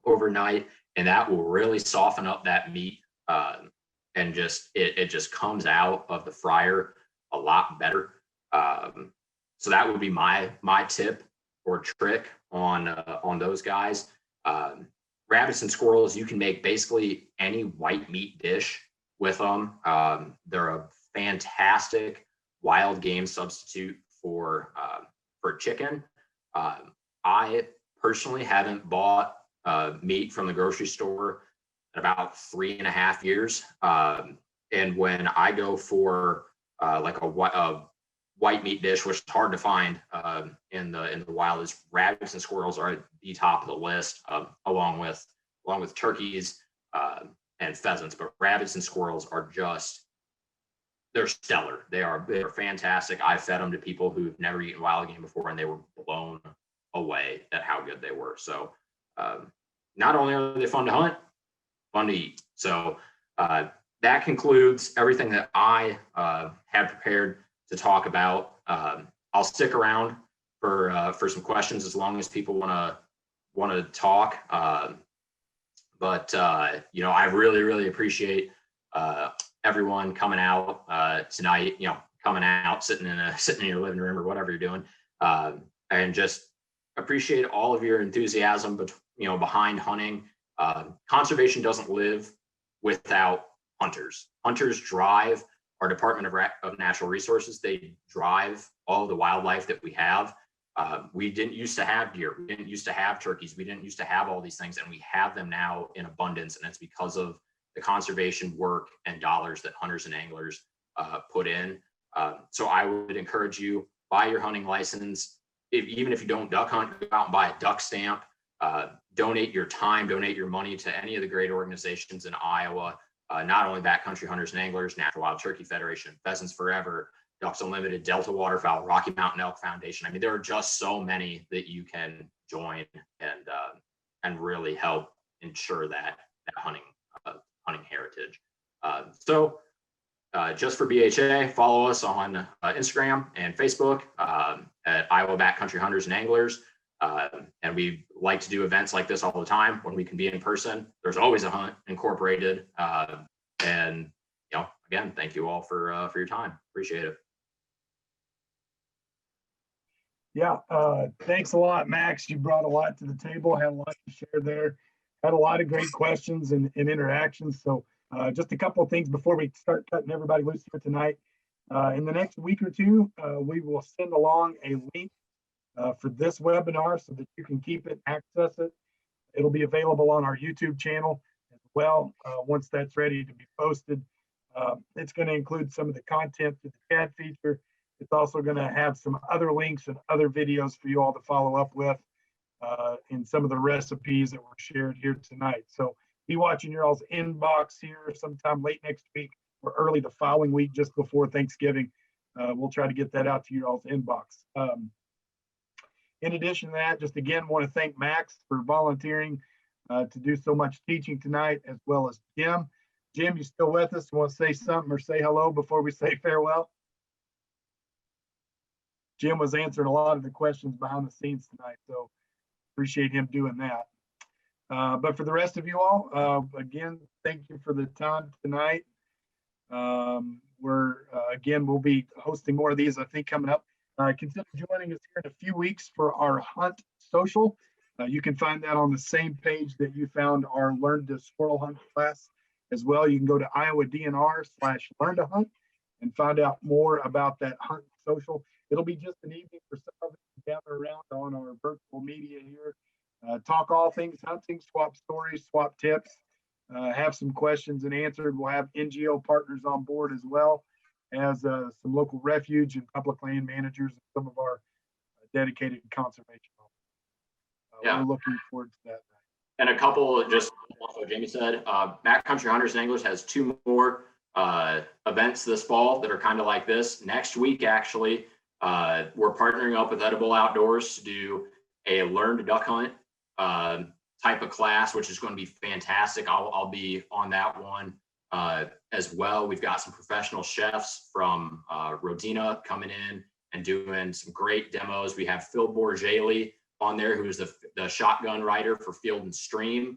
overnight, and that will really soften up that meat, and just it just comes out of the fryer a lot better. So that would be my tip or trick on those guys. Rabbits and squirrels, you can make basically any white meat dish with them. They're a fantastic wild game substitute for chicken. I personally haven't bought meat from the grocery store in about 3.5 years. And when I go for like a white meat dish, which is hard to find in the wild, is rabbits and squirrels are at the top of the list, along with turkeys and pheasants. But rabbits and squirrels are they're stellar. They are fantastic. I fed them to people who've never eaten wild game before, and they were blown away at how good they were. So not only are they fun to hunt, fun to eat. So that concludes everything that I had prepared to talk about. I'll stick around for some questions as long as people want to talk. But I really appreciate everyone coming out tonight. Coming out, sitting in your living room or whatever you're doing, and just appreciate all of your enthusiasm. But behind hunting, conservation doesn't live without hunters. Hunters drive our Department of Natural Resources. They drive all the wildlife that we have. We didn't used to have deer. We didn't used to have turkeys. We didn't used to have all these things, and we have them now in abundance. And it's because of the conservation work and dollars that hunters and anglers put in. So I would encourage you, buy your hunting license. Even if you don't duck hunt, go out and buy a duck stamp. Donate your time, donate your money to any of the great organizations in Iowa, not only Backcountry Hunters and Anglers, Natural Wild Turkey Federation, Pheasants Forever, Ducks Unlimited, Delta Waterfowl, Rocky Mountain Elk Foundation. I mean, there are just so many that you can join and really help ensure that hunting heritage. Just for BHA, follow us on Instagram and Facebook at Iowa Backcountry Hunters and Anglers. And we like to do events like this all the time when we can be in person. There's always a hunt incorporated. And again, thank you all for your time. Appreciate it. Yeah, thanks a lot, Max. You brought a lot to the table, had a lot to share there, had a lot of great questions and interactions. So just a couple of things before we start cutting everybody loose here tonight. In the next week or two, we will send along a link for this webinar so that you can keep it, access it. It'll be available on our YouTube channel as well once that's ready to be posted. It's going to include some of the content to the chat feature. It's also going to have some other links and other videos for you all to follow up with in some of the recipes that were shared here tonight. So be watching your all's inbox here sometime late next week or early the following week, just before Thanksgiving. We'll try to get that out to your all's inbox. In addition to that, just again, want to thank Max for volunteering to do so much teaching tonight, as well as Jim. Jim, you still with us? Want to say something or say hello before we say farewell? Jim was answering a lot of the questions behind the scenes tonight, so appreciate him doing that. But for the rest of you all, again, thank you for the time tonight. We'll be hosting more of these, I think, coming up. Consider joining us here in a few weeks for our Hunt Social. You can find that on the same page that you found our Learn to Squirrel Hunt class as well. You can go to iowadnr/learn to hunt and find out more about that Hunt Social. It'll be just an evening for some of us to gather around on our virtual media here, talk all things hunting, swap stories, swap tips, have some questions and answered. We'll have NGO partners on board as well as some local refuge and public land managers and some of our dedicated conservation. We're looking forward to that. And a couple, just also Jamie said, Backcountry Hunters and Anglers has 2 more events this fall that are kind of like this. Next week, actually, we're partnering up with Edible Outdoors to do a learn to duck hunt type of class, which is going to be fantastic. I'll be on that one as well. We've got some professional chefs from Rodina coming in and doing some great demos. We have Phil Borgelli on there, who's the shotgun rider for Field and Stream.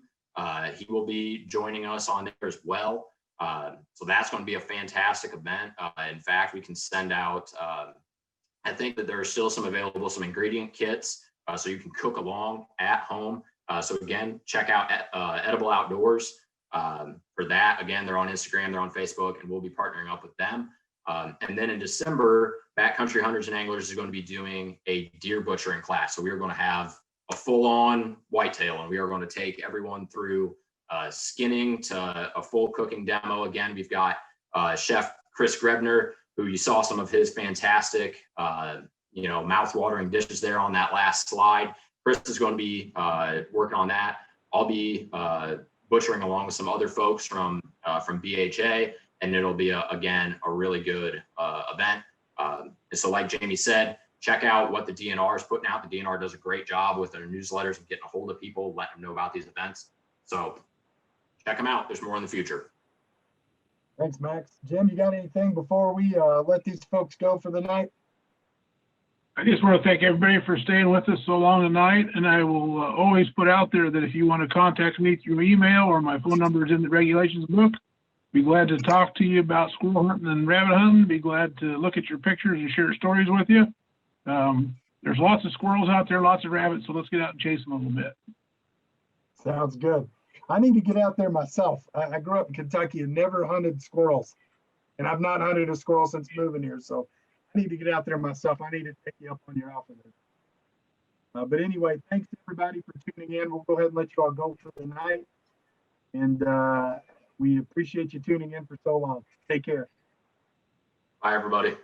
He will be joining us on there as well. So that's going to be a fantastic event. In fact, we can send out, I think that there are still some available, some ingredient kits, so you can cook along at home. So again, check out Edible Outdoors for that. Again, they're on Instagram, they're on Facebook, and we'll be partnering up with them. And then in December, Backcountry Hunters and Anglers is going to be doing a deer butchering class. So we are going to have a full-on whitetail, and we are going to take everyone through skinning to a full cooking demo. Again, we've got Chef Chris Grebner, who you saw some of his fantastic, mouth-watering dishes there on that last slide. Chris is going to be working on that. I'll be butchering along with some other folks from BHA, and it'll be again a really good event. And so, like Jamie said, check out what the DNR is putting out. The DNR does a great job with their newsletters and getting a hold of people, letting them know about these events. So check them out. There's more in the future. Thanks, Max. Jim, you got anything before we let these folks go for the night? I just want to thank everybody for staying with us so long tonight, and I will always put out there that if you want to contact me through email or my phone number is in the regulations book, be glad to talk to you about squirrel hunting and rabbit hunting. Be glad to look at your pictures and share stories with you. There's lots of squirrels out there, lots of rabbits, so let's get out and chase them a little bit. Sounds good. I need to get out there myself. I grew up in Kentucky and never hunted squirrels, and I've not hunted a squirrel since moving here, so I need to get out there myself. I need to take you up on your offer there. But anyway, thanks everybody for tuning in. We'll go ahead and let you all go for the night. And we appreciate you tuning in for so long. Take care. Bye, everybody.